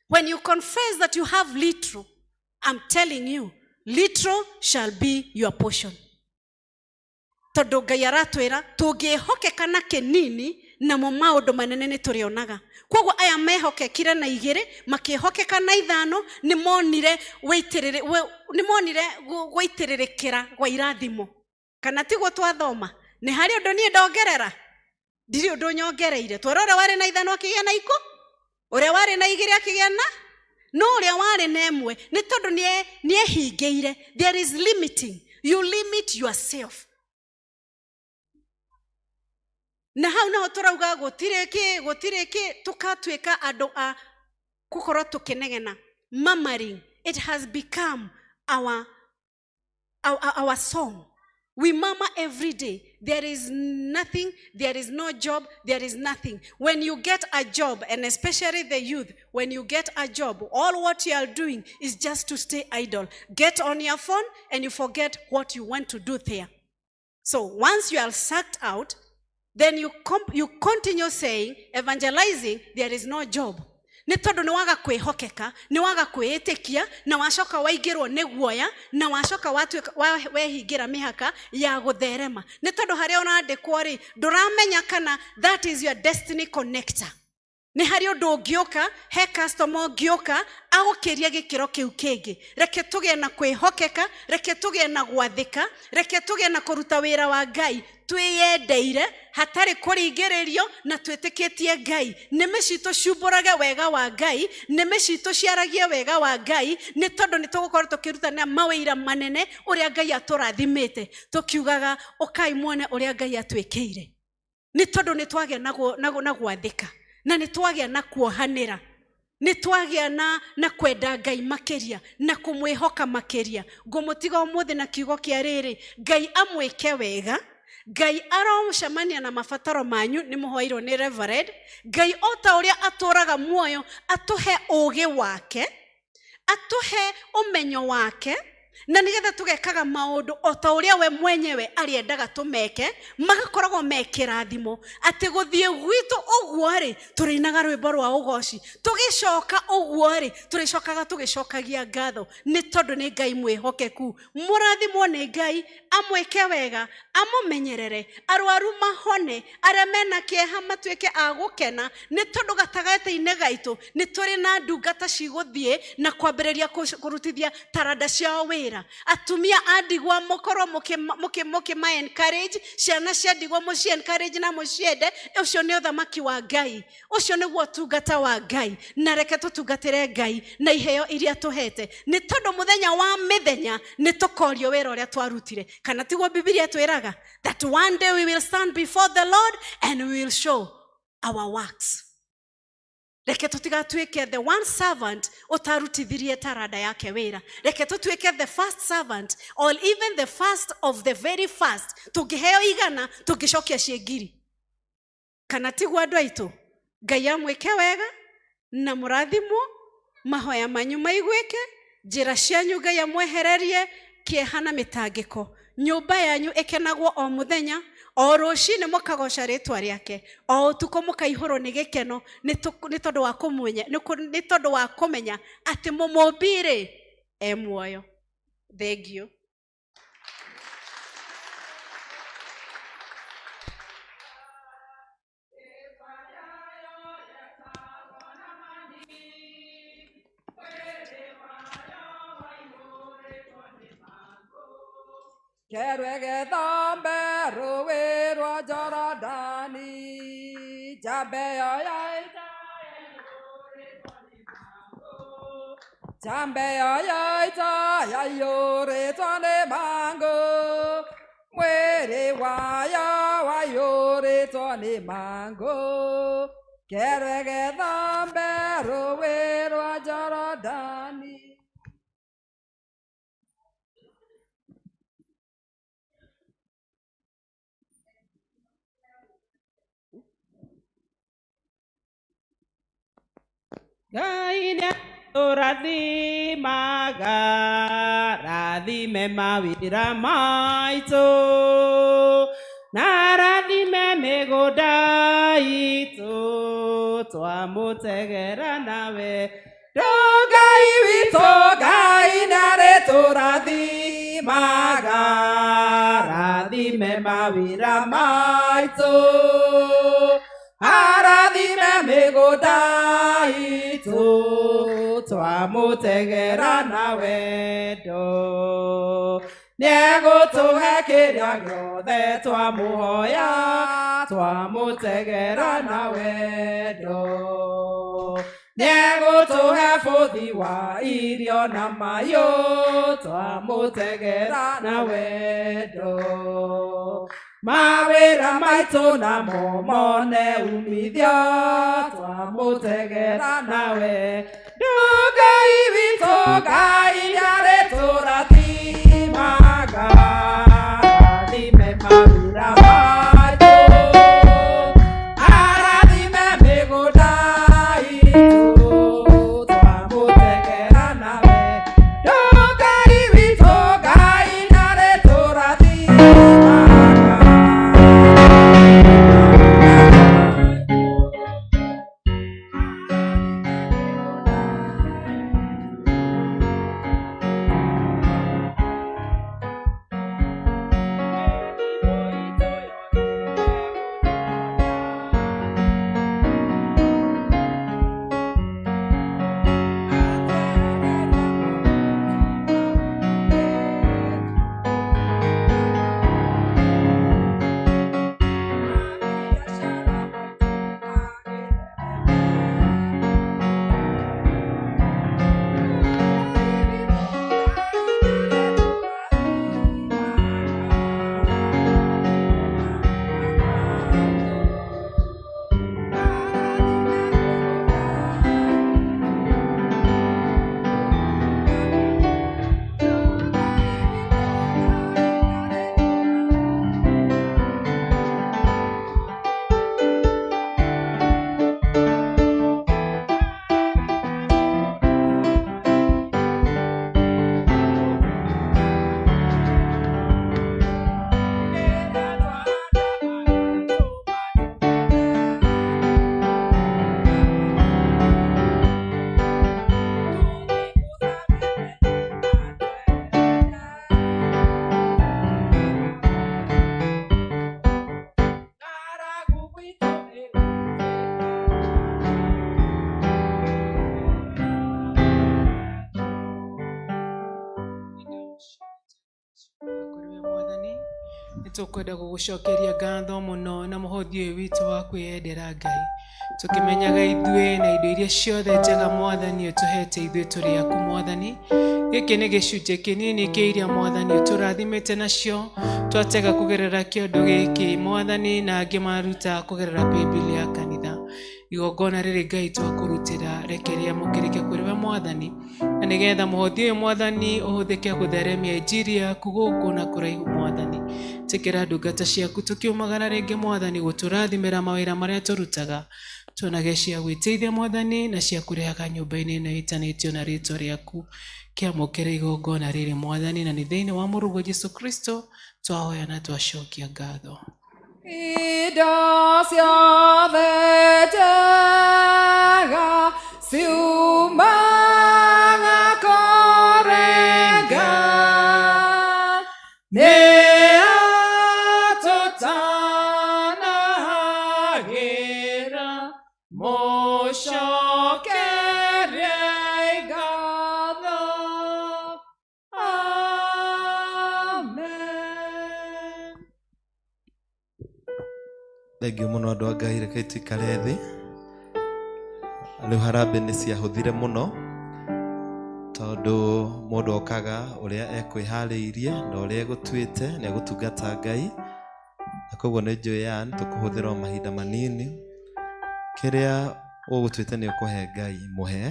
When you confess that you have little, I'm telling you, little shall be your portion. Tondũ Ngai aratwĩra tũngĩhokeka na kĩnini na maũndũ manene nĩ tũrĩonaga. Koguo aya mehokekire na 2 makĩhokeka na 5 nĩ monire gũitĩrĩrĩkĩra gwa irathimo. Kana tiguo twathoma nĩ harĩ ũndũ niĩ ndongerera ndirĩ ũndũ nyongereire. Twara ũrĩa warĩ na 5 akĩgĩa na 2, ũrĩa warĩ na 2 akĩgĩa na no ũrĩa warĩ na 1 nĩ tondũ nĩehingĩire. There is limiting. You limit yourself. Na hau naho tũrauga gũtirĩ kĩ tũkatuĩka andũ a gũkorwo tũkĩnegena. Murmuring, it has become our song. We murmur every day. There is nothing, there is no job, there is nothing. When you get a job, and especially the youth, when you get a job, all what you are doing is just to stay idle. Get on your phone and you forget what you want to do there. So once you are sucked out, then you continue saying, evangelizing, there is no job. Nĩ tondũ nĩ waga kwĩhokeka, nĩ waga kwĩĩtĩkia, na wacoka waingĩrwo nĩ guoya, na wacoka wehingĩra mĩhaka ya gũtherema. Nĩ tondũ harĩa ũrandĩkwo rĩ, ndũramenya kana that is your destiny connector. nĩ harĩ ũndũ ũngĩũka he customer ũngĩũka agũkĩria gĩkĩro kĩu kĩngĩ. Reke tũgĩe na kwĩhokeka, reke tũgĩe na gwathĩka, reke tũgĩe na kũruta wĩra wa Ngai twĩyendeire hatarĩ kũringĩrĩrio na twĩtĩkĩtie Ngai. Nĩmĩ citũ ciumbũrage wega wa Ngai, nĩmĩ citũ ciaragie wega wa Ngai, nĩ tondũ nĩ tũgũkorwo tũkĩrutana mawĩra manene ũrĩa Ngai atũrathimĩte, tũkiugaga ũkai muone ũrĩa Ngai atwĩkĩire. Nĩ tondũ nĩ twagĩa na gwathĩka, na nĩ twagĩa na kuohanĩra, nĩ twagĩa na kwenda Ngai makĩria na kũmwĩhoka makĩria. Ngũmũtiga ũmũthĩ na kiugo kĩa rĩrĩ, Ngai amwĩke wega. Ngai aromũcemania na mabataro manyu, nĩ mũhoirwo nĩ Reverend. Ngai o ta ũrĩa atũraga muoyo atũhe ũũgĩ wake, atũhe ũmenyo wake, na nĩgetha tũgekaga maũndũ o ta ũrĩa we mwenyewe arĩendaga tũmeke, magakoragwo mekĩrathimo. Atĩ gũthiĩ gwitũ ũguo-rĩ, tũrĩinaga rwĩmbo rwa ũgoci, tũgĩcoka ũguo-rĩ, tũrĩcokaga tũgĩcokagia ngatho, nĩ tondũ nĩ Ngai mwĩhokeku. Mũrathimwo nĩ Ngai, amwĩke wega, amũmenyerere, arwaru mahone, arĩa mena kĩeha matuĩke a gũkena, nĩ tondũ gatagatĩ-inĩ gaitũ nĩ tũrĩ na ndungata cigũthiĩ na kwambĩrĩria kũrutithia taranda ciao wĩra. Atumia a ndigwa mũkorwo mũkĩma encourage, ciana cia ndigwa mũci encourage na mũciende. Ũcio nĩ ũthamaki wa Ngai, ũcio nĩguo ũtungata wa Ngai, na reke tũtungatĩre Ngai na iheo iria tũhete, nĩ tondũ mũthenya wa mĩthenya nĩ tũkorio wĩra ũrĩa twarutire. Kana tiguo Biblia twĩraga that one day we will stand before the Lord and we will show our works. Reke tũtigatuĩke the one servant ũtarutithirie taranda yake wĩra. Reke tũtuĩke the first servant or even the first of the very first. Tũngĩheo igana tũngĩcokia ciengiri. Kana tiguo andũ aitũ? Ngai amwĩke wega na mũrathimwo, mahoya manyu maiguĩke, njĩra cianyu Ngai amwehererie kĩeha na mĩtangĩko. Nyũmba yanyu ĩkenagwo o mũthenya, o rũciinĩ mũkagoca rĩtwa rĩake, o ũtukũ mũkaihũrwo nĩ gĩkeno, nĩ tondũ wa kũmenya atĩ mũmũmbi-rĩ e muoyo. Thank you. Kerwege thambe rũĩ rwa Jorodani, jambe yoyoita yaiyũrĩtwo nĩ mangũ, mwĩrĩ wayo waiyũrĩtwo nĩ mangũ. Kerwege thambe rũĩ rwa Jorodani. Ngai nĩ atũrathimaga, rathime mawĩra maitũ, na rathime mĩgũnda itũ, twamũtegera nawe. Ngai witũ, Ngai nĩ arĩtũrathimaga, rathime mawĩra maitũ, arathime mĩgũnda itũ, twamũtegera na wendo. Nĩegũtũhe kĩrĩa gĩothe twamũhoya, twamũtegera na wendo. Nĩegũtũhe bũthi wa irio na mahiũ, twamũtegera na wendo. Mawĩra maitũ namo mone umithio, twamũtegera na wendo. Ngai witũ, Ngai nĩ arĩtũrathimaga, arathime mawĩra maitũ, arathime mĩgũnda itũ, twamũtegera na wendo. Ngai witũ, Ngai nĩ arĩtũrathimaga. tukwenda gugucokeria ngatho muno na muhothi uyu witu wa kwiyendera Ngai tukimenyaga ithuĩ na indo iria ciothe njega Mwathani utuhete ithuĩ tũrĩ aku Mwathani. Gĩkĩ nĩ gĩcunjĩ kĩnini kĩa iria Mwathani ũtũrathimĩte nacio twatega kũgerera kĩondo gĩkĩ Mwathani, na angĩ maruta kũgerera Bibilia ya kanitha. Igongona rĩrĩ Ngai twakũrutĩra rekeria mũkĩrĩke kũrĩ we Mwathani, na nĩgetha mũhothi ũyũ Mwathani ũhũthĩke gũtheremia injiri yaku gũkũ na kũraihu Mwathani. Tĩkĩra ndungata ciaku tũkiumagara rĩngĩ Mwathani gũtũrathimĩra mawĩra marĩa tũrutaga, tuonage cia gwĩteithia Mwathani na cia kũrehaga nyũmba-inĩ ĩno ĩtanĩtio na rĩtwa rĩaku. Kĩamũkĩre igongona rĩrĩ Mwathani, na nĩ thĩinĩ wa mũrũgwo Jesũ Kristo twahoya na twacokia ngatho. Indo ciothe njega ciumaga kũrĩ Ngai, nĩyo tũtanahagĩra mũcokerie ngatho. Amen. Thengiũ mũno andũ a Ngai, reke tũikare thĩ. Rĩu harambĩ nĩ ciahũthire mũno tondũ mũndũ okaga ũrĩa ekwĩharĩirie na ũrĩa egũtuĩte nĩ egũtungata Ngai, na koguo nĩ njũĩ ya nĩ tũkũhũthĩra mahinda manini. Kĩrĩa ũgũtuĩte nĩ ũkũhe Ngai mũhe,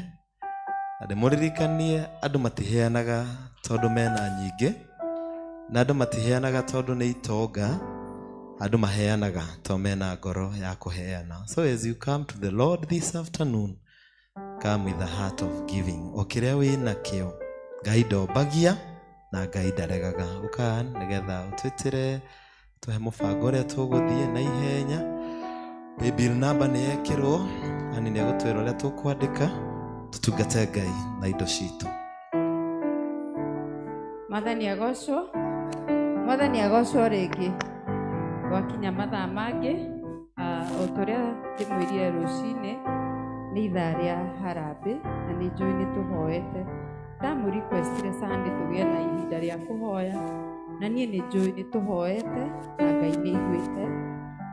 na ndĩmũririkanie andũ matiheanaga tondũ mena nyingĩ, na andũ matiheanaga tondũ nĩ itonga, andũ maheanaga tondũ mena ngoro ya kũheana. So as you come to the Lord this afternoon, come with a heart of giving. O kĩrĩa wĩna kĩo Ngai ndombagia na Ngai ndaregaga. Ũka nĩgetha ũtwĩtĩre tũhe mũbango ũrĩa tũgũthiĩ na ihenya. Paybill number nĩ yekĩrwo, ani nĩ egũtwĩra ũrĩa tũkwandĩka tũtungate Ngai na indo citũ. Mwathani agocwo, Mwathani agocwo rĩngĩ. Gwakinya mathaa mangĩ o tũrĩa ndĩmwĩrire rũcinĩ nĩ ithaa rĩa harambĩ, na nĩ njũĩ nĩ tũhoete. Ndamũrequestire Sunday tũgĩe na ihinda rĩa kũhoya, na niĩ nĩ njũĩ nĩ tũhoete na Ngai nĩ aiguĩte.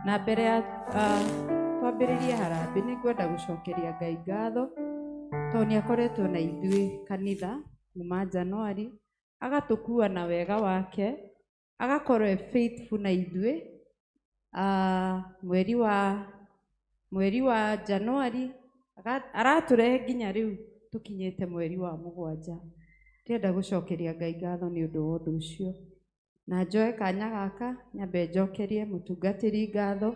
Na mbere ya twambĩrĩrie harambĩ nĩ ngwenda gũcokeria Ngai ngatho tondũ nĩ akoretwo na ithuĩ kanitha kuma Januari, agatũkua na wega wake, agakorwo e faithful na ithuĩ. Mweri wa Januari aratũrehe nginya rĩu tũkinyĩte mweri wa 7. Ndĩrenda gũcokeria Ngai ngatho nĩ ũndũ wa ũndũ ũcio, na njoe kanya gaka nyambe njokerie mũtungatĩri ngatho.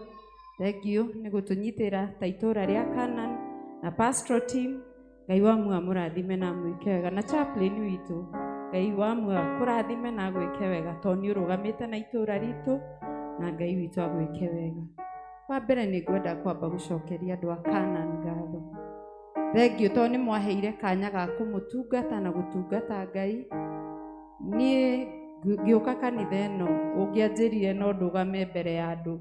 Thengiũ nĩ gũtũnyitĩra ta itũũra rĩa Canaan na pastoral team. Ngai wa muoyo amũrathime na amwĩke wega, na chaplain witũ Ngai wa muoyo akũrathime na agwĩke wega tondũ nĩ ũrũgamĩte na itũũra ritũ, na Ngai witũ agwĩke wega. Wa mbere nĩ ngwenda kwamba gũcokeria andũ a Canaan ngatho. Thengiũ tondũ nĩ mwaheire kanya ga kũmũtungata na gũtungata Ngai. Niĩ ngĩũka kanitha ĩno ũngĩanjĩrire no ndũgame mbere ya andũ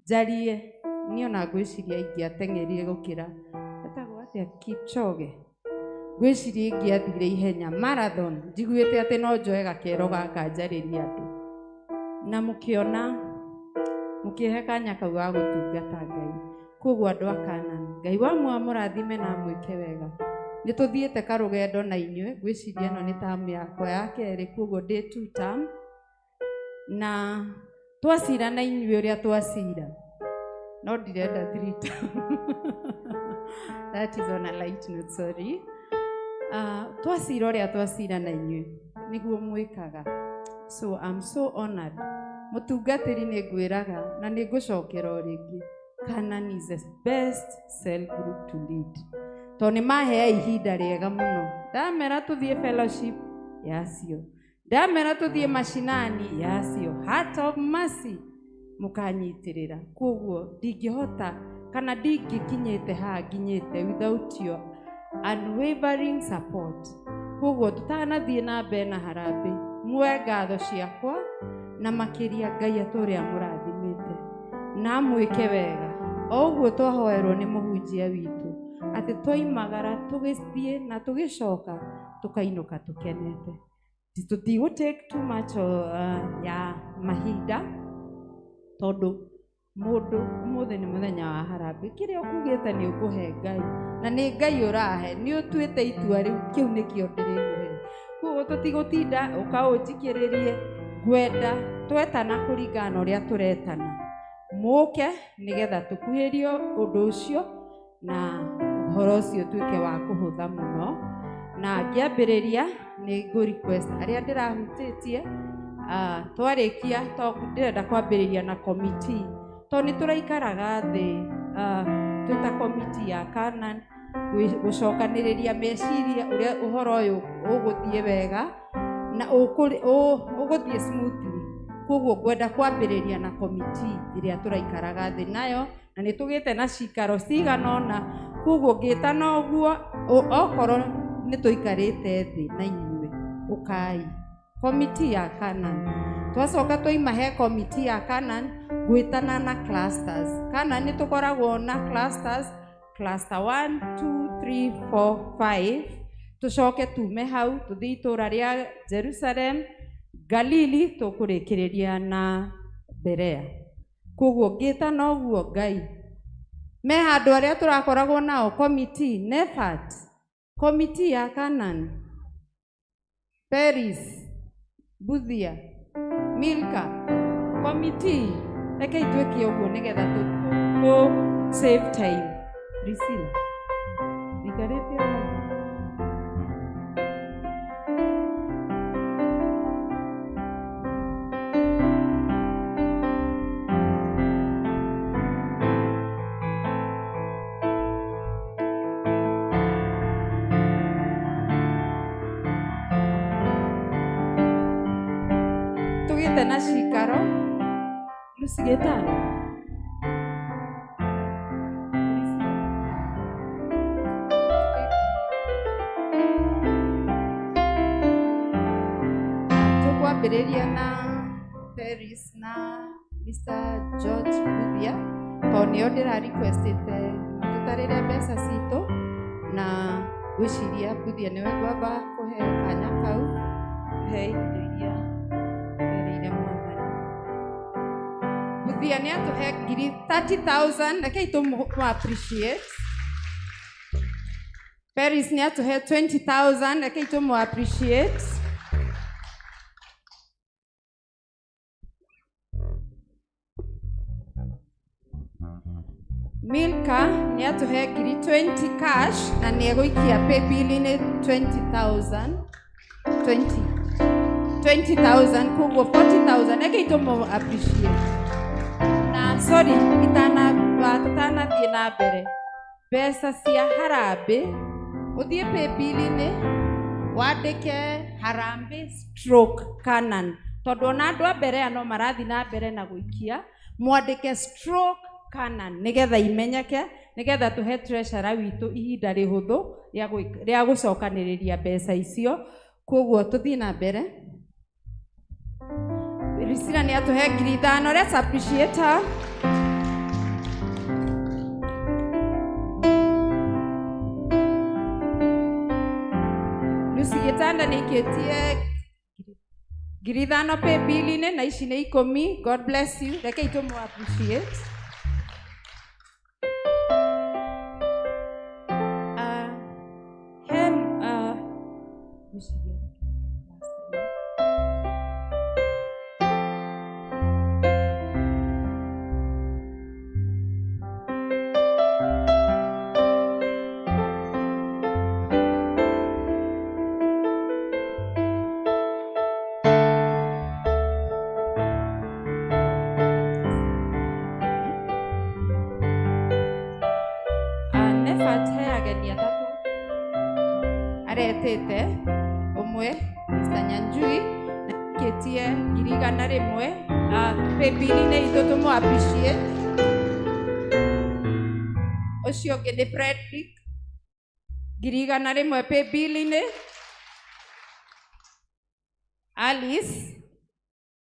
njarie, niĩ ona ngwĩciria ingĩateng'erire gũkĩra etagwo atĩa Kipchoge, ngwĩciria ingĩathire ihenya marathon. Njiguĩte atĩ no njoe gakero gaka njarĩrie andũ, na mũkĩona mũkĩhe kanya kau ga gũtungata Ngai. Koguo andũ a Canaan, Ngai wa muoyo amũrathime na amwĩke wega. Nĩ tũthiĩte karũgendo na inyuĩ, ngwĩciria ĩno nĩ tamu yakwa ya kerĩ, koguo ndĩ 2 term, na twacira na inyuĩ ũrĩa twacira, no ndirenda 3 term. That is on a light note, sorry. Twacira ũrĩa twacira na inyuĩ nĩguo mwĩkaga, so I'm so honored. Mũtungatĩri nĩ ngwĩraga na nĩ ngũcokera o rĩngĩ, Canaan is the best cell group to lead. Tondũ nĩ mahea ihinda rĩega mũno. Ndamera tũthiĩ fellowship yacio, ndamera tũthiĩ mashinani yacio, Heart of Mercy mũkanyitĩrĩra. Koguo ndingĩhota kana ndingĩkinyĩte haha nginyĩte without your unwavering support. Koguo tũtanathiĩ na mbere na harambĩ, muoe ngatho ciakwa na makĩria Ngai atũũre amũrathimĩte na amwĩke wega. O ũguo twahoerwo nĩ mũhunjia witũ atĩ twaimagara tũgĩthiĩ na tũgĩcoka tũkainũka tũkenete. Tũtigũ take too much ya mahinda, tondu mundu umuthi ni muthenya wa harambe kiria ukugite ni ukuhe Ngai na ni Ngai urahe ni utuite itua riu kiu nikio ndirimuhe kuo tutigutinda ukaunjikiririe gwenda twetana kuringana uria turetana muke nigetha tukuhirio undu ucio na uhoro ucio tuike wa kuhutha muno na ngiambiriria ni ngu request aria ndirahutitie twarikia ndirenda kwambiriria na committee to ni turaikaraga thi twita committee ya Canaan gucokaniriria meciria uria uhoro uyu uguthie wega na uguthie smoothly koguo ngwenda kwambiriria na committee iria turaikaraga thi nayo na ni tugite na cikaro ciganona koguo ngitana uguo okorwo ni tuikarite thi na inyuĩ ukai committee ya Canaan twacoka twaima he committee ya Canaan gwitana na clusters kana ni tukoragwo na clusters cluster 1 2 3 4 5 tucoke tume hau tuthii itura ria Jerusalem Galili tukurikiria na Berea koguo ngitana uguo Ngai me handu aria turakoragwo nao committee Nefat committee ya Canaan Paris Buthia Milka committee reke itwike uguo nigetha tu save time Priscilla ikarete tugite na cikaro lusigetano tukwambiriria na Paris na Mr. George Buthia to nio ndira requestete tutarire mbeca citu na gwiciria Buthia niwe ngwamba kuhe kanya kau he iria erire mwathani Buthia ni atuhe ngiri 30,000 reke tumu appreciate Paris ni atuhe 20,000 reke tumu appreciate Milka ni atuhe ngiri 20 cash na ni eguikia paybill ni 20,000 20,000 koguo 40,000 reke tumu appreciate na sorry tutana thie na mbere mbeca cia harambe uthie paybill ni wandike harambe stroke Canaan tondu ona andu a mbere no marathi na mbere na guikia mwandike stroke Canaan nigetha imenyeke nigetha tuhe treasurer witu ihinda rihuthu ria gucokaniriria mbeca icio koguo tuthie na mbere Priscilla ni atuhe ngiri 5 let's appreciate her Lucy Gitanda ni ketie ngiri 5 paybill ni na ici ni 10 God bless you reke itumu appreciate aretete umwe Mr. Nyanjui ketie ngiri 100 paybill ni itu tumu appreciate ucio ngi ni Frederick ngiri 100 paybill ni Alice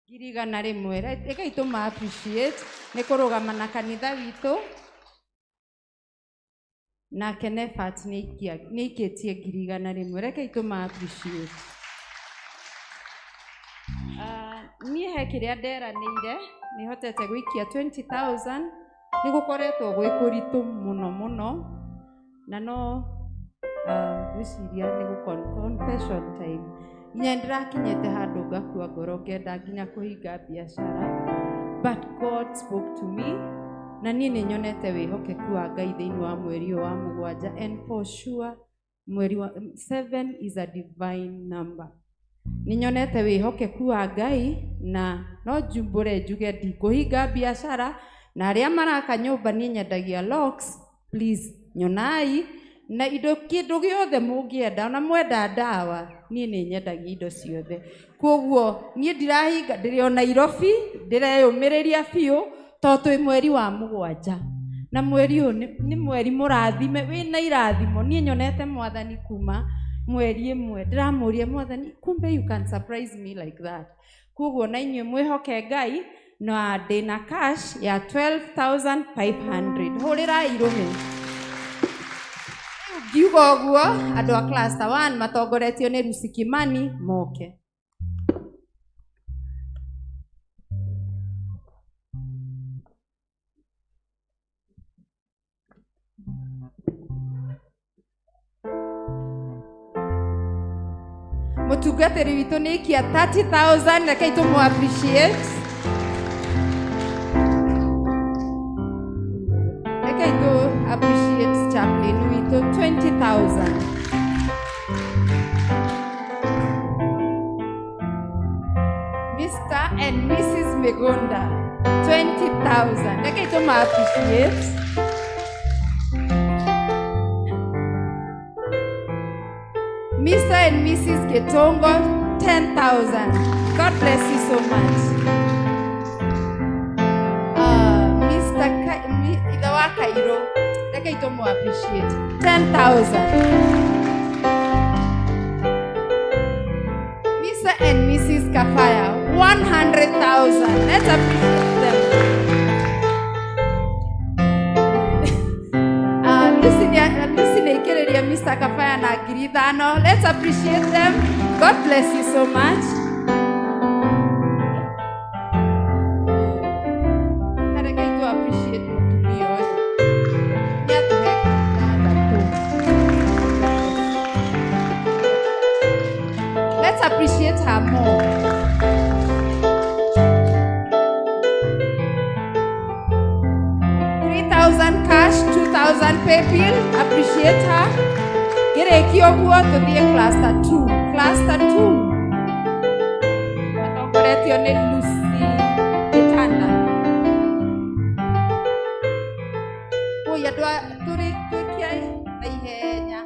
ngiri 100 reke ituma appreciate ni kurugama na kanitha witu na Kenefat ni ikitie ngiri 100 reke ituma appreciate niĩ he kĩrĩa nderanĩire nĩ hotete gũikia 20,000 nĩ gũkoretwo gwĩ kũritũ mũno mũno na no gwĩciria nĩ confession time nginya ndĩrakinyĩte handũ ngakua ngoro ngenda nginya kũhinga biacara but God spoke to me na niĩ nĩ nyonete wĩhokeku wa Ngai thĩinĩ wa mweri ũyũ wa mũgwanja and for sure mweri wa 7 is a divine number. Nĩ nyonete wĩhokeku wa Ngai na no njumbũre njuge ndikũhinga biacara na arĩa maraka nyũmba niĩ nyendagia locks please nyonai na indo kĩndũ gĩothe mũngĩenda na mwenda ndawa niĩ nĩ nyendagia indo ciothe koguo niĩ ndirahinga ndĩrĩ o Nairobi ndĩreyũmĩrĩria biũ tondũ twĩ mweri wa mũgwanja na mweri ũyũ nĩ mweri mũrathime wĩna irathimo niĩ nyonete Mwathani kuma mweri ĩmwe ndĩramũria Mwathani kumbe you can surprise me like that koguo na inyuĩ mwĩhoke Ngai na ndĩna cash ya 12,500 hũrĩrai rũhĩ ngiuga ũguo andũ a cluster 1 matongoretio nĩ Lucy Kimani moke mũtungatĩri witũ nĩ ikia 30,000 rekei tũmũ appreciate rekei tũ appreciate chaplain witũ 20,000 Mr. and Mrs. Megonda 20,000 rekei tũmũ appreciate Mr. and Mrs. Ketongo, 10,000. God bless you so much. Mr. Idawa Kairo, like I don't appreciate. 10,000. Mr. and Mrs. Kafaya, 100,000. Let's appreciate them. Mr. Kafaya na Giridano. Let's appreciate them. God bless you so much. Can I get to appreciate Mutumio? Let's appreciate her more. Cash, 2,000 pay bill. Appreciate her. Get a kioguo to be a cluster 2. Cluster 2. Matokoretio nĩ Lucy Gitanda. Oya tũrĩ twĩkiai na ihenya.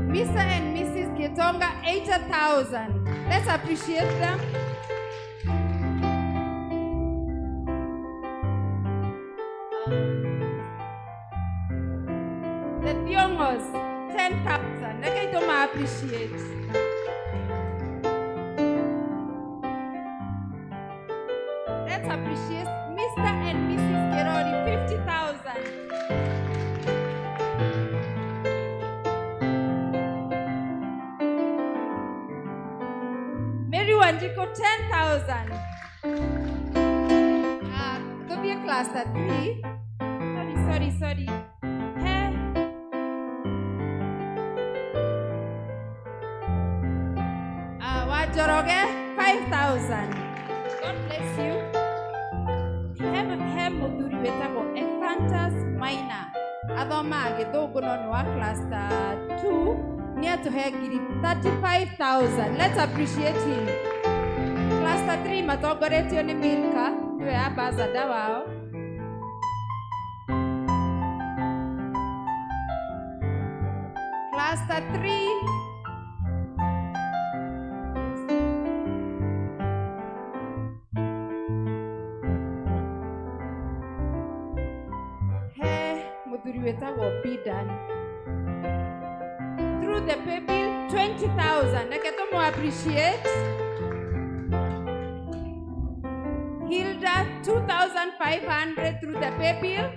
Mr. and Mrs. Ketonga, 80,000. Let's appreciate them. The Thiongos, 10,000. Let's appreciate. Let's appreciate Mr. and Mrs. Kerori, 50,000. Wanjiko 10,000. To be a cluster 3. Sorry. Hey. Wajoroge 5,000. God bless you. He muthuri wetagwo Ephantus Maina. Athoma gĩthũngũ no nĩ wa cluster 2. Nĩ atũhe ngiri 35,000. Let's appreciate him. Cluster 3 matongoretio nĩ Milka, nĩwe ambassador wao. Cluster 3 muthuri wetagwo Bidan. Through through the pay bill 20,000. Reke tumu appreciate. Hilda 2,500 through the pay bill.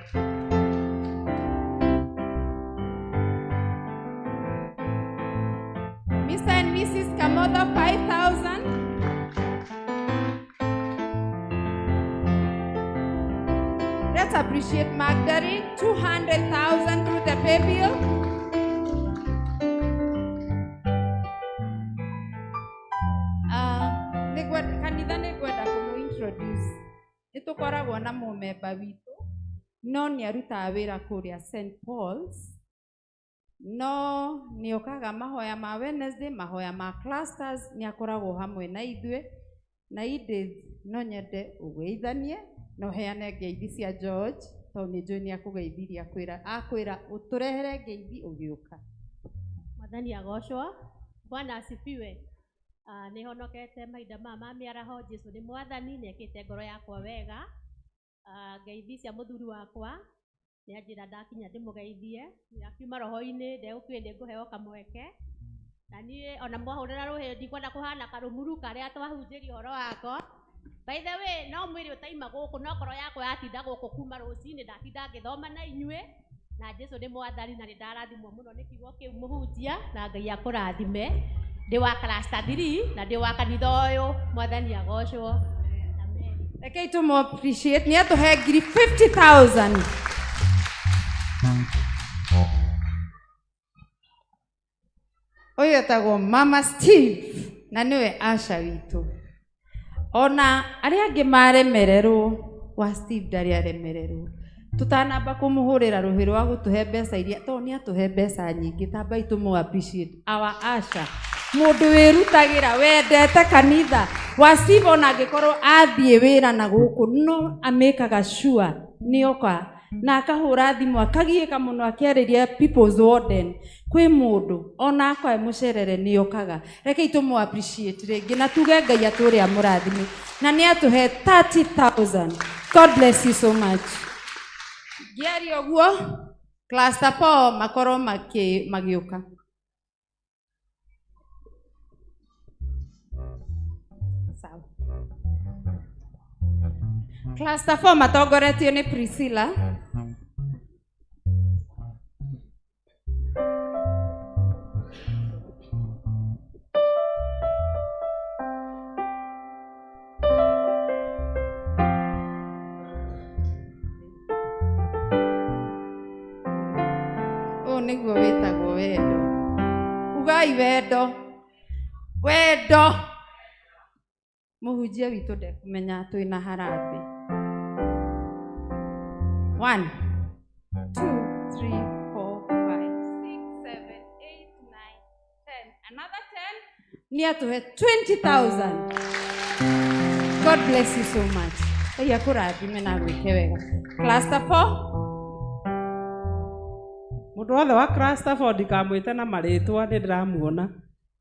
Mr. and Mrs. Kamoda 5,000. Let's appreciate Magdalene 200,000 through the pay bill. Kanitha nĩ ngwenda kũmũ-introduce. Nĩtũkoragwo na mũmemba witũ no nĩ arutaga wĩra kũrĩa St. Paul's, no nĩ okaga mahoya ma Wednesday, mahoya ma clusters, nĩ akoragwo hamwe na ithuĩ na Edith no nyende ũgeithanie no heane ngeithi cia George tondũ nĩ njũĩ nĩ akũgeithirie akwĩra ũtũrehere ngeithi ũgĩũka. Mwathani agocwo. Bwana asifiwe. Nĩhonokete mahinda maya ma mĩaraho. Jesu nĩ mwathani, nĩekĩte ngoro yakwa wega. Ngeithi cia mũthuri wakwa nĩanjĩra ndakinya ndĩmũgeithie, akiuma roho-inĩ ndegũkiuĩ nĩngũheo kamweke, na niĩ ona mwahũrĩra rũhĩ ndikwenda kũhana karũmuru karĩa twahunjĩrio ũhoro wako. By the way, no mwĩrĩ ũtaima gũkũ no ngoro yakwa yatinda gũkũ kuma rũcinĩ, ndatinda ngĩthoma na inyuĩ, na Jesu nĩ mwathani na nĩndarathimwo mũno nĩ kiugo kĩu mũhunjia, na Ngai akũrathime. Ndĩ wa cluster 3 na ndĩ wa kanitha ũyũ. Mwathani agocwo. Rekei tũmũ appreciate. Nĩ atũhe ngiri 50,000. Ũyũ etagwo Mama Steve na nĩwe Asha witũ. Ona arĩa angĩ maremererwo, wa Steve ndarĩ aremererwo. Tũtanamba kũmũhũrĩra rũhĩ rwa gũtũhe mbeca iria tondũ nĩ atũhe mbeca nyingĩ, tambai tũmũ appreciate our Asha. Mũndũ wĩrutagĩra, wendete kanitha. Wa Steve ona angĩkorwo athiĩ wĩra na gũkũ no amĩkaga sure nĩoka na akahũra thimũ akagiĩka mũno akĩarĩria People's Warden. Kwĩ mũndũ ona akwa mũcerere nĩokaga. Rekei tũmũ appreciate rĩngĩ na tuge Ngai atũre amũrathime. Na nĩ atũhe 30,000. God bless you so much. Gĩaria ũguo cluster 4 makorwo magĩũka. Cluster 4 matongoretio nĩ Priscilla. Nĩguo wĩtagwo wendo. Ugai wendo. Wendo. Mũhunjia witũ ndekũmenya twĩna harambĩ. 1, 2, 3, 4, 5, 6, 7, 8, 9, 10. Another 10. Nĩ atũhe 20,000. God bless you so much. Ngai akũrathime na gwĩke wega. Cluster 4. Mũndũ wothe wa cluster 4 ndikamwĩte na marĩtwa nĩndĩramuona.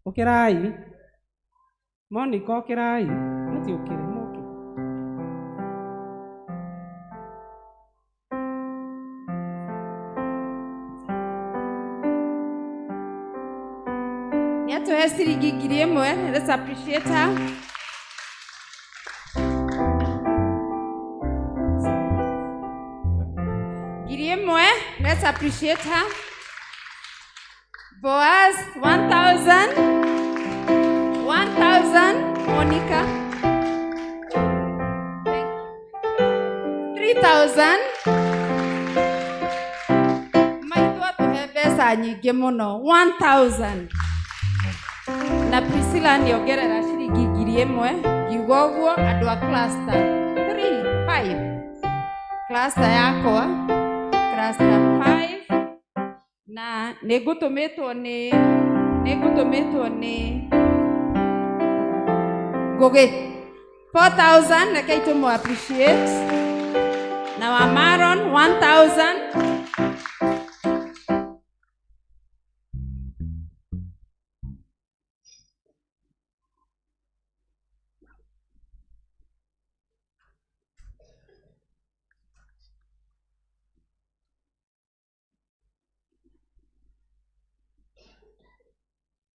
Ũkĩrai. Monica ũkĩrai. Mati ũkĩre mũkĩ. Nĩ atũhe ciringi 1,000. Let's appreciate her. Let's appreciate her. Boaz 1,000. 1,000. Monica 3,000. Maitũ atũhe mbeca nyingĩ mũno 1,000. Na Priscilla nĩongerera ciringi 1,000. Ngiuga ũguo andũ a cluster 3, 5. Cluster yakwa cluster 5 na nĩngũtũmĩtwo nĩ Ngũgĩ 4,000. Rekei tũmũ appreciate. Na wa Maron 1,000.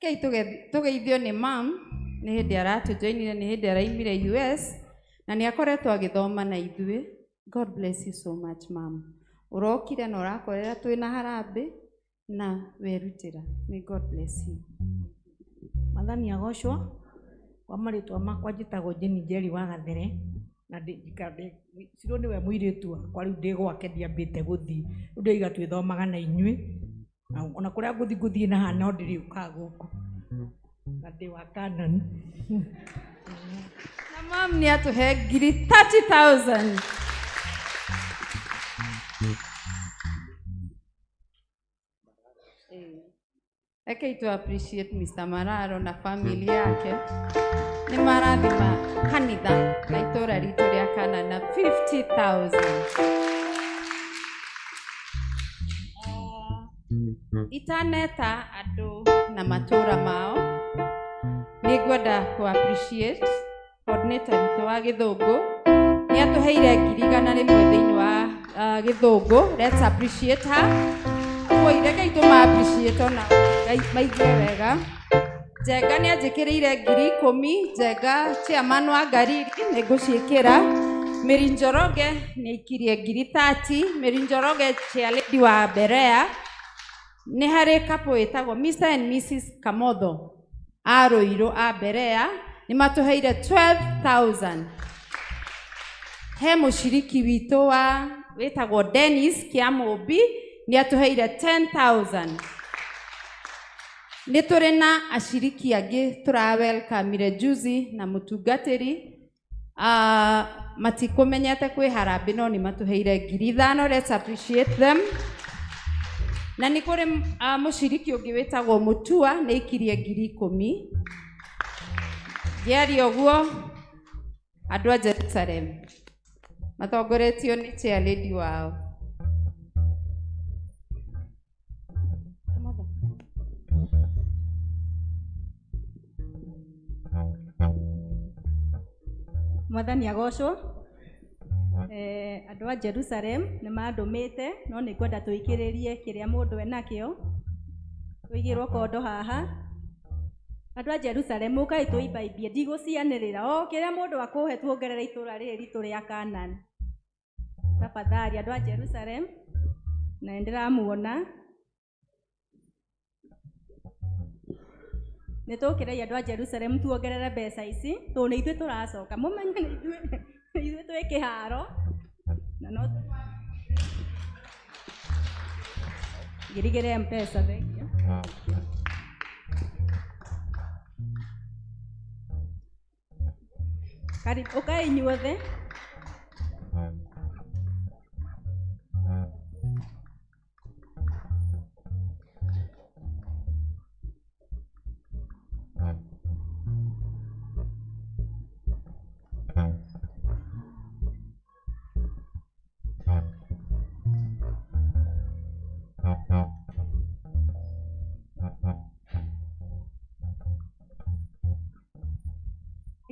Kei tugeithio nĩ mam nĩ hĩndĩ aratũjoinire, nĩ hĩndĩ araimire US na nĩ akoretwo agĩthoma na ithuĩ. God bless you so much mam. Ũrokire na ũrakorera twĩna harambĩ na werutĩra. May God bless you. Mwathani agocwo. Kwa marĩtwa makwa njĩtagwo Jenny Njeri wa Gathere na cirwo nĩwe mũirĩtu wakwa, rĩu ndĩ gwake ndiambĩte gũthiĩ, rĩu ndĩiga twĩthomaga na inyuĩ, ona kũrĩa ngũthiĩ na hana no ndĩrĩũka gũkũ na ndĩ wa Canaan. Na mam nĩ atũhe ngiri 30,000. Rekei tu appreciate Mr. Mararo na family yake. Nĩ marathima kanitha na itũra ritũ rĩa Canaan na 50,000. Itaneta andũ na matũra mao, nĩ ngwenda ku appreciate coordinator witũ wa Gĩthũngũ nĩ atũheire ngiri 100 thĩinĩ wa Gĩthũngũ. Let's appreciate her. Rekei tũma appreciate ona maigue wega. Njenga nĩ anjĩkĩrĩire ngiri 10. Njenga chairman wa Ngariri nĩ ngũciĩkĩra. Mary Njoroge nĩ aikirie ngiri 30. Mary Njoroge chair lady wa Berea. Nĩ harĩ couple ĩtagwo Mr and Mrs Kamotho a Rũirũ a Berea nĩ matũheire 12,000. He mũciriki witũ wa wĩtagwo Dennis Kĩamũmbi nĩ atũheire 10,000. Nĩ tũrĩ na aciriki angĩ tũrawelkamire juzi na mũtungatĩri matikũmenyete kwĩ harambĩ no nĩ matũheire ngiri 5. Let's appreciate them. Na nĩ kũrĩ mũciriki ũngĩ wĩtagwo Mũtua nĩ aikirie ngiri 10. Gĩaria ũguo andũ a Jerusalem matongoretio nĩ chair lady wao. Mwathani agocwo. Andũ a Jerusalem nĩ mandũmĩte no nĩ ngwenda tũikĩrĩrie kĩrĩa mũndũ enakĩo, tũigĩrwo kondo haha. Andũ a Jerusalem mũkai tũimbaimbie, ndigũcianĩrĩra o kĩrĩa mũndũ akũhe tuongerere itũra rĩrĩ ritũ rĩa Canaan. Tafadhali andũ a Jerusalem na ndĩramuona nĩ tũkĩrei andũ a Jerusalem tuongerere mbeca ici tondũ nĩ ithuĩ tũracoka, mũmenye nĩ ithuĩ twĩ kĩharo na no ngirigĩre mpesa. Thengio. Ũkai inyuothe.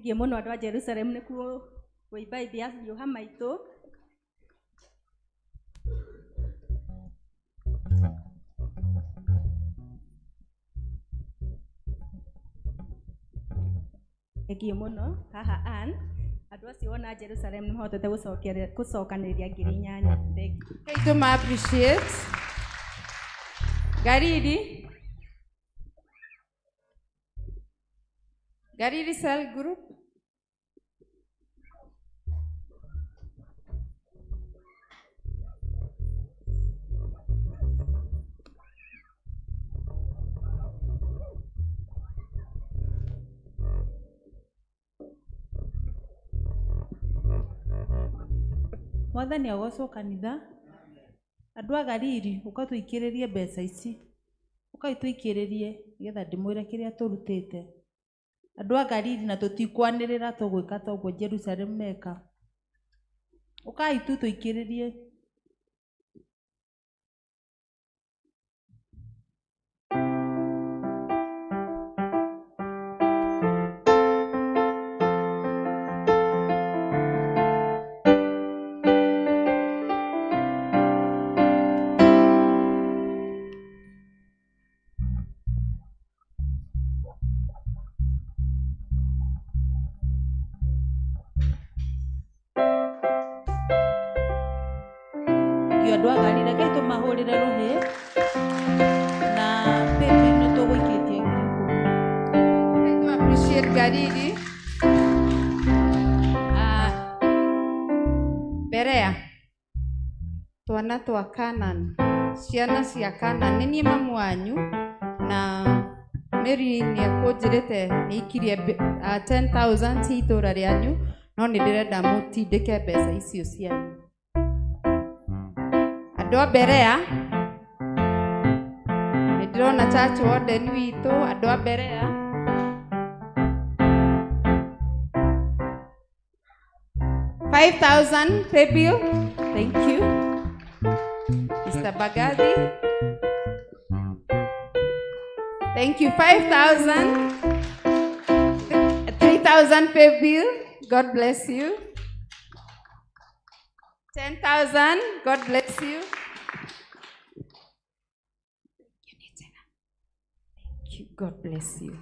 Ngiye mũno andũ a Jerusalem nĩkuo kũimbaimbia hiũha maitũ. Ngiye mũno haha Ann andũ acio ona Jerusalem nĩ mahotete gũcokanĩrĩria ngiri 8. Hey, tũma appreciate Ngariri Cell Group. Mwathani agocwo kanitha. Andũ a Ngariri ũkatũikĩrĩrie mbeca ici, ũkaitũikĩrĩrie nĩgetha ndĩmwĩre kĩrĩa tũrutĩte. Andũ a Ngariri na tũtikwanĩrĩra tũgwĩka toguo Jerusalem meka. Ũkai tu tũikĩrĩrie. acio andå agarire ngai tå mahå rä re rå hä na paybill nä tå gå ikä tie I appreciate Gariri. Berea. Twana twa Canaan. Ciana cia Canaan nĩ niĩ mamu wanyu na Mary nĩ akũnjĩrĩte nĩ ikirie 10,000 ci itũra rĩanyu no nĩ ndĩrenda mũtindĩke mbeca icio cianyu. Andũ a Berea nĩ ndĩrona church warden witũ andũ a Berea $5,000 pay bill. Thank you. Mr. Bagadi. Thank you. 5,000. 3,000 pay bill. God bless you. 10,000. God bless you. Thank you. God bless you.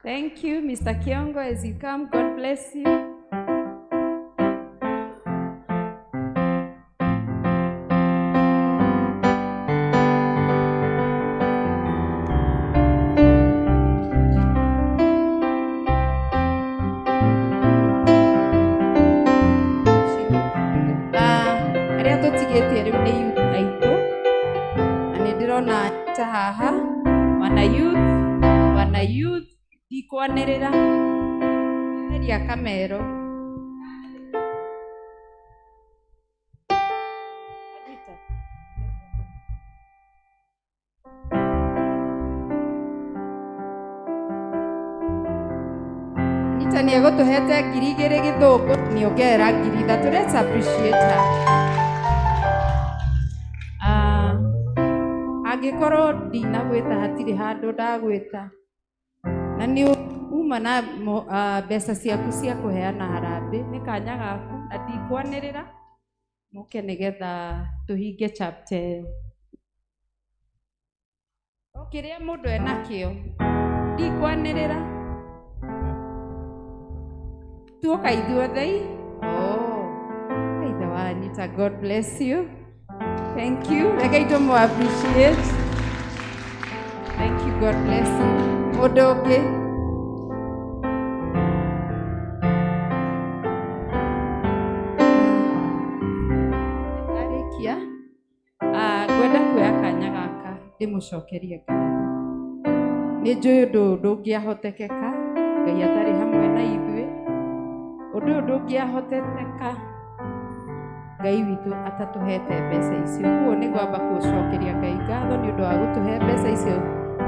Thank you, Mr. Kiongo, as you come. God bless you. Haha wana youth ikwanirira eria kamero nitani agotuhete 2,000 githungu niongera 3,000. Let's appreciate her. Angĩkorwo ndinagwĩta hatirĩ handũ ndagwĩta na nĩ uma na mbeca ciaku cia kũheana harambĩ nĩ kanya gaku na ndikwanĩrĩra mũke nĩgetha tũhinge chapter ĩyo. O kĩrĩa mũndũ enakĩo ndikwanĩrĩra tuoka ithuothe. Either wa Anita, God bless you. Thank you. Regai tomo appreciate. Thank you. God bless you. Odoke. Arikia. Gwenda kuoya kanya gaka ndimucokerie Ngai. Nĩ njũĩ ũndũ ndũngĩahotekeka Ngai atarĩ hamwe na ithuĩ. Ũndũ ndũngĩahotekeka Ngai witũ atatũhete mbeca icio. Kuo nĩ ngwamba kũcokeria Ngai ngatho nĩ ũndũ wa gũtũhe mbeca icio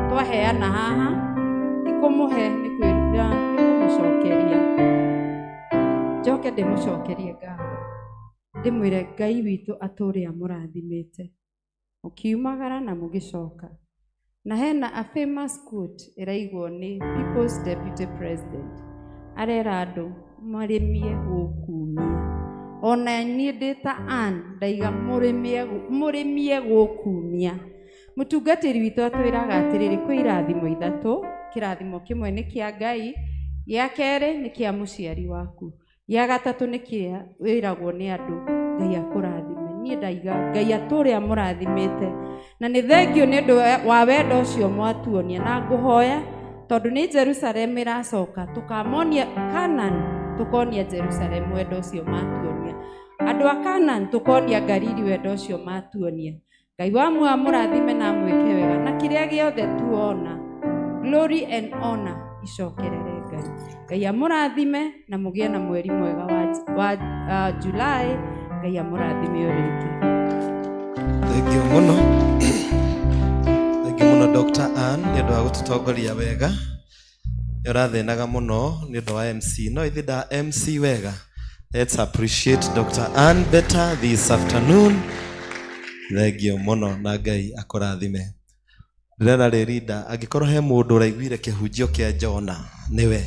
twaheana haha. Ikũmũhe nĩ kwĩrira nĩ kũmũcokeria. Njoke ndĩmũcokerie ngatho. Ndĩmwĩre Ngai witũ atũre amũrathimĩte. Mũkiumagara na mũgĩcoka. Na hena a famous quote ĩraigwo nĩ People's Deputy President. Arera andũ marĩmie gũkumia. Ona niĩ ndĩ ta Ann ndaiga mũrĩmie gũkumia. Mũtungatĩri witũ atwĩraga atĩrĩrĩ kwĩ irathimo ithatũ. Kĩrathimo kĩmwe nĩ kĩa Ngai, gĩa kerĩ nĩ kĩa mũciari waku, gĩa gatatũ nĩ kĩrĩa wĩragwo nĩ andũ Ngai akũrathime. Niĩ ndaiga Ngai atũre amũrathimĩte na nĩ thengio nĩ ũndũ wa wendo ũcio mwatuonia na ngũhoya tondũ nĩ Jerusalem ĩracoka tũkamonia Canaan tukonia Jerusalem wendo ũcio matuonia. Andũ a Canaan tukonia Galili wendo ũcio matuonia. Ngai wamwe amũrathime na mwĩke wega na kĩrĩa gĩothe tuona glory and honor icokerere Ngai. Ngai amũrathime na mũgĩe na mweri mwega wa July. Ngai amũrathime ũrĩngĩ. Thank you mũno. Thank you mũno Dr. Ann nĩ ũndũ wa gũtũtongoria wega. Ũrathĩnaga mũno nĩ ũndũ wa MC. No ithi da MC wega. Let's appreciate Dr. Ann better this afternoon. Thank you mũno na Ngai akũrathime. Ndĩrenda rĩrinda angĩkorwo he mũndũ ũraiguire kĩhunjio kĩa Jona nĩwe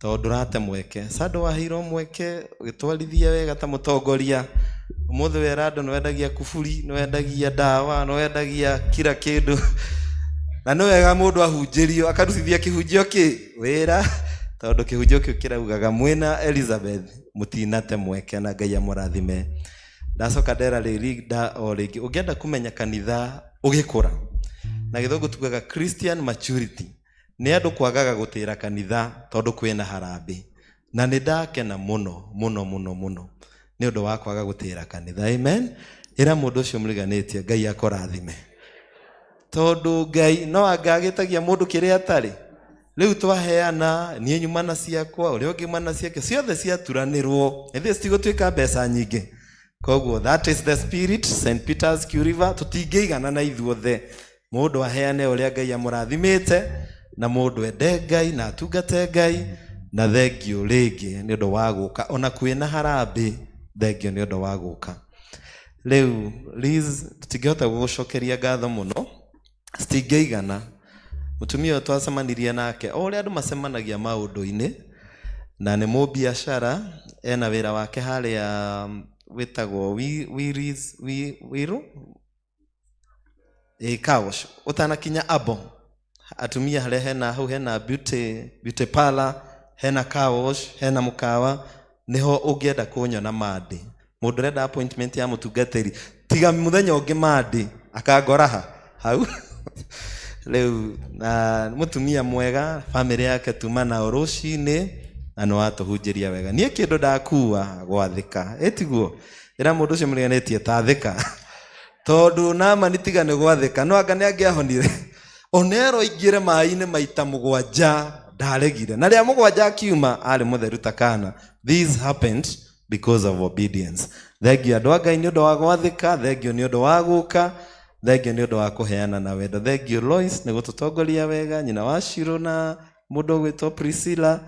tondũ ndũrate mweke. Sandũ waheirwo mweke ũgĩtwarithia wega ta mũtongoria. Ũmũthĩ wera andũ nĩwendagia kuburi, nĩwendagia ndawa, nĩwendagia kila kĩndũ. Na nĩ wega mũndũ ahunjĩrio akarutithia kĩhunjio wĩra tondũ kĩhunjio kĩu kĩraugaga mwĩna Elizabeth mũtinate mweke na Ngai amũrathime. ndacoka ndera rĩrĩ o rĩngĩ ũngĩenda kũmenya kanitha ũgĩkũra na gĩthũngũ tugaga Christian maturity nĩ andũ kwagaga gũtĩra kanitha tondũ kwĩna harambĩ na nĩ ndakena mũno mũno mũno mũno nĩ ũndũ wa kwaga gũtĩra kanitha. Amen. Ĩra mũndũ ũcio mũriganĩtie Ngai akũrathime tondũ Ngai no angagĩtagia mũndũ kĩrĩa atarĩ. Rĩu twaheana niĩ nyumana ciakwa ũrĩa ũngĩ mana ciake ciothe ciaturanĩrwo ithĩ citigũtuĩka mbeca nyingĩ. Koguo that is the spirit. St. Peter's Q River tũtingĩigana na ithuothe. Mũndũ aheane ũrĩa Ngai amũrathimĩte na mũndũ ende Ngai na atungate Ngai na thengio rĩngĩ nĩ ũndũ wa gũka ona kwĩna harambĩ thengio nĩ ũndũ wa gũka. Rĩu Liz tũtingĩhota gũgũcokeria ngatho mũno citingĩigana. Mũtumia ũyũ twacemanirie nake o ũrĩa andũ macemanagia maũndũ-inĩ na nĩ mũbiacara ena wĩra wake harĩa wĩtagwo Wiru Kaosh ũtanakinya Abo atumia harĩa hena hau hena beauty parlor hena Kaosh hena mũkawa niho ũngĩenda kũnyona Mandi. Mũndũ ũrenda appointment ya mũtungatĩri tiga mũthenya ũngĩ Mandi akangoraha hau. Rĩu mũtumia mwega family yake tuma nao rũcinĩ na nĩ watũhunjĩria wega. Niĩ kĩndũ ndakua gwathĩka ĩtiguo ĩra mũndũ ũcio mũriganĩtie tathĩka tondũ nama nĩ tiga nĩ gwathĩka no anga nĩ angĩahonire onero ingĩre maĩ-inĩ maita 7 ndaregire na rĩa 7 akiuma arĩ mũtheru ta kana. This happened because of obedience. Thengio andũ a Ngai nĩ ũndũ wa gwathĩka, thengio nĩ ũndũ wa gũka, thengio nĩ ũndũ wa kũheana na wendo. Thengio Lois nĩ gũtũtongoria wega, nyina wa Shiro na mũndũ ũgwĩtwo Priscilla.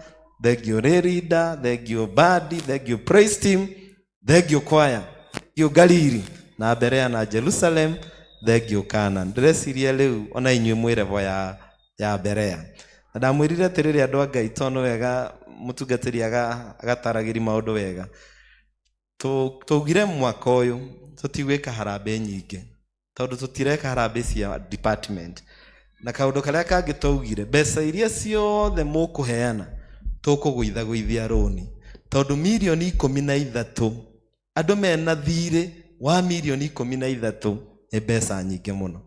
Thengio Rĩrinda, thengio Badi, thengio Praise Team, thengio Choir, thengio Galili na Berea na Jerusalem, thengio Kana. Ndĩreciria rĩu ona inyuĩ mwĩrevo ya Berea. Na ndamwĩrire atĩrĩrĩ andũ a Ngai tondũ wega mũtungatĩri agataragĩri maũndũ wega. Tũugire mwaka ũyũ tũtigwĩka harambĩ nyingĩ tondũ tũtireka harambĩ cia department. Na kaũndũ karĩa kangĩ twaugire mbeca iria ciothe mũkũheana tũkũgũithagũithia rũni tondũ milioni 13 andũ mena thirĩ wa milioni 13 nĩ mbeca nyingĩ mũno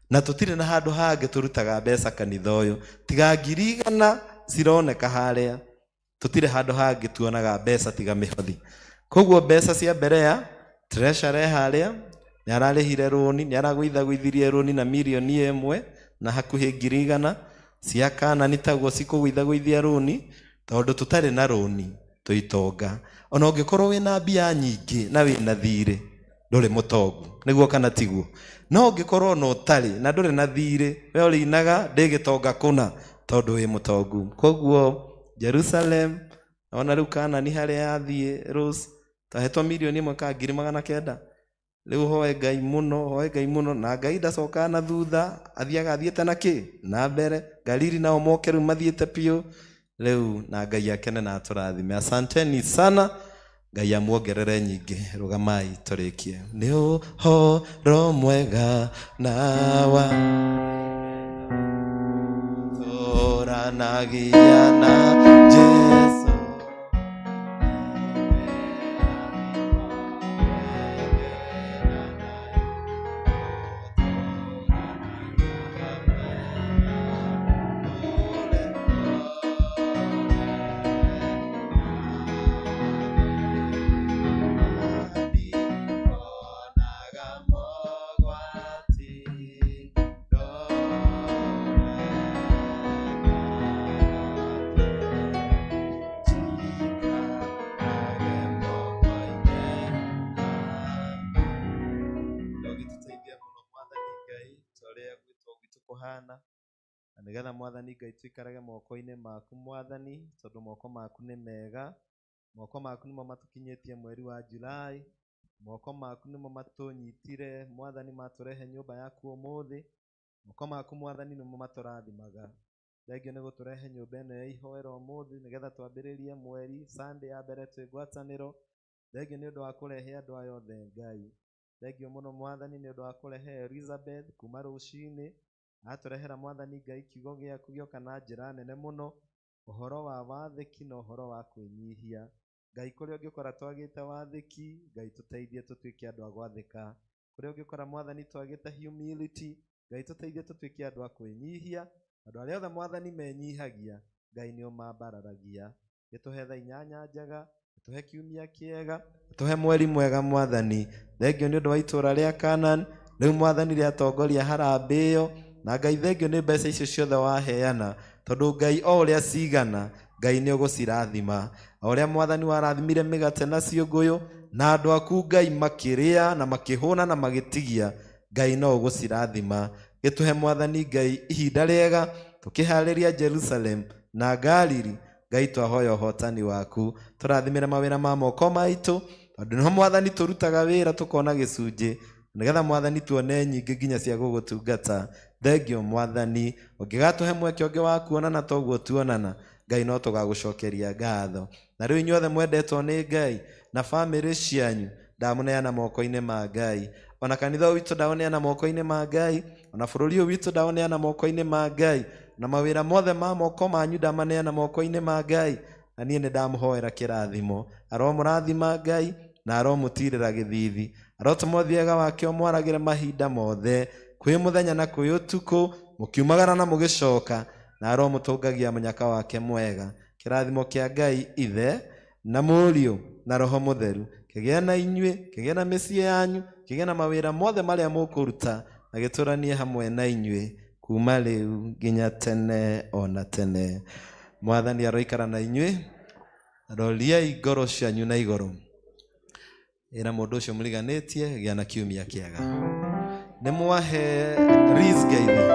na tũtirĩ na handũ hangĩ tũrutaga mbeca kanitha ũyũ tiga 100 cironeka harĩa. Tũtirĩ handũ hangĩ tuonaga mbeca tiga mĩhothi. Koguo mbeca cia Berea treasurer harĩa nĩ ararĩhire rũni, nĩ aragũithagũithirie rũni na milioni 1 na hakuhĩ 100 cia Kana nĩ taguo cikũgũithagũithia rũni tondũ tũtarĩ na rũni tũitonga. Ona ũngĩkorwo wĩna mbia nyingĩ na wĩna thirĩ ndũrĩ mũtongu nĩguo kana tiguo. No ũngĩkorwo no ũtarĩ na ndũrĩ na thirĩ we ũrĩinaga ndĩgĩtonga kũna tondũ wĩ mũtongu. Koguo Jerusalem ona rĩu Kana nĩ harĩa yathiĩ Rose tahetwo milioni 1,900. Rĩu hoe Ngai mũno na Ngai ndacoka na thutha athiĩte na kĩ na mbere. Galili nao moke rĩu mathiĩte piũ rĩu na Ngai akene na atũrathime. Asanteni sana, Ngai amuongerere nyingĩ. Rũgamai tũrĩkie. Nĩ ũhoro mwega na wa tũranagia na Jesu. Na nĩgetha Mwathani Ngai tũikarage moko-inĩ maku Mwathani tondũ moko maku nĩ mega. Moko maku nĩmo matũkinyĩtie mweri wa Julai. Moko maku nĩmo matũnyitire Mwathani matũrehe nyũmba yaku ũmũthĩ. Moko maku Mwathani nĩmo matũrathimaga. Thengio nĩ gũtũrehe nyũmba ĩno ya ihoero ũmũthĩ nĩgetha twambĩrĩrie mweri Sunday ya mbere twĩ ngwatanĩro. Thengio nĩ ũndũ wa kũrehe andũ aya othe Ngai. Thengio mũno Mwathani nĩ ũndũ wa kũrehe Elizabeth kuma rũcinĩ atũrehera Mwathani Ngai kiugo gĩaku gĩoka na njĩra nene mũno, ũhoro wa wathĩki na ũhoro wa kwĩnyihia. Ngai kũrĩa ũngĩkora twagĩte wathĩki, Ngai tũteithie tũtuĩke andũ a gwathĩka. Kũrĩa ũngĩkora Mwathani twagĩte humility, Ngai tũteithie tũtuĩke andũ a kwĩnyihia. Andũ arĩa othe Mwathani menyihagia, Ngai nĩ ũmambararagia. Gĩtũhe thaa inyanya njega, gĩtũhe kiumia kĩega, gĩtũhe mweri mwega Mwathani. Thengio nĩ ũndũ wa itũũra rĩa Canaan, rĩu Mwathani rĩatongoria harambĩ ĩyo, na Ngai thengio nĩ mbeca icio ciothe waheana, tondũ Ngai o ũrĩa cigana, Ngai nĩ ũgũcirathima. O ũrĩa Mwathani warathimire mĩgate na ciũngũyũ, na andũ aku Ngai makĩrĩa na makĩhũna na magĩtigia, Ngai no ũgũcirathima. Gĩtũhe Mwathani Ngai ihinda rĩega, tũkĩharĩria Jerusalem na Galili, Ngai twahoya ũhotani waku. Tũrathimĩre mawĩra ma moko maitũ, tondũ nĩho Mwathani tũrutaga wĩra tũkona gĩcunjĩ, nĩgetha Mwathani tuone nyingĩ nginya cia gũgũtungata. Thengio Mwathani, ũngĩgatũhe mweke ũngĩ wa kuonana toguo tuonana, Ngai no tũgagũcokeria ngatho. Na rĩu inyuothe mwendetwo nĩ Ngai na bamĩrĩ cianyu, ndamũneana moko-inĩ ma Ngai. Ona kanitha witũ ndaũneana moko-inĩ ma Ngai, ona bũrũri ũyũ witũ ndaũneana moko-inĩ ma Ngai, na mawĩra mothe ma moko manyu ndamaneana moko-inĩ ma Ngai. Na niĩ nĩ ndamũhoera kĩrathimo, aromũrathima Ngai na aromũtirĩra gĩthithi, arotũma ũthiega wake ũmwaragĩre mahinda mothe, kwĩ mũthenya na kwĩ ũtukũ, mũkiumagara na mũgĩcoka, na aromũtũngagia mũnyaka wake mwega. Kĩrathimo kĩa Ngai Ithe na Mũriũ na Roho Mũtheru kĩgĩe na inyuĩ, kĩgĩe na mĩciĩ yanyu, kĩgĩe na mawĩra mothe marĩa mũkũruta, na gĩtũranie hamwe na inyuĩ kuma rĩu nginya tene ona tene. Mwathani aroikara na inyuĩ, roriai ngoro cianyu na igũrũ. Ĩra mũndũ ũcio mũriganĩtie, gĩa na kiumia kĩega. Nĩ mwahe Reese ngeithi,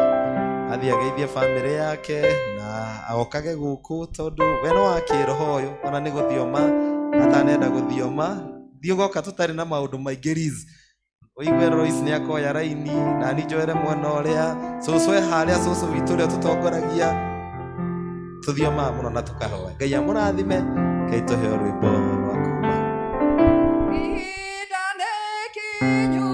athiĩ ageithie bamĩrĩ yake na agokage gũkũ, tondũ we no wa kĩroho ũyũ, ona nĩ gũthioma atanenda gũthioma. Thiĩ ũgoka tũtarĩ na maũndũ maingĩ Reese. Ũigue Royce nĩ akoya raini, na ni njoere mwena ũrĩa, cũcũ e harĩa, cũcũ witũ ũrĩa tũtongoragia, tũthiomaga mũno na tũkahoya. Ngai amũrathime, Ngai tũheo rwĩmbo rwa kuma. Ihinda nĩ kinyu